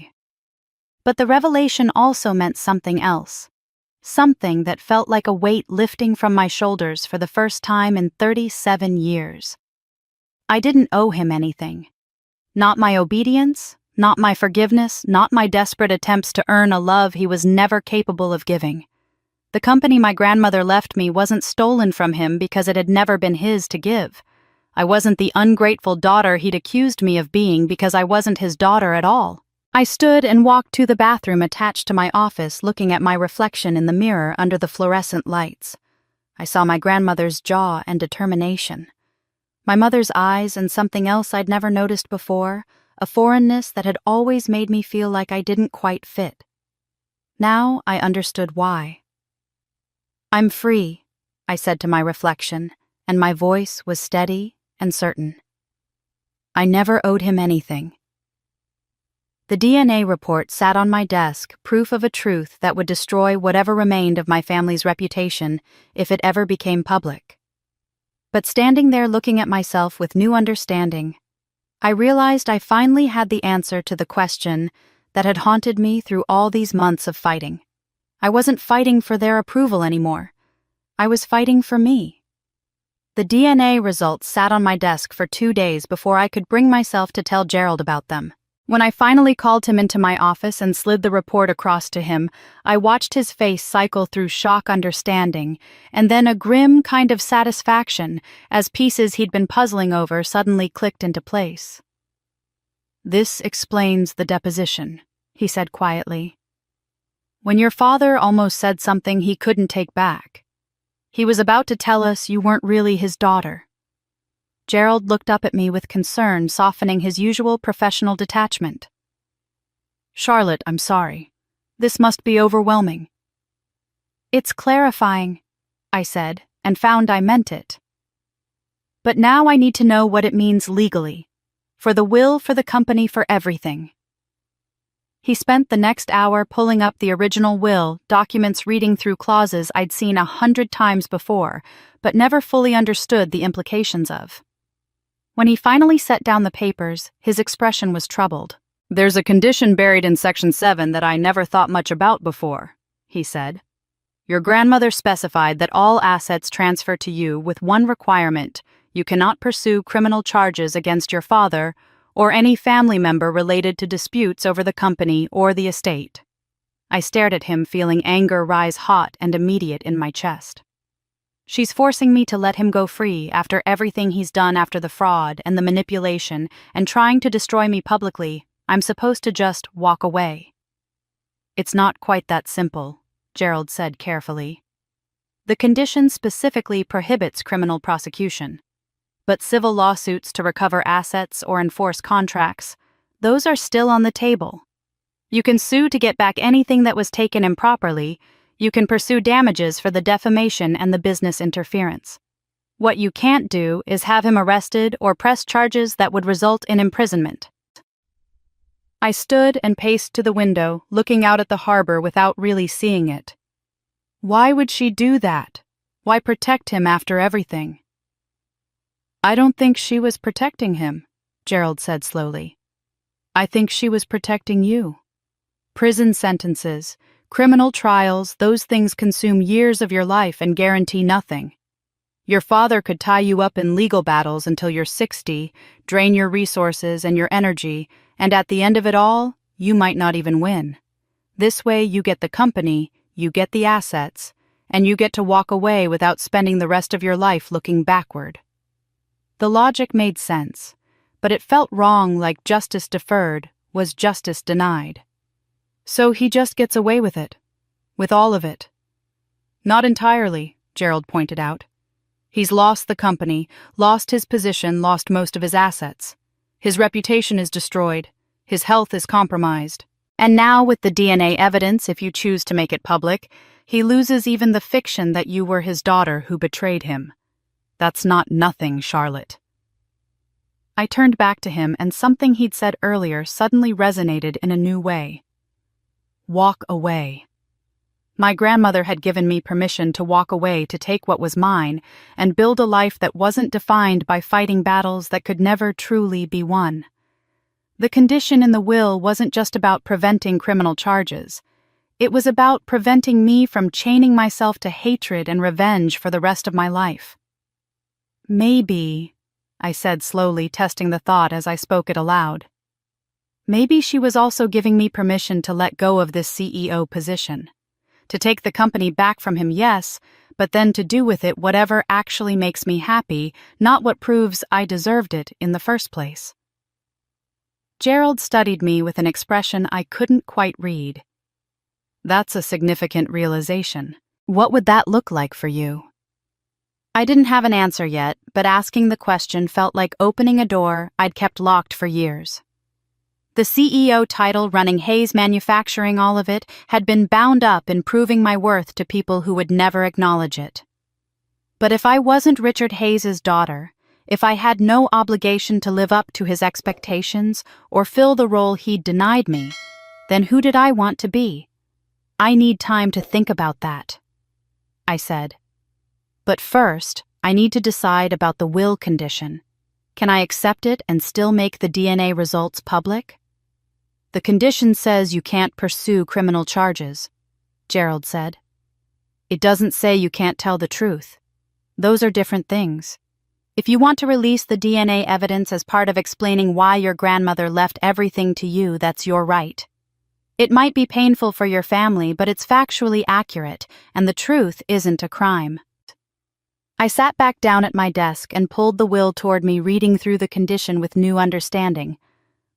But the revelation also meant something else. Something that felt like a weight lifting from my shoulders for the first time in 37 years. I didn't owe him anything. Not my obedience, not my forgiveness, not my desperate attempts to earn a love he was never capable of giving. The company my grandmother left me wasn't stolen from him because it had never been his to give. I wasn't the ungrateful daughter he'd accused me of being because I wasn't his daughter at all. I stood and walked to the bathroom attached to my office, looking at my reflection in the mirror under the fluorescent lights. I saw my grandmother's jaw and determination. My mother's eyes and something else I'd never noticed before, a foreignness that had always made me feel like I didn't quite fit. Now I understood why. "I'm free," I said to my reflection, and my voice was steady and certain. I never owed him anything. The DNA report sat on my desk, proof of a truth that would destroy whatever remained of my family's reputation if it ever became public. But standing there looking at myself with new understanding, I realized I finally had the answer to the question that had haunted me through all these months of fighting. I wasn't fighting for their approval anymore. I was fighting for me. The DNA results sat on my desk for 2 days before I could bring myself to tell Gerald about them. When I finally called him into my office and slid the report across to him, I watched his face cycle through shock, understanding, and then a grim kind of satisfaction as pieces he'd been puzzling over suddenly clicked into place. "This explains the deposition," he said quietly. "When your father almost said something he couldn't take back, he was about to tell us you weren't really his daughter." Gerald looked up at me with concern, softening his usual professional detachment. "Charlotte, I'm sorry. This must be overwhelming." "It's clarifying," I said, and found I meant it. "But now I need to know what it means legally. For the will, for the company, for everything." He spent the next hour pulling up the original will, documents reading through clauses I'd seen 100 times before, but never fully understood the implications of. When he finally set down the papers, his expression was troubled. "There's a condition buried in Section 7 that I never thought much about before," he said. "Your grandmother specified that all assets transfer to you with one requirement: you cannot pursue criminal charges against your father or any family member related to disputes over the company or the estate." I stared at him, feeling anger rise hot and immediate in my chest. She's forcing me to let him go free after everything he's done, after the fraud and the manipulation and trying to destroy me publicly. I'm supposed to just walk away. "It's not quite that simple," Gerald said carefully. "The condition specifically prohibits criminal prosecution. But civil lawsuits to recover assets or enforce contracts, those are still on the table. You can sue to get back anything that was taken improperly. You can pursue damages for the defamation and the business interference. What you can't do is have him arrested or press charges that would result in imprisonment." I stood and paced to the window, looking out at the harbor without really seeing it. Why would she do that? Why protect him after everything? "I don't think she was protecting him," Gerald said slowly. "I think she was protecting you. Prison sentences, criminal trials, those things consume years of your life and guarantee nothing. Your father could tie you up in legal battles until you're 60, drain your resources and your energy, and at the end of it all, you might not even win. This way you get the company, you get the assets, and you get to walk away without spending the rest of your life looking backward. The logic made sense, but it felt wrong, like justice deferred was justice denied. So he just gets away with it. With all of it. Not entirely, Gerald pointed out. He's lost the company, lost his position, lost most of his assets. His reputation is destroyed. His health is compromised. And now, with the DNA evidence, if you choose to make it public, he loses even the fiction that you were his daughter who betrayed him. That's not nothing, Charlotte. I turned back to him, and something he'd said earlier suddenly resonated in a new way. Walk away. My grandmother had given me permission to walk away, to take what was mine, and build a life that wasn't defined by fighting battles that could never truly be won. The condition in the will wasn't just about preventing criminal charges. It was about preventing me from chaining myself to hatred and revenge for the rest of my life. Maybe, I said slowly, testing the thought as I spoke it aloud. Maybe she was also giving me permission to let go of this CEO position. To take the company back from him, yes, but then to do with it whatever actually makes me happy, not what proves I deserved it in the first place. Gerald studied me with an expression I couldn't quite read. That's a significant realization. What would that look like for you? I didn't have an answer yet, but asking the question felt like opening a door I'd kept locked for years. The CEO title, running Hayes Manufacturing, all of it, had been bound up in proving my worth to people who would never acknowledge it. But if I wasn't Richard Hayes's daughter, if I had no obligation to live up to his expectations or fill the role he'd denied me, then who did I want to be? I need time to think about that, I said. But first, I need to decide about the will condition. Can I accept it and still make the DNA results public? The condition says you can't pursue criminal charges, Gerald said. It doesn't say you can't tell the truth. Those are different things. If you want to release the DNA evidence as part of explaining why your grandmother left everything to you, that's your right. It might be painful for your family, but it's factually accurate, and the truth isn't a crime. I sat back down at my desk and pulled the will toward me, reading through the condition with new understanding.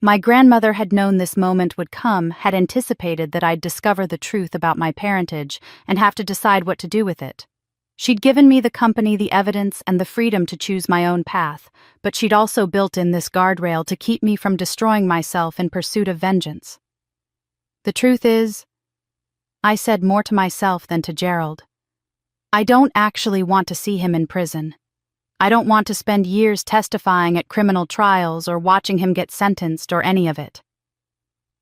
My grandmother had known this moment would come, had anticipated that I'd discover the truth about my parentage and have to decide what to do with it. She'd given me the company, the evidence, and the freedom to choose my own path, but she'd also built in this guardrail to keep me from destroying myself in pursuit of vengeance. The truth is, I said more to myself than to Gerald, I don't actually want to see him in prison. I don't want to spend years testifying at criminal trials or watching him get sentenced or any of it.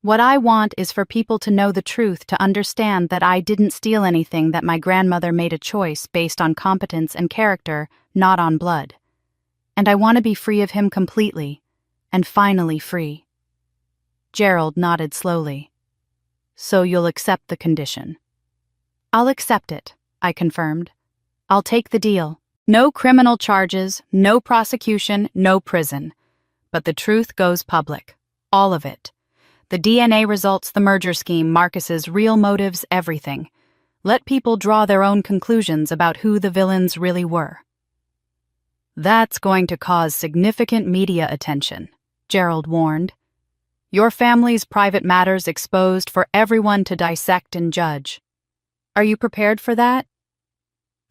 What I want is for people to know the truth, to understand that I didn't steal anything, that my grandmother made a choice based on competence and character, not on blood. And I want to be free of him completely, and finally free. Gerald nodded slowly. So you'll accept the condition? I'll accept it, I confirmed. I'll take the deal. No criminal charges, no prosecution, no prison. But the truth goes public. All of it. The DNA results, the merger scheme, Marcus's real motives, everything. Let people draw their own conclusions about who the villains really were. That's going to cause significant media attention, Gerald warned. Your family's private matters exposed for everyone to dissect and judge. Are you prepared for that?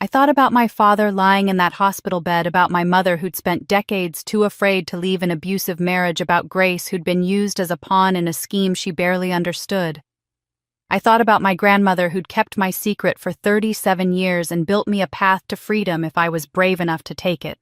I thought about my father lying in that hospital bed, about my mother who'd spent decades too afraid to leave an abusive marriage, about Grace who'd been used as a pawn in a scheme she barely understood. I thought about my grandmother who'd kept my secret for 37 years and built me a path to freedom if I was brave enough to take it.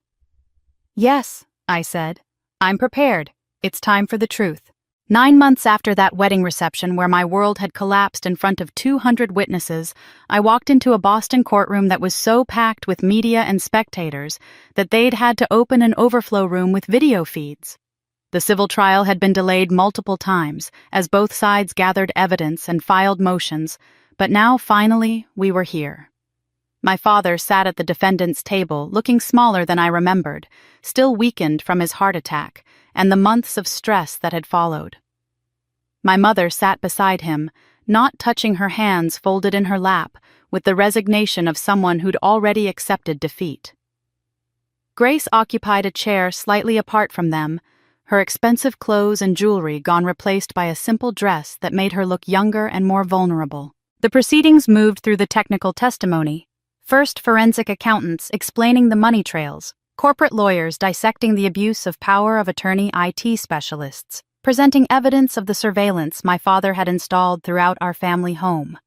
Yes, I said, I'm prepared. It's time for the truth. 9 months after that wedding reception where my world had collapsed in front of 200 witnesses, I walked into a Boston courtroom that was so packed with media and spectators that they'd had to open an overflow room with video feeds. The civil trial had been delayed multiple times as both sides gathered evidence and filed motions, but now finally we were here. My father sat at the defendant's table, looking smaller than I remembered, still weakened from his heart attack and the months of stress that had followed. My mother sat beside him, not touching her hands folded in her lap, with the resignation of someone who'd already accepted defeat. Grace occupied a chair slightly apart from them, her expensive clothes and jewelry gone replaced by a simple dress that made her look younger and more vulnerable. The proceedings moved through the technical testimony. First, forensic accountants explaining the money trails, corporate lawyers dissecting the abuse of power of attorney IT specialists, presenting evidence of the surveillance my father had installed throughout our family home.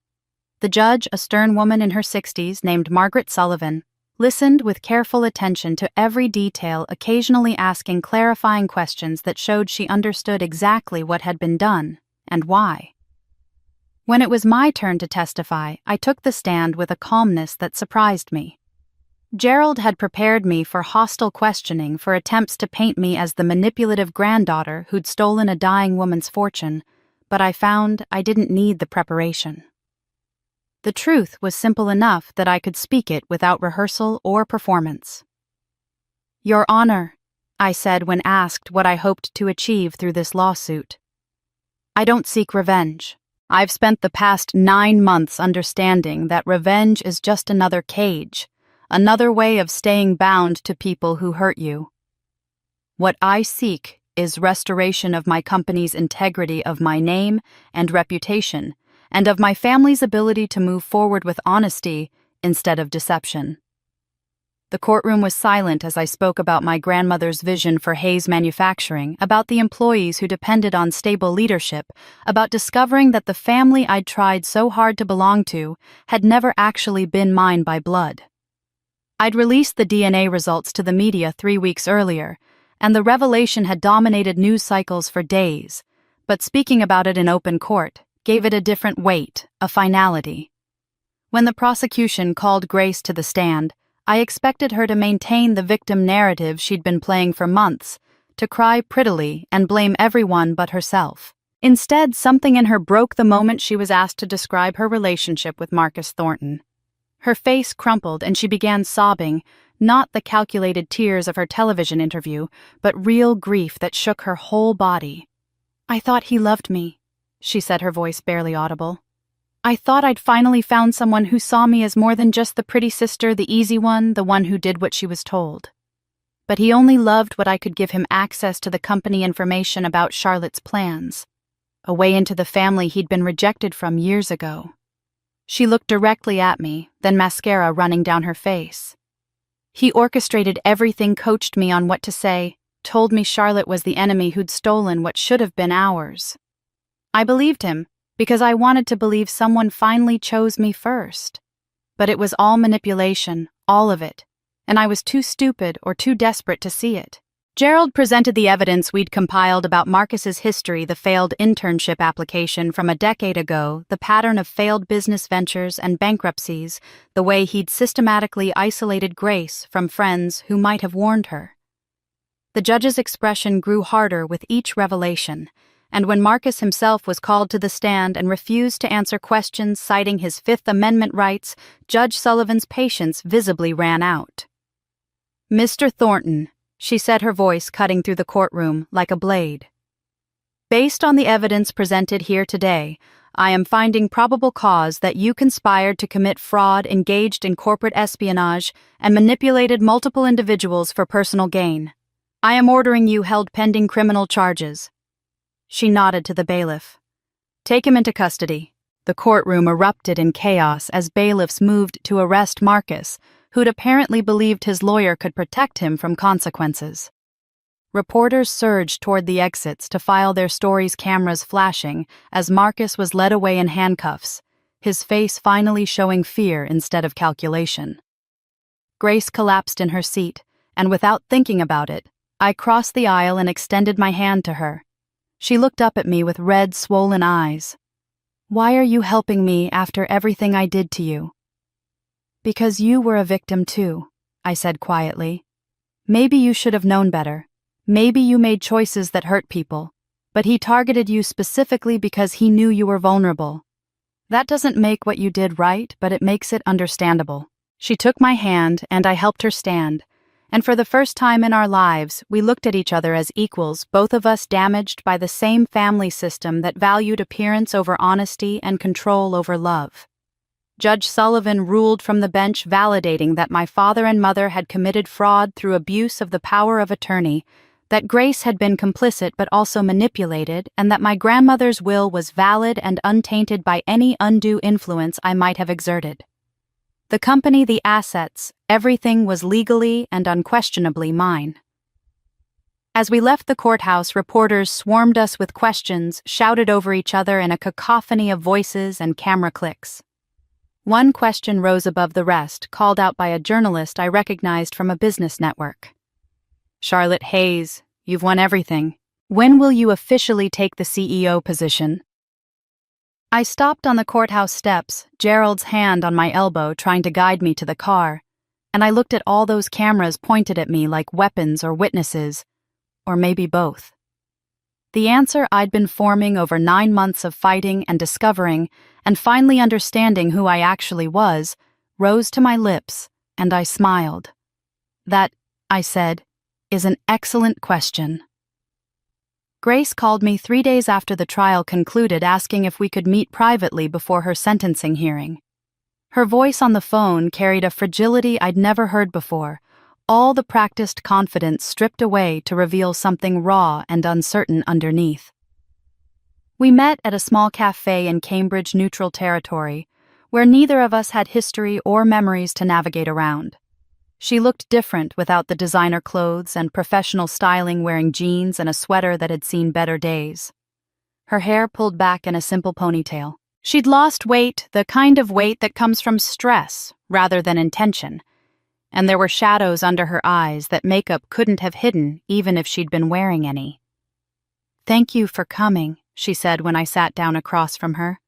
The judge, a stern woman in her 60s named Margaret Sullivan, listened with careful attention to every detail, occasionally asking clarifying questions that showed she understood exactly what had been done and why. When it was my turn to testify, I took the stand with a calmness that surprised me. Gerald had prepared me for hostile questioning for attempts to paint me as the manipulative granddaughter who'd stolen a dying woman's fortune, but I found I didn't need the preparation. The truth was simple enough that I could speak it without rehearsal or performance. "Your Honor," I said when asked what I hoped to achieve through this lawsuit. "I don't seek revenge. I've spent the past 9 months understanding that revenge is just another cage, another way of staying bound to people who hurt you. What I seek is restoration of my company's integrity of my name and reputation, and of my family's ability to move forward with honesty instead of deception." The courtroom was silent as I spoke about my grandmother's vision for Hayes Manufacturing, about the employees who depended on stable leadership, about discovering that the family I'd tried so hard to belong to had never actually been mine by blood. I'd released the DNA results to the media 3 weeks earlier, and the revelation had dominated news cycles for days, but speaking about it in open court gave it a different weight, a finality. When the prosecution called Grace to the stand, I expected her to maintain the victim narrative she'd been playing for months, to cry prettily and blame everyone but herself. Instead, something in her broke the moment she was asked to describe her relationship with Marcus Thornton. Her face crumpled and she began sobbing, not the calculated tears of her television interview, but real grief that shook her whole body. "I thought he loved me," she said, her voice barely audible. "I thought I'd finally found someone who saw me as more than just the pretty sister, the easy one, the one who did what she was told. But he only loved what I could give him access to the company information about Charlotte's plans, a way into the family he'd been rejected from years ago." She looked directly at me, then mascara running down her face. "He orchestrated everything, coached me on what to say, told me Charlotte was the enemy who'd stolen what should have been ours. I believed him, because I wanted to believe someone finally chose me first. But it was all manipulation, all of it, and I was too stupid or too desperate to see it." Gerald presented the evidence we'd compiled about Marcus's history, the failed internship application from a decade ago, the pattern of failed business ventures and bankruptcies, the way he'd systematically isolated Grace from friends who might have warned her. The judge's expression grew harder with each revelation, and when Marcus himself was called to the stand and refused to answer questions citing his Fifth Amendment rights, Judge Sullivan's patience visibly ran out. "Mr. Thornton," she said, her voice cutting through the courtroom like a blade. "Based on the evidence presented here today, I am finding probable cause that you conspired to commit fraud, engaged in corporate espionage, and manipulated multiple individuals for personal gain. I am ordering you held pending criminal charges." She nodded to the bailiff. "Take him into custody." The courtroom erupted in chaos as bailiffs moved to arrest Marcus, who'd apparently believed his lawyer could protect him from consequences. Reporters surged toward the exits to file their stories, cameras flashing, as Marcus was led away in handcuffs, his face finally showing fear instead of calculation. Grace collapsed in her seat, and without thinking about it, I crossed the aisle and extended my hand to her. She looked up at me with red, swollen eyes. "Why are you helping me after everything I did to you?" "Because you were a victim too," I said quietly. "Maybe you should have known better. Maybe you made choices that hurt people, but he targeted you specifically because he knew you were vulnerable. That doesn't make what you did right, but it makes it understandable." She took my hand, and I helped her stand. And for the first time in our lives, we looked at each other as equals, both of us damaged by the same family system that valued appearance over honesty and control over love. Judge Sullivan ruled from the bench, validating that my father and mother had committed fraud through abuse of the power of attorney, that Grace had been complicit but also manipulated, and that my grandmother's will was valid and untainted by any undue influence I might have exerted. The company, the assets, everything was legally and unquestionably mine. As we left the courthouse, reporters swarmed us with questions, shouted over each other in a cacophony of voices and camera clicks. One question rose above the rest, called out by a journalist I recognized from a business network. "Charlotte Hayes, you've won everything. When will you officially take the CEO position?" I stopped on the courthouse steps, Gerald's hand on my elbow trying to guide me to the car, and I looked at all those cameras pointed at me like weapons or witnesses, or maybe both. The answer I'd been forming over 9 months of fighting and discovering, and finally understanding who I actually was, rose to my lips, and I smiled. "That," I said, "is an excellent question." Grace called me 3 days after the trial concluded, asking if we could meet privately before her sentencing hearing. Her voice on the phone carried a fragility I'd never heard before, all the practiced confidence stripped away to reveal something raw and uncertain underneath. We met at a small cafe in Cambridge neutral territory, where neither of us had history or memories to navigate around. She looked different without the designer clothes and professional styling, wearing jeans and a sweater that had seen better days. Her hair pulled back in a simple ponytail. She'd lost weight, the kind of weight that comes from stress rather than intention, and there were shadows under her eyes that makeup couldn't have hidden even if she'd been wearing any. "Thank you for coming," she said when I sat down across from her.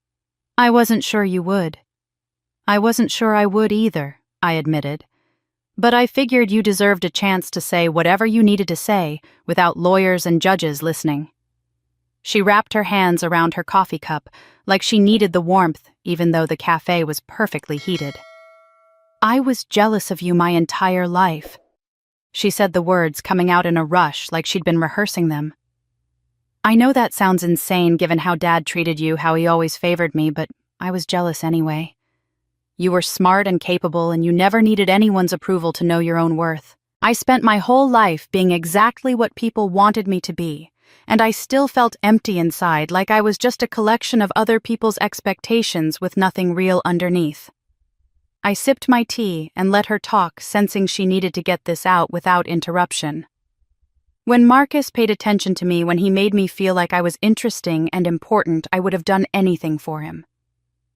"I wasn't sure you would." "I wasn't sure I would either," I admitted. "But I figured you deserved a chance to say whatever you needed to say without lawyers and judges listening." She wrapped her hands around her coffee cup like she needed the warmth, even though the cafe was perfectly heated. "I was jealous of you my entire life." She said the words coming out in a rush like she'd been rehearsing them. "I know that sounds insane given how Dad treated you, how he always favored me, but I was jealous anyway. You were smart and capable, and you never needed anyone's approval to know your own worth. I spent my whole life being exactly what people wanted me to be, and I still felt empty inside, like I was just a collection of other people's expectations with nothing real underneath." I sipped my tea and let her talk, sensing she needed to get this out without interruption. When Marcus paid attention to me, when he made me feel like I was interesting and important, I would have done anything for him.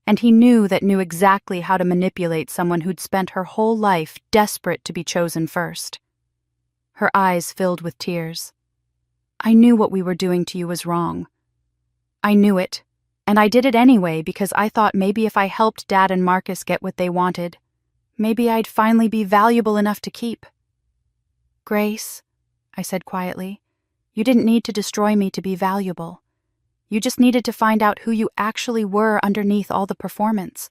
And he knew exactly how to manipulate someone who'd spent her whole life desperate to be chosen first. Her eyes filled with tears. "I knew what we were doing to you was wrong. I knew it, and I did it anyway because I thought maybe if I helped Dad and Marcus get what they wanted, maybe I'd finally be valuable enough to keep." "Grace," I said quietly, "you didn't need to destroy me to be valuable. You just needed to find out who you actually were underneath all the performance."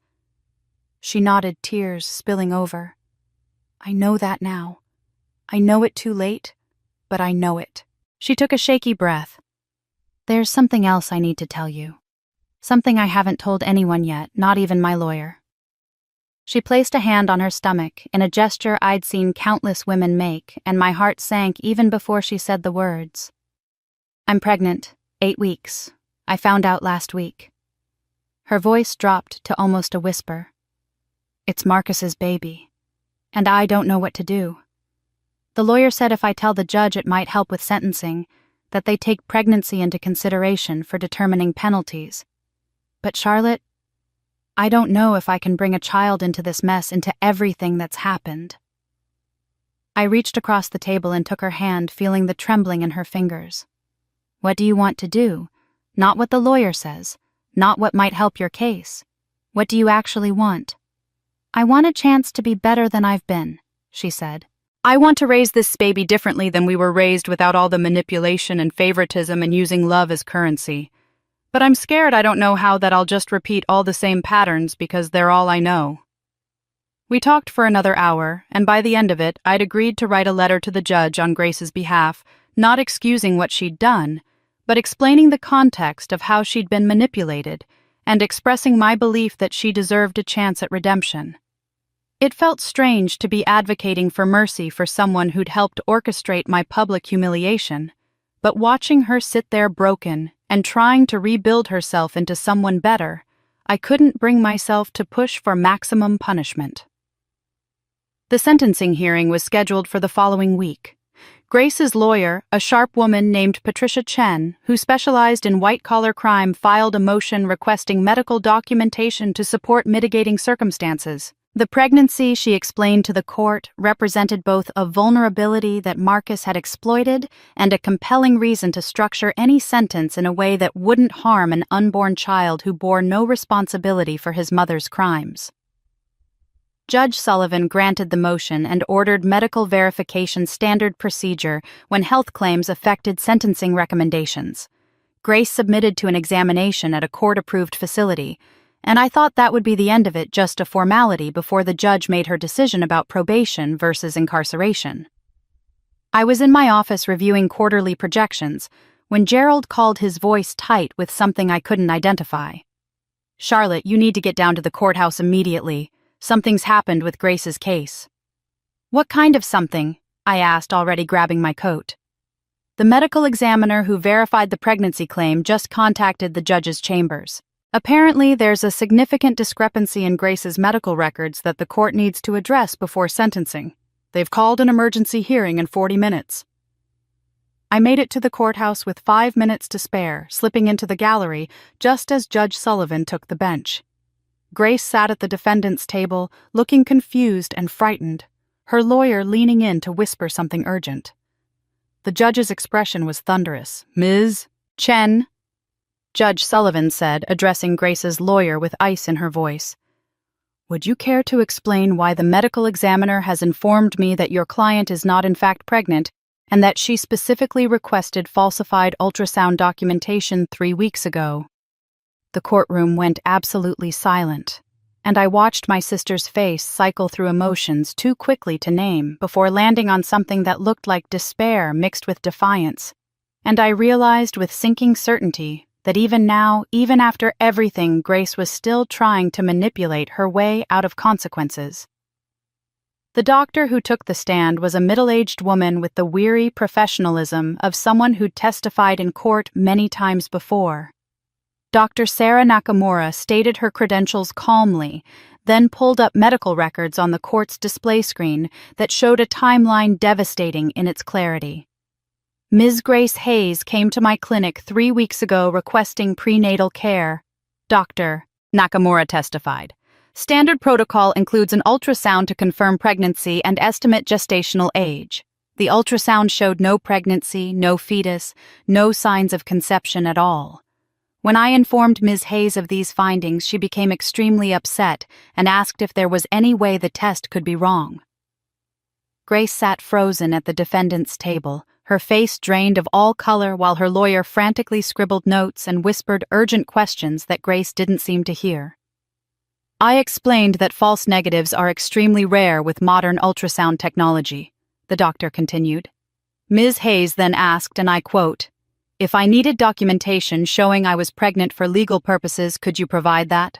She nodded, tears spilling over. "I know that now. I know it too late, but I know it." She took a shaky breath. "There's something else I need to tell you. Something I haven't told anyone yet, not even my lawyer." She placed a hand on her stomach in a gesture I'd seen countless women make, and my heart sank even before she said the words. "I'm pregnant, 8 weeks. I found out last week." Her voice dropped to almost a whisper. "It's Marcus's baby, and I don't know what to do. The lawyer said if I tell the judge it might help with sentencing, that they take pregnancy into consideration for determining penalties. But Charlotte, I don't know if I can bring a child into this mess, into everything that's happened." I reached across the table and took her hand, feeling the trembling in her fingers. "What do you want to do? Not what the lawyer says, not what might help your case. What do you actually want?" "I want a chance to be better than I've been," she said. I want to raise this baby differently than we were raised, without all the manipulation and favoritism and using love as currency. But I'm scared I don't know how that I'll just repeat all the same patterns because they're all I know. We talked for another hour, and by the end of it, I'd agreed to write a letter to the judge on Grace's behalf, not excusing what she'd done, but explaining the context of how she'd been manipulated, and expressing my belief that she deserved a chance at redemption. It felt strange to be advocating for mercy for someone who'd helped orchestrate my public humiliation, but watching her sit there broken and trying to rebuild herself into someone better, I couldn't bring myself to push for maximum punishment. The sentencing hearing was scheduled for the following week. Grace's lawyer, a sharp woman named Patricia Chen, who specialized in white-collar crime, filed a motion requesting medical documentation to support mitigating circumstances. The pregnancy, she explained to the court, represented both a vulnerability that Marcus had exploited and a compelling reason to structure any sentence in a way that wouldn't harm an unborn child who bore no responsibility for his mother's crimes. Judge Sullivan granted the motion and ordered medical verification standard procedure when health claims affected sentencing recommendations. Grace submitted to an examination at a court-approved facility, and I thought that would be the end of it, just a formality before the judge made her decision about probation versus incarceration. I was in my office reviewing quarterly projections when Gerald called, his voice tight with something I couldn't identify. "Charlotte, you need to get down to the courthouse immediately. Something's happened with Grace's case." "What kind of something?" I asked, already grabbing my coat. "The medical examiner who verified the pregnancy claim just contacted the judge's chambers. Apparently, there's a significant discrepancy in Grace's medical records that the court needs to address before sentencing. They've called an emergency hearing in 40 minutes. I made it to the courthouse with 5 minutes to spare, slipping into the gallery just as Judge Sullivan took the bench. Grace sat at the defendant's table, looking confused and frightened, her lawyer leaning in to whisper something urgent. The judge's expression was thunderous. "Ms. Chen," Judge Sullivan said, addressing Grace's lawyer with ice in her voice, "would you care to explain why the medical examiner has informed me that your client is not in fact pregnant and that she specifically requested falsified ultrasound documentation 3 weeks ago?" The courtroom went absolutely silent, and I watched my sister's face cycle through emotions too quickly to name before landing on something that looked like despair mixed with defiance, and I realized with sinking certainty that even now, even after everything, Grace was still trying to manipulate her way out of consequences. The doctor who took the stand was a middle-aged woman with the weary professionalism of someone who'd testified in court many times before. Dr. Sarah Nakamura stated her credentials calmly, then pulled up medical records on the court's display screen that showed a timeline devastating in its clarity. "Ms. Grace Hayes came to my clinic 3 weeks ago requesting prenatal care," Dr. Nakamura testified. "Standard protocol includes an ultrasound to confirm pregnancy and estimate gestational age. The ultrasound showed no pregnancy, no fetus, no signs of conception at all. When I informed Ms. Hayes of these findings, she became extremely upset and asked if there was any way the test could be wrong." Grace sat frozen at the defendant's table, her face drained of all color while her lawyer frantically scribbled notes and whispered urgent questions that Grace didn't seem to hear. "I explained that false negatives are extremely rare with modern ultrasound technology," the doctor continued. Ms. Hayes then asked, and I quote, "If I needed documentation showing I was pregnant for legal purposes, could you provide that?"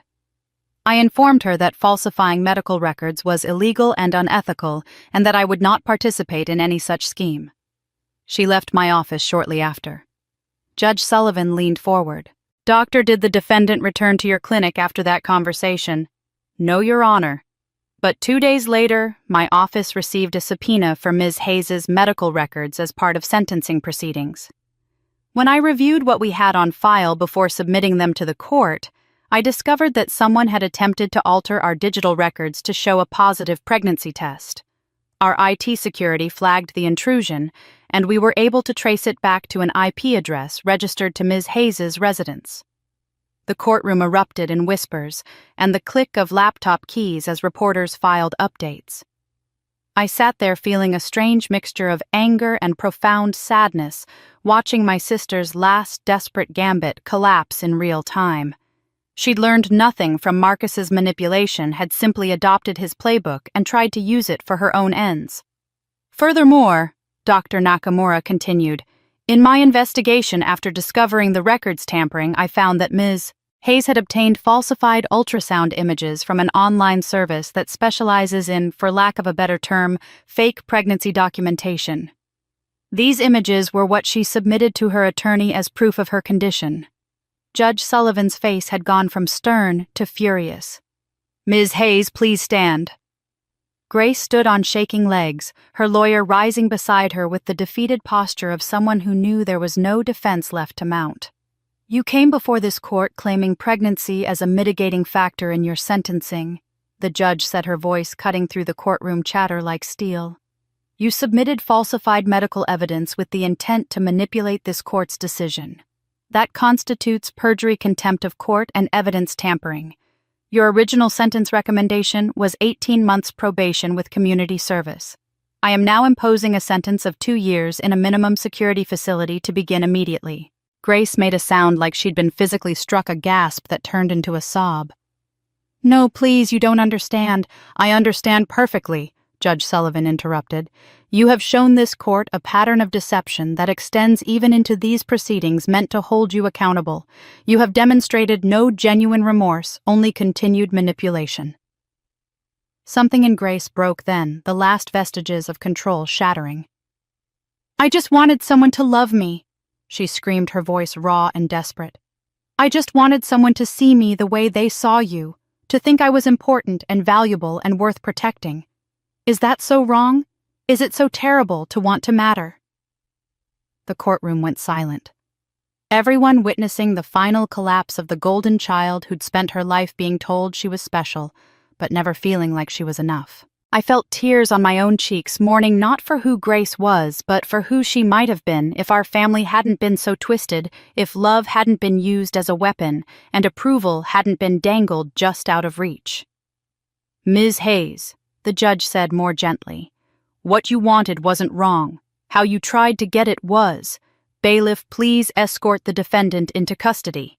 I informed her that falsifying medical records was illegal and unethical, and that I would not participate in any such scheme. She left my office shortly after. Judge Sullivan leaned forward. "Doctor, did the defendant return to your clinic after that conversation?" "No, Your Honor. But 2 days later, my office received a subpoena for Ms. Hayes's medical records as part of sentencing proceedings. When I reviewed what we had on file before submitting them to the court, I discovered that someone had attempted to alter our digital records to show a positive pregnancy test. Our IT security flagged the intrusion, and we were able to trace it back to an IP address registered to Ms. Hayes's residence." The courtroom erupted in whispers, and the click of laptop keys as reporters filed updates. I sat there feeling a strange mixture of anger and profound sadness, watching my sister's last desperate gambit collapse in real time. She'd learned nothing from Marcus's manipulation, had simply adopted his playbook and tried to use it for her own ends. Furthermore, Dr. Nakamura continued, in my investigation after discovering the records tampering, I found that Ms. Hayes had obtained falsified ultrasound images from an online service that specializes in, for lack of a better term, fake pregnancy documentation. These images were what she submitted to her attorney as proof of her condition. Judge Sullivan's face had gone from stern to furious. Ms. Hayes, please stand. Grace stood on shaking legs, her lawyer rising beside her with the defeated posture of someone who knew there was no defense left to mount. You came before this court claiming pregnancy as a mitigating factor in your sentencing, the judge said, her voice cutting through the courtroom chatter like steel. You submitted falsified medical evidence with the intent to manipulate this court's decision. That constitutes perjury, contempt of court, and evidence tampering. Your original sentence recommendation was 18 months probation with community service. I am now imposing a sentence of 2 years in a minimum security facility to begin immediately. Grace made a sound like she'd been physically struck, a gasp that turned into a sob. No, please, you don't understand. I understand perfectly, Judge Sullivan interrupted. You have shown this court a pattern of deception that extends even into these proceedings meant to hold you accountable. You have demonstrated no genuine remorse, only continued manipulation. Something in Grace broke then, the last vestiges of control shattering. I just wanted someone to love me, she screamed, her voice raw and desperate. I just wanted someone to see me the way they saw you, to think I was important and valuable and worth protecting. Is that so wrong? Is it so terrible to want to matter? The courtroom went silent. Everyone witnessing the final collapse of the golden child who'd spent her life being told she was special, but never feeling like she was enough. I felt tears on my own cheeks, mourning not for who Grace was, but for who she might have been if our family hadn't been so twisted, if love hadn't been used as a weapon, and approval hadn't been dangled just out of reach. Ms. Hayes, the judge said more gently, what you wanted wasn't wrong. How you tried to get it was. Bailiff, please escort the defendant into custody.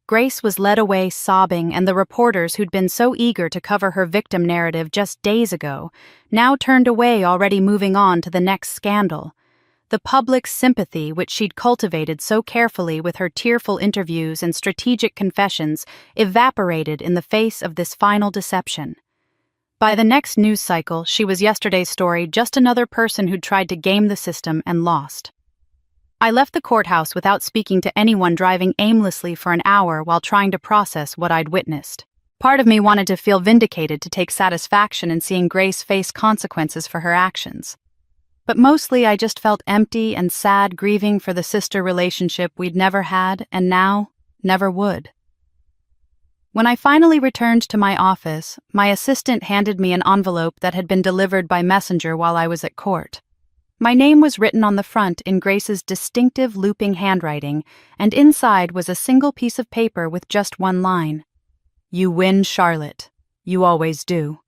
Grace was led away sobbing, and the reporters who'd been so eager to cover her victim narrative just days ago now turned away, already moving on to the next scandal. The public's sympathy, which she'd cultivated so carefully with her tearful interviews and strategic confessions, evaporated in the face of this final deception. By the next news cycle, she was yesterday's story, just another person who'd tried to game the system and lost. I left the courthouse without speaking to anyone, driving aimlessly for an hour while trying to process what I'd witnessed. Part of me wanted to feel vindicated, to take satisfaction in seeing Grace face consequences for her actions. But mostly I just felt empty and sad, grieving for the sister relationship we'd never had and now never would. When I finally returned to my office, my assistant handed me an envelope that had been delivered by messenger while I was at court. My name was written on the front in Grace's distinctive looping handwriting, and inside was a single piece of paper with just one line. You win, Charlotte. You always do.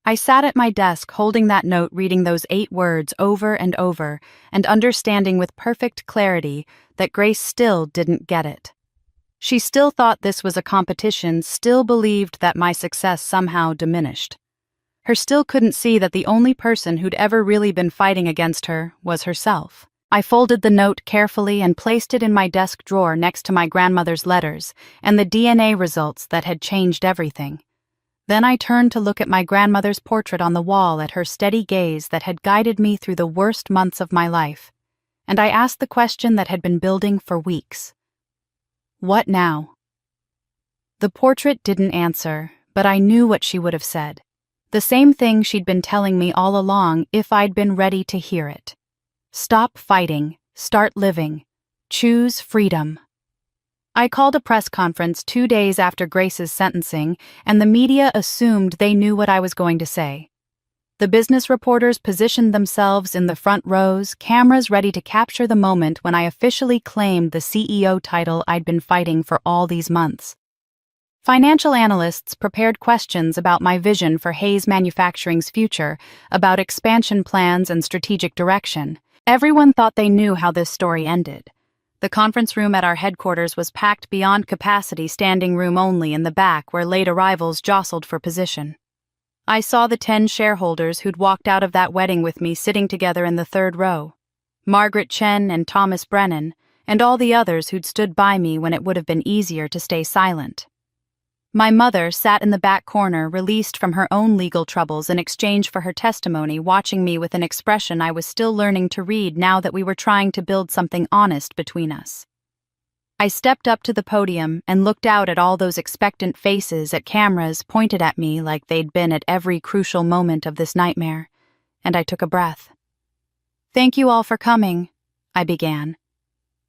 I sat at my desk holding that note, reading those 8 words over and over, and understanding with perfect clarity that Grace still didn't get it. She still thought this was a competition, still believed that my success somehow diminished. Her still couldn't see that the only person who'd ever really been fighting against her was herself. I folded the note carefully and placed it in my desk drawer next to my grandmother's letters and the DNA results that had changed everything. Then I turned to look at my grandmother's portrait on the wall, at her steady gaze that had guided me through the worst months of my life, and I asked the question that had been building for weeks. What now? The portrait didn't answer, but I knew what she would have said. The same thing she'd been telling me all along if I'd been ready to hear it. Stop fighting, start living, choose freedom. I called a press conference 2 days after Grace's sentencing, and the media assumed they knew what I was going to say. The business reporters positioned themselves in the front rows, cameras ready to capture the moment when I officially claimed the CEO title I'd been fighting for all these months. Financial analysts prepared questions about my vision for Hayes Manufacturing's future, about expansion plans and strategic direction. Everyone thought they knew how this story ended. The conference room at our headquarters was packed beyond capacity, standing room only in the back where late arrivals jostled for position. I saw the 10 shareholders who'd walked out of that wedding with me sitting together in the third row. Margaret Chen and Thomas Brennan, and all the others who'd stood by me when it would have been easier to stay silent. My mother sat in the back corner, released from her own legal troubles in exchange for her testimony, watching me with an expression I was still learning to read now that we were trying to build something honest between us. I stepped up to the podium and looked out at all those expectant faces, at cameras pointed at me like they'd been at every crucial moment of this nightmare, and I took a breath. "Thank you all for coming," I began.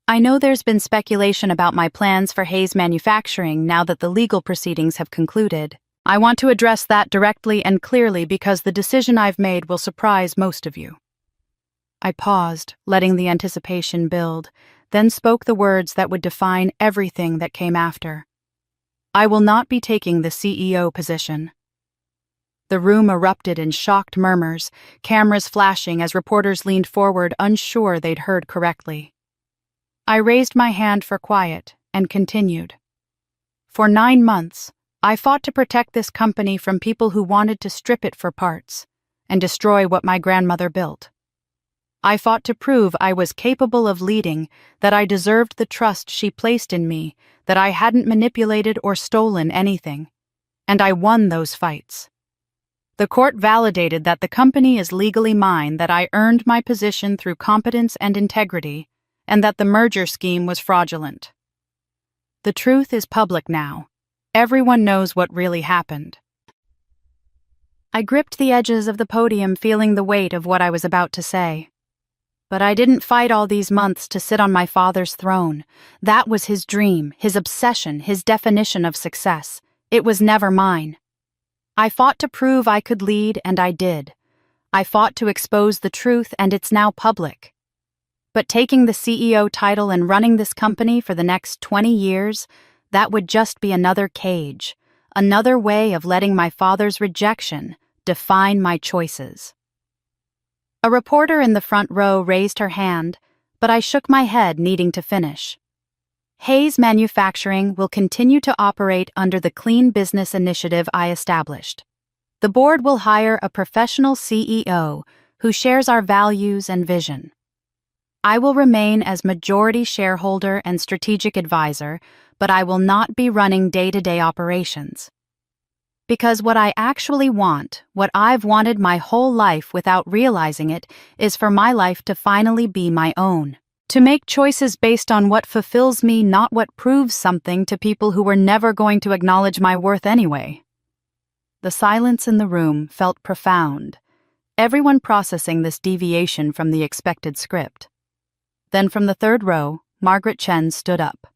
"I know there's been speculation about my plans for Hayes Manufacturing now that the legal proceedings have concluded. I want to address that directly and clearly because the decision I've made will surprise most of you." I paused, letting the anticipation build, then spoke the words that would define everything that came after. "I will not be taking the CEO position." The room erupted in shocked murmurs, cameras flashing as reporters leaned forward, unsure they'd heard correctly. I raised my hand for quiet and continued. "For 9 months, I fought to protect this company from people who wanted to strip it for parts and destroy what my grandmother built. I fought to prove I was capable of leading, that I deserved the trust she placed in me, that I hadn't manipulated or stolen anything. And I won those fights. The court validated that the company is legally mine, that I earned my position through competence and integrity, and that the merger scheme was fraudulent. The truth is public now. Everyone knows what really happened." I gripped the edges of the podium, feeling the weight of what I was about to say. But I didn't fight all these months to sit on my father's throne. That was his dream, his obsession, his definition of success. It was never mine. I fought to prove I could lead, and I did. I fought to expose the truth, and it's now public. But taking the CEO title and running this company for the next 20 years, that would just be another cage, another way of letting my father's rejection define my choices. A reporter in the front row raised her hand, but I shook my head, needing to finish. "Hayes Manufacturing will continue to operate under the clean business initiative I established. The board will hire a professional CEO who shares our values and vision. I will remain as majority shareholder and strategic advisor, but I will not be running day-to-day operations. Because what I actually want, what I've wanted my whole life without realizing it, is for my life to finally be my own. To make choices based on what fulfills me, not what proves something to people who were never going to acknowledge my worth anyway." The silence in the room felt profound, everyone processing this deviation from the expected script. Then from the third row, Margaret Chen stood up.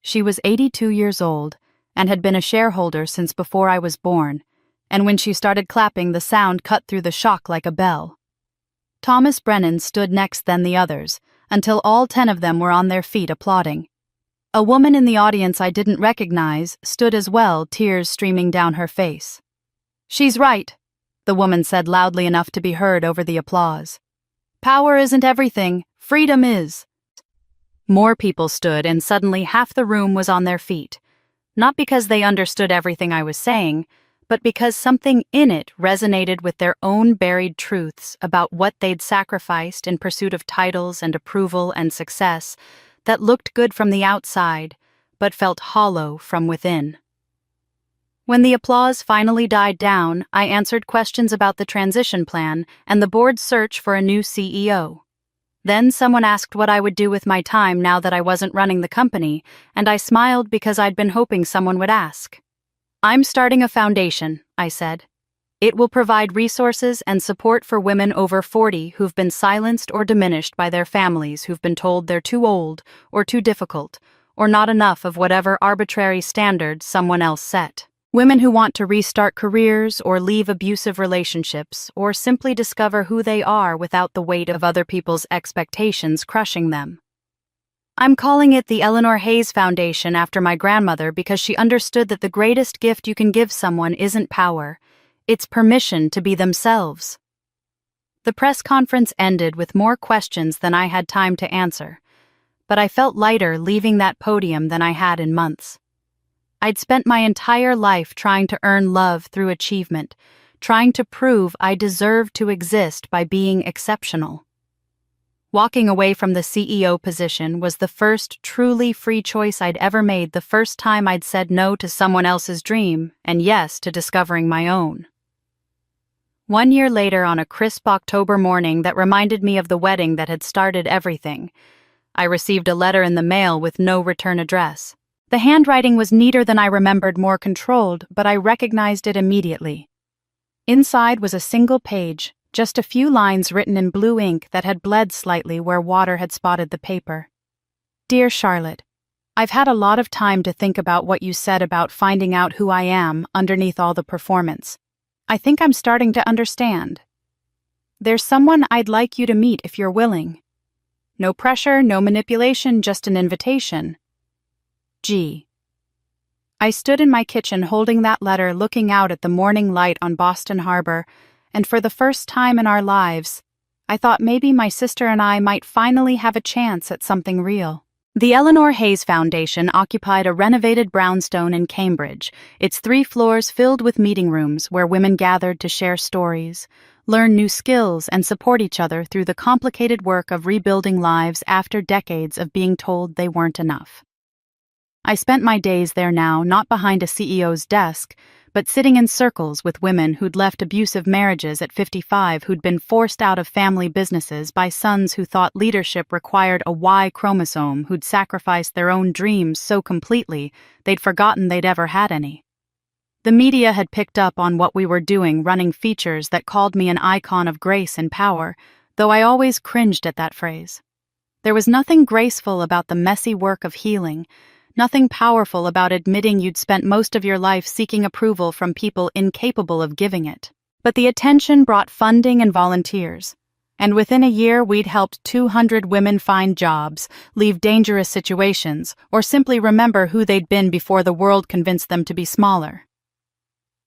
She was 82 years old and had been a shareholder since before I was born, and when she started clapping, the sound cut through the shock like a bell. Thomas Brennan stood next, then the others, until all 10 of them were on their feet applauding. A woman in the audience I didn't recognize stood as well, tears streaming down her face. "She's right," the woman said loudly enough to be heard over the applause. "Power isn't everything. Freedom is." More people stood, and suddenly half the room was on their feet, not because they understood everything I was saying, but because something in it resonated with their own buried truths about what they'd sacrificed in pursuit of titles and approval and success that looked good from the outside, but felt hollow from within. When the applause finally died down, I answered questions about the transition plan and the board's search for a new CEO. Then someone asked what I would do with my time now that I wasn't running the company, and I smiled because I'd been hoping someone would ask. "I'm starting a foundation," I said. "It will provide resources and support for women over 40 who've been silenced or diminished by their families, who've been told they're too old or too difficult, or not enough of whatever arbitrary standards someone else set. Women who want to restart careers or leave abusive relationships or simply discover who they are without the weight of other people's expectations crushing them. I'm calling it the Eleanor Hayes Foundation after my grandmother because she understood that the greatest gift you can give someone isn't power, it's permission to be themselves. The press conference ended with more questions than I had time to answer, but I felt lighter leaving that podium than I had in months. I'd spent my entire life trying to earn love through achievement, trying to prove I deserved to exist by being exceptional. Walking away from the CEO position was the first truly free choice I'd ever made, the first time I'd said no to someone else's dream and yes to discovering my own. 1 year later, on a crisp October morning that reminded me of the wedding that had started everything, I received a letter in the mail with no return address. The handwriting was neater than I remembered, more controlled, but I recognized it immediately. Inside was a single page, just a few lines written in blue ink that had bled slightly where water had spotted the paper. Dear Charlotte, I've had a lot of time to think about what you said about finding out who I am underneath all the performance. I think I'm starting to understand. There's someone I'd like you to meet if you're willing. No pressure, no manipulation, just an invitation. G. I stood in my kitchen holding that letter, looking out at the morning light on Boston Harbor, and for the first time in our lives, I thought maybe my sister and I might finally have a chance at something real. The Eleanor Hayes Foundation occupied a renovated brownstone in Cambridge, its 3 floors filled with meeting rooms where women gathered to share stories, learn new skills, and support each other through the complicated work of rebuilding lives after decades of being told they weren't enough. I spent my days there now, not behind a CEO's desk, but sitting in circles with women who'd left abusive marriages at 55, who'd been forced out of family businesses by sons who thought leadership required a Y chromosome, who'd sacrificed their own dreams so completely they'd forgotten they'd ever had any. The media had picked up on what we were doing, running features that called me an icon of grace and power, though I always cringed at that phrase. There was nothing graceful about the messy work of healing, nothing powerful about admitting you'd spent most of your life seeking approval from people incapable of giving it. But the attention brought funding and volunteers, and within a year we'd helped 200 women find jobs, leave dangerous situations, or simply remember who they'd been before the world convinced them to be smaller.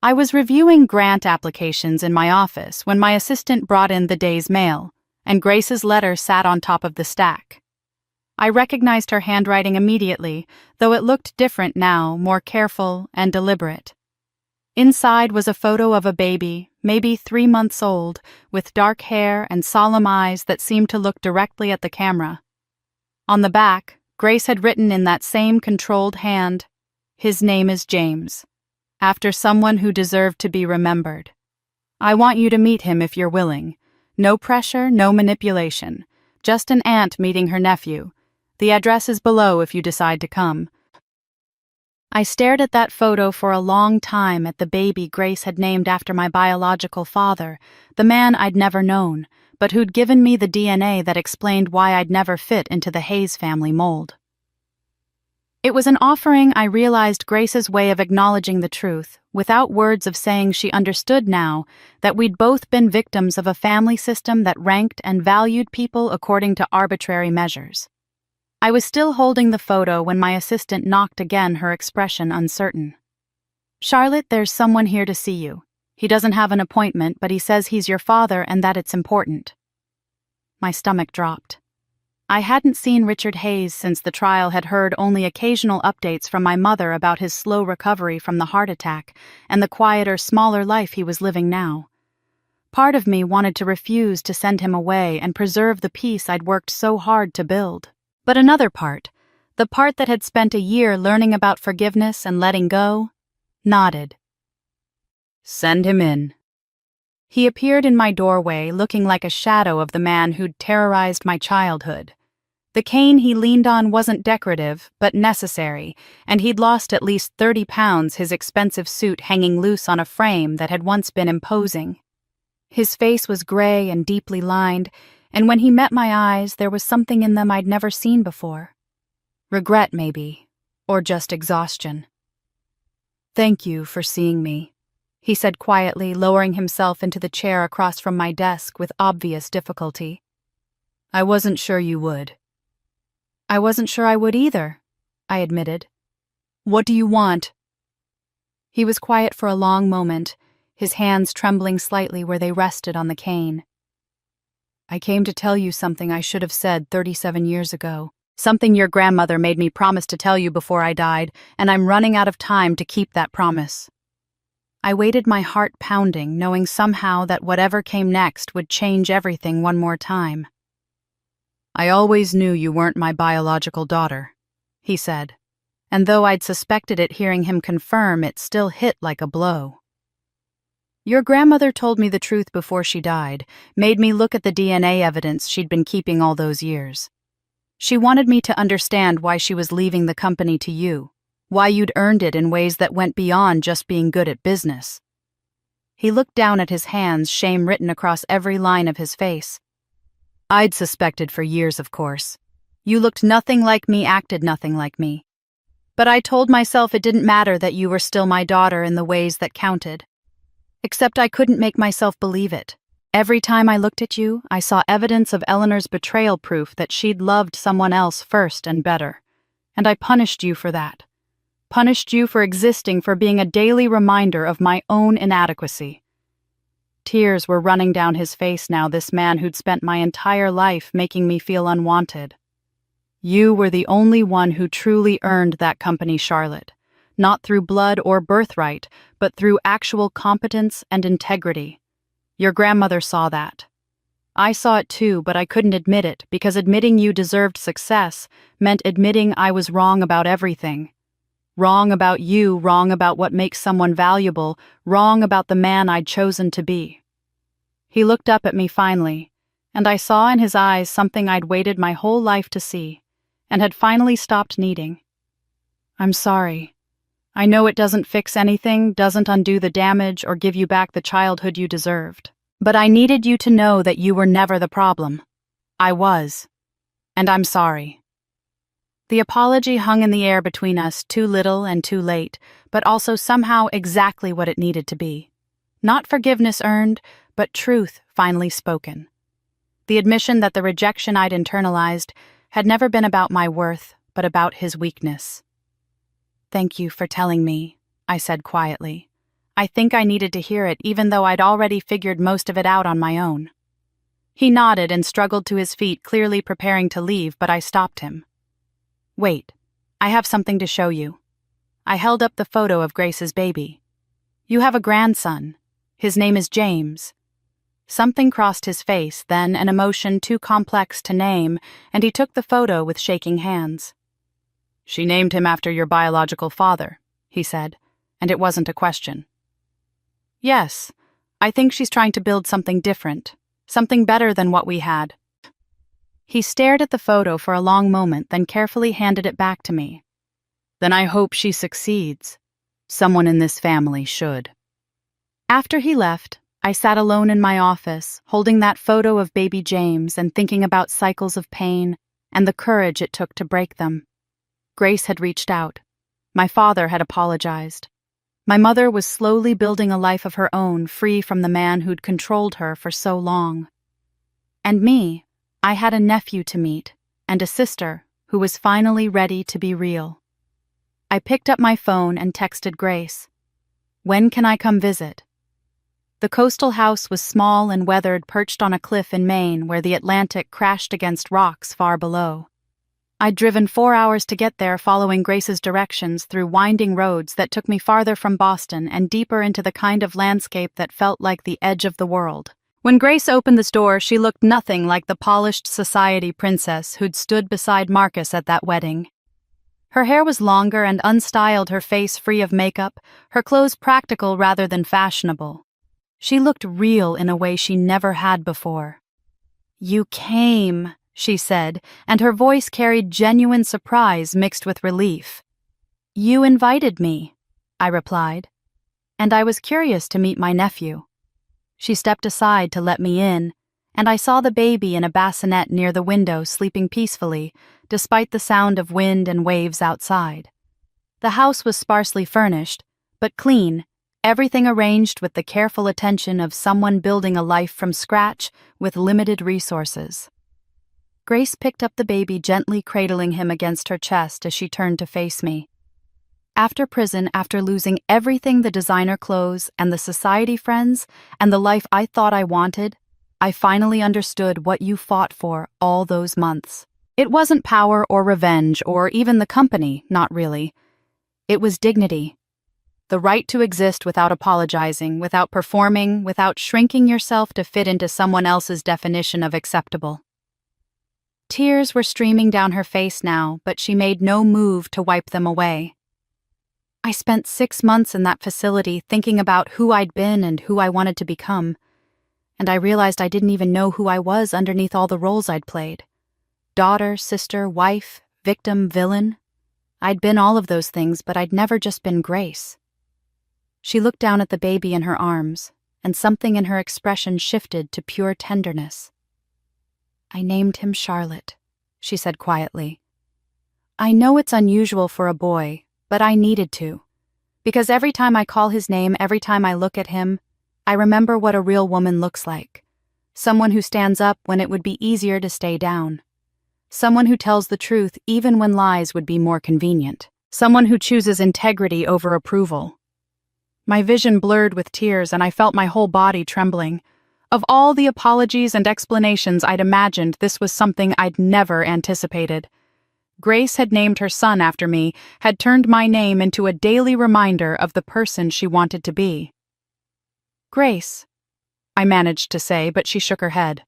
I was reviewing grant applications in my office when my assistant brought in the day's mail, and Grace's letter sat on top of the stack. I recognized her handwriting immediately, though it looked different now, more careful and deliberate. Inside was a photo of a baby, maybe 3 months old, with dark hair and solemn eyes that seemed to look directly at the camera. On the back, Grace had written in that same controlled hand, "His name is James," after someone who deserved to be remembered. I want you to meet him if you're willing. No pressure, no manipulation. Just an aunt meeting her nephew. The address is below if you decide to come. I stared at that photo for a long time, at the baby Grace had named after my biological father, the man I'd never known, but who'd given me the DNA that explained why I'd never fit into the Hayes family mold. It was an offering I realized Grace's way of acknowledging the truth, without words of saying she understood now that we'd both been victims of a family system that ranked and valued people according to arbitrary measures. I was still holding the photo when my assistant knocked again, her expression uncertain. "Charlotte, there's someone here to see you. He doesn't have an appointment, but he says he's your father and that it's important." My stomach dropped. I hadn't seen Richard Hayes since the trial, had heard only occasional updates from my mother about his slow recovery from the heart attack and the quieter, smaller life he was living now. Part of me wanted to refuse to send him away and preserve the peace I'd worked so hard to build. But another part, the part that had spent a year learning about forgiveness and letting go, nodded. "Send him in." He appeared in my doorway, looking like a shadow of the man who'd terrorized my childhood. The cane he leaned on wasn't decorative, but necessary, and he'd lost at least 30 pounds, his expensive suit hanging loose on a frame that had once been imposing. His face was gray and deeply lined, and when he met my eyes, there was something in them I'd never seen before. Regret, maybe, or just exhaustion. "Thank you for seeing me," he said quietly, lowering himself into the chair across from my desk with obvious difficulty. "I wasn't sure you would." I wasn't sure I would either, I admitted. What do you want? He was quiet for a long moment, his hands trembling slightly where they rested on the cane. I came to tell you something I should have said 37 years ago. Something your grandmother made me promise to tell you before I died, and I'm running out of time to keep that promise. I waited, my heart pounding, knowing somehow that whatever came next would change everything one more time. I always knew you weren't my biological daughter, he said, and though I'd suspected it, hearing him confirm, it still hit like a blow. Your grandmother told me the truth before she died, made me look at the DNA evidence she'd been keeping all those years. She wanted me to understand why she was leaving the company to you, why you'd earned it in ways that went beyond just being good at business. He looked down at his hands, shame written across every line of his face. I'd suspected for years, of course. You looked nothing like me, acted nothing like me. But I told myself it didn't matter, that you were still my daughter in the ways that counted. Except I couldn't make myself believe it. Every time I looked at you, I saw evidence of Eleanor's betrayal, proof that she'd loved someone else first and better. And I punished you for that. Punished you for existing, for being a daily reminder of my own inadequacy. Tears were running down his face now, this man who'd spent my entire life making me feel unwanted. You were the only one who truly earned that company, Charlotte. Not through blood or birthright, but through actual competence and integrity. Your grandmother saw that. I saw it too, but I couldn't admit it, because admitting you deserved success meant admitting I was wrong about everything. Wrong about you, wrong about what makes someone valuable, wrong about the man I'd chosen to be. He looked up at me finally, and I saw in his eyes something I'd waited my whole life to see, and had finally stopped needing. I'm sorry. I know it doesn't fix anything, doesn't undo the damage or give you back the childhood you deserved. But I needed you to know that you were never the problem. I was. And I'm sorry. The apology hung in the air between us, too little and too late, but also somehow exactly what it needed to be. Not forgiveness earned, but truth finally spoken. The admission that the rejection I'd internalized had never been about my worth, but about his weakness. Thank you for telling me, I said quietly. I think I needed to hear it, even though I'd already figured most of it out on my own. He nodded and struggled to his feet, clearly preparing to leave, but I stopped him. Wait, I have something to show you. I held up the photo of Grace's baby. You have a grandson. His name is James. Something crossed his face, then an emotion too complex to name, and he took the photo with shaking hands. She named him after your biological father, he said, and it wasn't a question. Yes, I think she's trying to build something different, something better than what we had. He stared at the photo for a long moment, then carefully handed it back to me. Then I hope she succeeds. Someone in this family should. After he left, I sat alone in my office, holding that photo of baby James and thinking about cycles of pain and the courage it took to break them. Grace had reached out. My father had apologized. My mother was slowly building a life of her own, free from the man who'd controlled her for so long. And me, I had a nephew to meet, and a sister who was finally ready to be real. I picked up my phone and texted Grace. When can I come visit? The coastal house was small and weathered, perched on a cliff in Maine where the Atlantic crashed against rocks far below. I'd driven 4 hours to get there, following Grace's directions through winding roads that took me farther from Boston and deeper into the kind of landscape that felt like the edge of the world. When Grace opened the door, she looked nothing like the polished society princess who'd stood beside Marcus at that wedding. Her hair was longer and unstyled, her face free of makeup, her clothes practical rather than fashionable. She looked real in a way she never had before. "You came," she said, and her voice carried genuine surprise mixed with relief. "You invited me," I replied, and I was curious to meet my nephew. She stepped aside to let me in, and I saw the baby in a bassinet near the window sleeping peacefully, despite the sound of wind and waves outside. The house was sparsely furnished, but clean, everything arranged with the careful attention of someone building a life from scratch with limited resources. Grace picked up the baby, gently cradling him against her chest as she turned to face me. After prison, after losing everything, the designer clothes and the society friends and the life I thought I wanted, I finally understood what you fought for all those months. It wasn't power or revenge or even the company, not really. It was dignity. The right to exist without apologizing, without performing, without shrinking yourself to fit into someone else's definition of acceptable. Tears were streaming down her face now, but she made no move to wipe them away. I spent 6 months in that facility thinking about who I'd been and who I wanted to become, and I realized I didn't even know who I was underneath all the roles I'd played. Daughter, sister, wife, victim, villain. I'd been all of those things, but I'd never just been Grace. She looked down at the baby in her arms, and something in her expression shifted to pure tenderness. "I named him Charlotte," she said quietly. "I know it's unusual for a boy, but I needed to. Because every time I call his name, every time I look at him, I remember what a real woman looks like. Someone who stands up when it would be easier to stay down. Someone who tells the truth even when lies would be more convenient. Someone who chooses integrity over approval." My vision blurred with tears, and I felt my whole body trembling. Of all the apologies and explanations I'd imagined, this was something I'd never anticipated. Grace had named her son after me, had turned my name into a daily reminder of the person she wanted to be. "Grace," I managed to say, but she shook her head.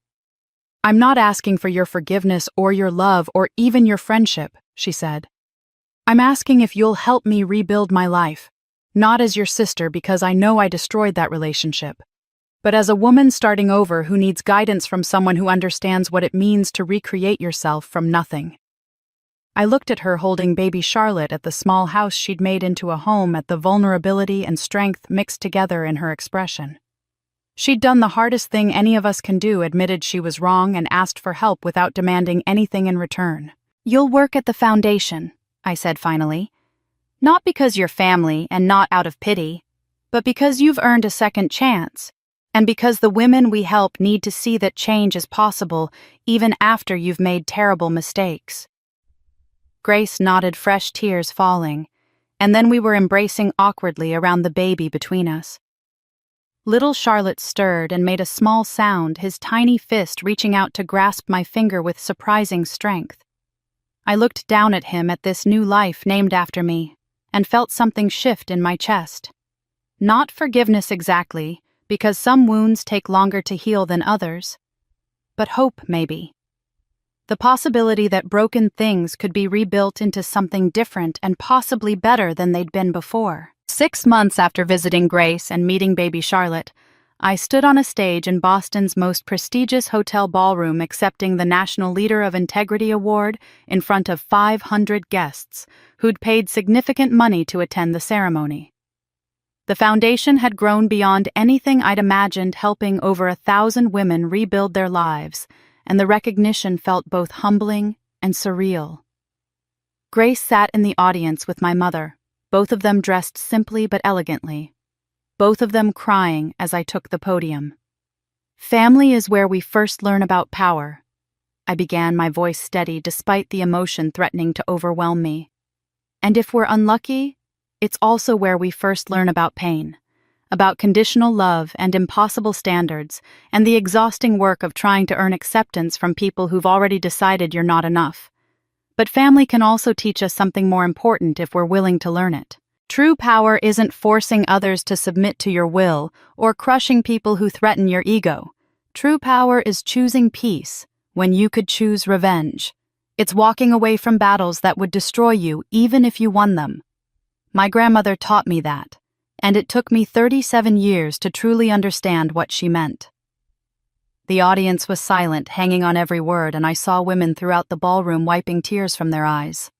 "I'm not asking for your forgiveness or your love or even your friendship," she said. "I'm asking if you'll help me rebuild my life. Not as your sister, because I know I destroyed that relationship, but as a woman starting over who needs guidance from someone who understands what it means to recreate yourself from nothing." I looked at her holding baby Charlotte at the small house she'd made into a home, at the vulnerability and strength mixed together in her expression. She'd done the hardest thing any of us can do, admitted she was wrong, and asked for help without demanding anything in return. "You'll work at the foundation," I said finally. "Not because you're family and not out of pity, but because you've earned a second chance, and because the women we help need to see that change is possible even after you've made terrible mistakes." Grace nodded, fresh tears falling, and then we were embracing awkwardly around the baby between us. Little Charlotte stirred and made a small sound, his tiny fist reaching out to grasp my finger with surprising strength. I looked down at him, at this new life named after me, and felt something shift in my chest. Not forgiveness exactly, because some wounds take longer to heal than others, but hope, maybe. The possibility that broken things could be rebuilt into something different and possibly better than they'd been before. 6 months after visiting Grace and meeting baby Charlotte, I stood on a stage in Boston's most prestigious hotel ballroom accepting the National Leader of Integrity Award in front of 500 guests who'd paid significant money to attend the ceremony. The foundation had grown beyond anything I'd imagined, helping over 1,000 women rebuild their lives, and the recognition felt both humbling and surreal. Grace sat in the audience with my mother, both of them dressed simply but elegantly, both of them crying as I took the podium. "Family is where we first learn about power," I began, my voice steady despite the emotion threatening to overwhelm me. "And if we're unlucky, it's also where we first learn about pain, about conditional love and impossible standards, and the exhausting work of trying to earn acceptance from people who've already decided you're not enough. But family can also teach us something more important if we're willing to learn it. True power isn't forcing others to submit to your will or crushing people who threaten your ego. True power is choosing peace when you could choose revenge. It's walking away from battles that would destroy you even if you won them. My grandmother taught me that, and it took me 37 years to truly understand what she meant." The audience was silent, hanging on every word, and I saw women throughout the ballroom wiping tears from their eyes.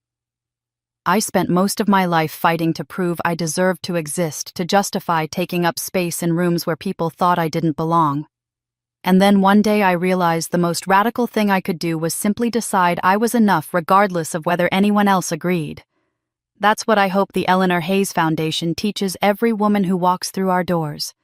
I spent most of my life fighting to prove I deserved to exist, to justify taking up space in rooms where people thought I didn't belong. And then one day I realized the most radical thing I could do was simply decide I was enough regardless of whether anyone else agreed. That's what I hope the Eleanor Hayes Foundation teaches every woman who walks through our doors.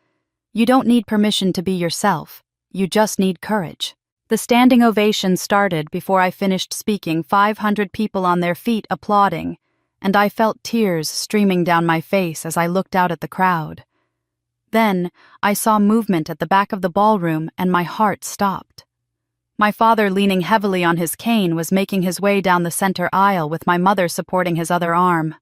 You don't need permission to be yourself. You just need courage. The standing ovation started before I finished speaking, 500 people on their feet applauding, and I felt tears streaming down my face as I looked out at the crowd. Then, I saw movement at the back of the ballroom and my heart stopped. My father, leaning heavily on his cane, was making his way down the center aisle with my mother supporting his other arm.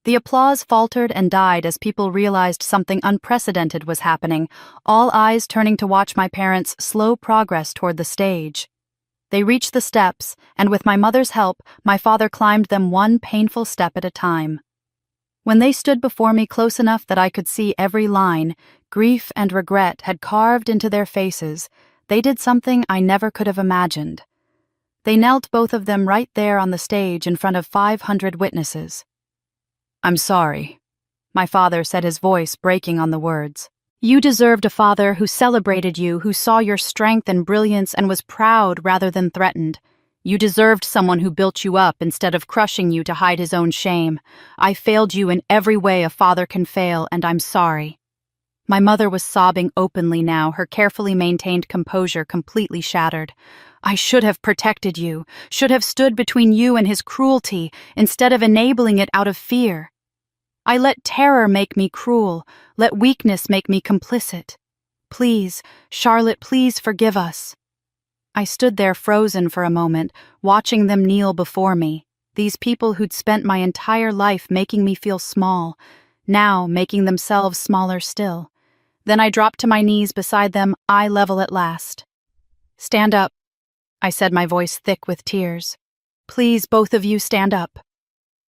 The applause faltered and died as people realized something unprecedented was happening, all eyes turning to watch my parents' slow progress toward the stage. They reached the steps, and with my mother's help, my father climbed them one painful step at a time. When they stood before me close enough that I could see every line, grief and regret had carved into their faces. They did something I never could have imagined. They knelt, both of them, right there on the stage in front of 500 witnesses. "I'm sorry," my father said, his voice breaking on the words. "You deserved a father who celebrated you, who saw your strength and brilliance and was proud rather than threatened. You deserved someone who built you up instead of crushing you to hide his own shame. I failed you in every way a father can fail, and I'm sorry." My mother was sobbing openly now, her carefully maintained composure completely shattered. "I should have protected you, should have stood between you and his cruelty, instead of enabling it out of fear. I let terror make me cruel, let weakness make me complicit. Please, Charlotte, please forgive us." I stood there frozen for a moment, watching them kneel before me, these people who'd spent my entire life making me feel small, now making themselves smaller still. Then I dropped to my knees beside them, eye level at last. "Stand up," I said, my voice thick with tears. "Please, both of you, stand up."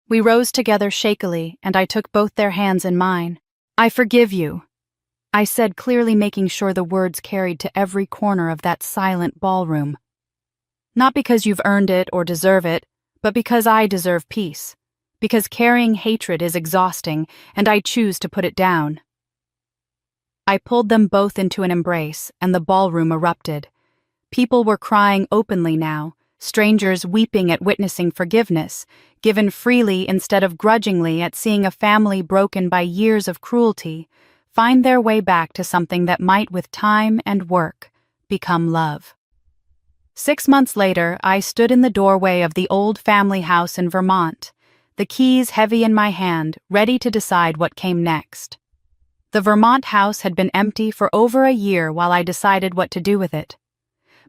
We rose together shakily, and I took both their hands in mine. "I forgive you," I said, clearly making sure the words carried to every corner of that silent ballroom. "Not because you've earned it or deserve it, but because I deserve peace. Because carrying hatred is exhausting, and I choose to put it down." I pulled them both into an embrace, and the ballroom erupted. People were crying openly now, strangers weeping at witnessing forgiveness, given freely instead of grudgingly at seeing a family broken by years of cruelty, find their way back to something that might, with time and work, become love. 6 months later, I stood in the doorway of the old family house in Vermont, the keys heavy in my hand, ready to decide what came next. The Vermont house had been empty for over a year while I decided what to do with it.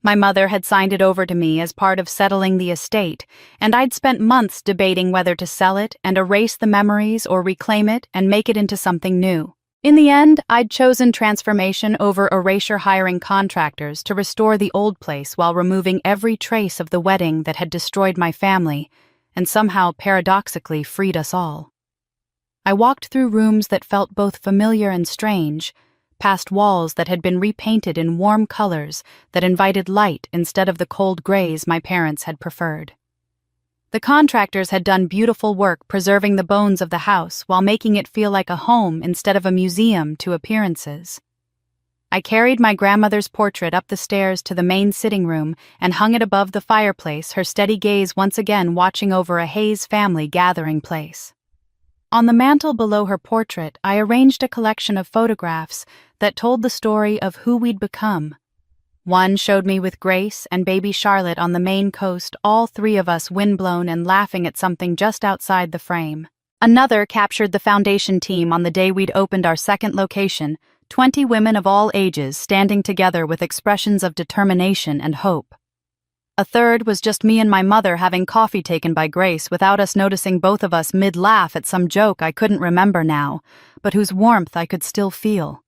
My mother had signed it over to me as part of settling the estate, and I'd spent months debating whether to sell it and erase the memories or reclaim it and make it into something new. In the end, I'd chosen transformation over erasure, hiring contractors to restore the old place while removing every trace of the wedding that had destroyed my family and somehow paradoxically freed us all. I walked through rooms that felt both familiar and strange, past walls that had been repainted in warm colors that invited light instead of the cold grays my parents had preferred. The contractors had done beautiful work preserving the bones of the house while making it feel like a home instead of a museum to appearances. I carried my grandmother's portrait up the stairs to the main sitting room and hung it above the fireplace, her steady gaze once again watching over a Hayes family gathering place. On the mantel below her portrait, I arranged a collection of photographs that told the story of who we'd become. One showed me with Grace and baby Charlotte on the Maine coast, all three of us windblown and laughing at something just outside the frame. Another captured the foundation team on the day we'd opened our second location, 20 women of all ages standing together with expressions of determination and hope. A third was just me and my mother having coffee taken by Grace without us noticing, both of us mid-laugh at some joke I couldn't remember now, but whose warmth I could still feel.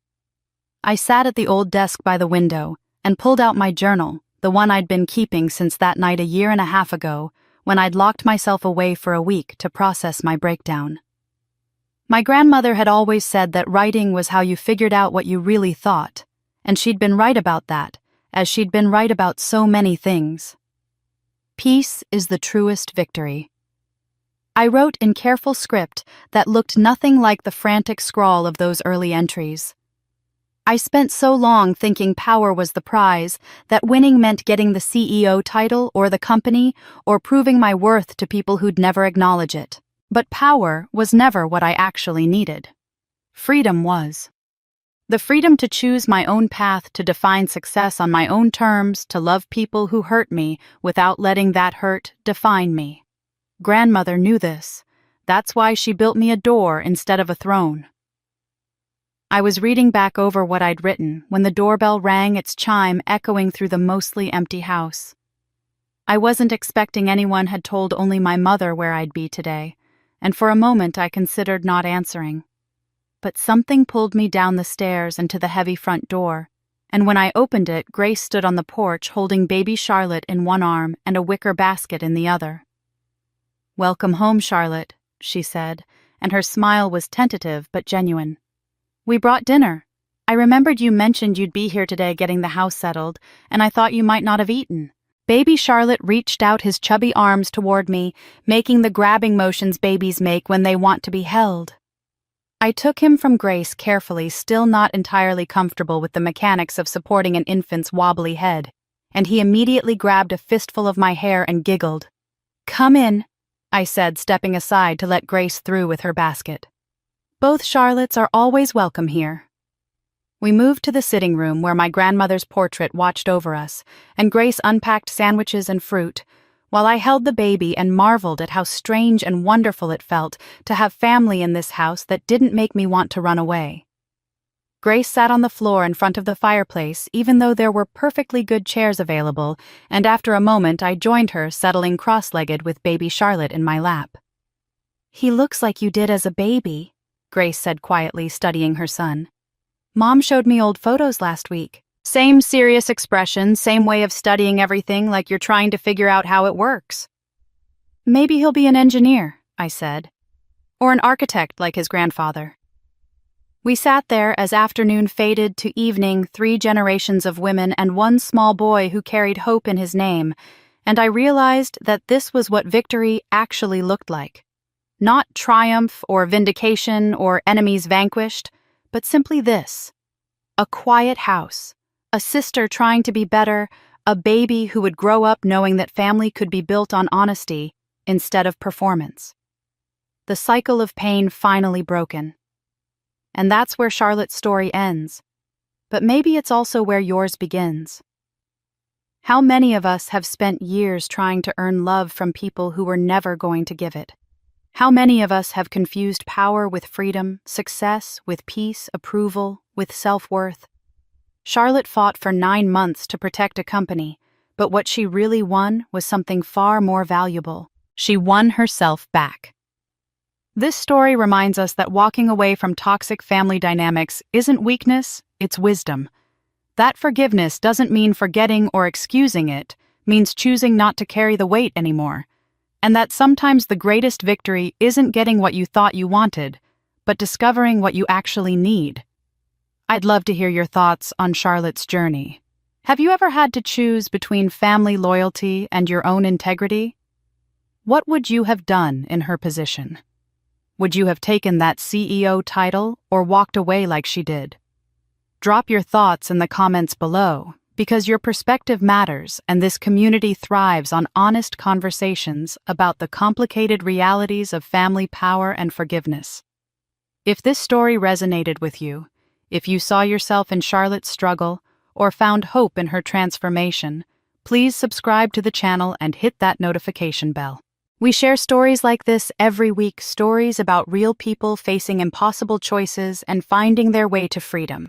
I sat at the old desk by the window and pulled out my journal, the one I'd been keeping since that night a year and a half ago, when I'd locked myself away for a week to process my breakdown. My grandmother had always said that writing was how you figured out what you really thought, and she'd been right about that, as she'd been right about so many things. Peace is the truest victory. I wrote in careful script that looked nothing like the frantic scrawl of those early entries. I spent so long thinking power was the prize, that winning meant getting the CEO title or the company or proving my worth to people who'd never acknowledge it. But power was never what I actually needed. Freedom was. The freedom to choose my own path, to define success on my own terms, to love people who hurt me without letting that hurt define me. Grandmother knew this. That's why she built me a door instead of a throne. I was reading back over what I'd written when the doorbell rang, its chime echoing through the mostly empty house. I wasn't expecting anyone had told only my mother where I'd be today, and for a moment I considered not answering. But something pulled me down the stairs and to the heavy front door, and when I opened it, Grace stood on the porch holding baby Charlotte in one arm and a wicker basket in the other. "Welcome home, Charlotte," she said, and her smile was tentative but genuine. "We brought dinner. I remembered you mentioned you'd be here today getting the house settled, and I thought you might not have eaten." Baby Charlotte reached out his chubby arms toward me, making the grabbing motions babies make when they want to be held. I took him from Grace carefully, still not entirely comfortable with the mechanics of supporting an infant's wobbly head, and he immediately grabbed a fistful of my hair and giggled. "Come in," I said, stepping aside to let Grace through with her basket. "Both Charlottes are always welcome here." We moved to the sitting room where my grandmother's portrait watched over us, and Grace unpacked sandwiches and fruit, while I held the baby and marveled at how strange and wonderful it felt to have family in this house that didn't make me want to run away. Grace sat on the floor in front of the fireplace, even though there were perfectly good chairs available, and after a moment I joined her, settling cross-legged with baby Charlotte in my lap. "He looks like you did as a baby," Grace said quietly, studying her son. "Mom showed me old photos last week. Same serious expression, same way of studying everything like you're trying to figure out how it works." "Maybe he'll be an engineer," I said. "Or an architect like his grandfather." We sat there as afternoon faded to evening, 3 generations of women and one small boy who carried hope in his name, and I realized that this was what victory actually looked like. Not triumph or vindication or enemies vanquished, but simply this: a quiet house, a sister trying to be better, a baby who would grow up knowing that family could be built on honesty instead of performance. The cycle of pain finally broken. And that's where Charlotte's story ends. But maybe it's also where yours begins. How many of us have spent years trying to earn love from people who were never going to give it? How many of us have confused power with freedom, success with peace, approval with self-worth? Charlotte fought for 9 months to protect a company, but what she really won was something far more valuable. She won herself back. This story reminds us that walking away from toxic family dynamics isn't weakness, it's wisdom. That forgiveness doesn't mean forgetting or excusing it, means choosing not to carry the weight anymore. And that sometimes the greatest victory isn't getting what you thought you wanted, but discovering what you actually need. I'd love to hear your thoughts on Charlotte's journey. Have you ever had to choose between family loyalty and your own integrity? What would you have done in her position? Would you have taken that CEO title or walked away like she did? Drop your thoughts in the comments below, because your perspective matters and this community thrives on honest conversations about the complicated realities of family power and forgiveness. If this story resonated with you, if you saw yourself in Charlotte's struggle or found hope in her transformation, please subscribe to the channel and hit that notification bell. We share stories like this every week, stories about real people facing impossible choices and finding their way to freedom.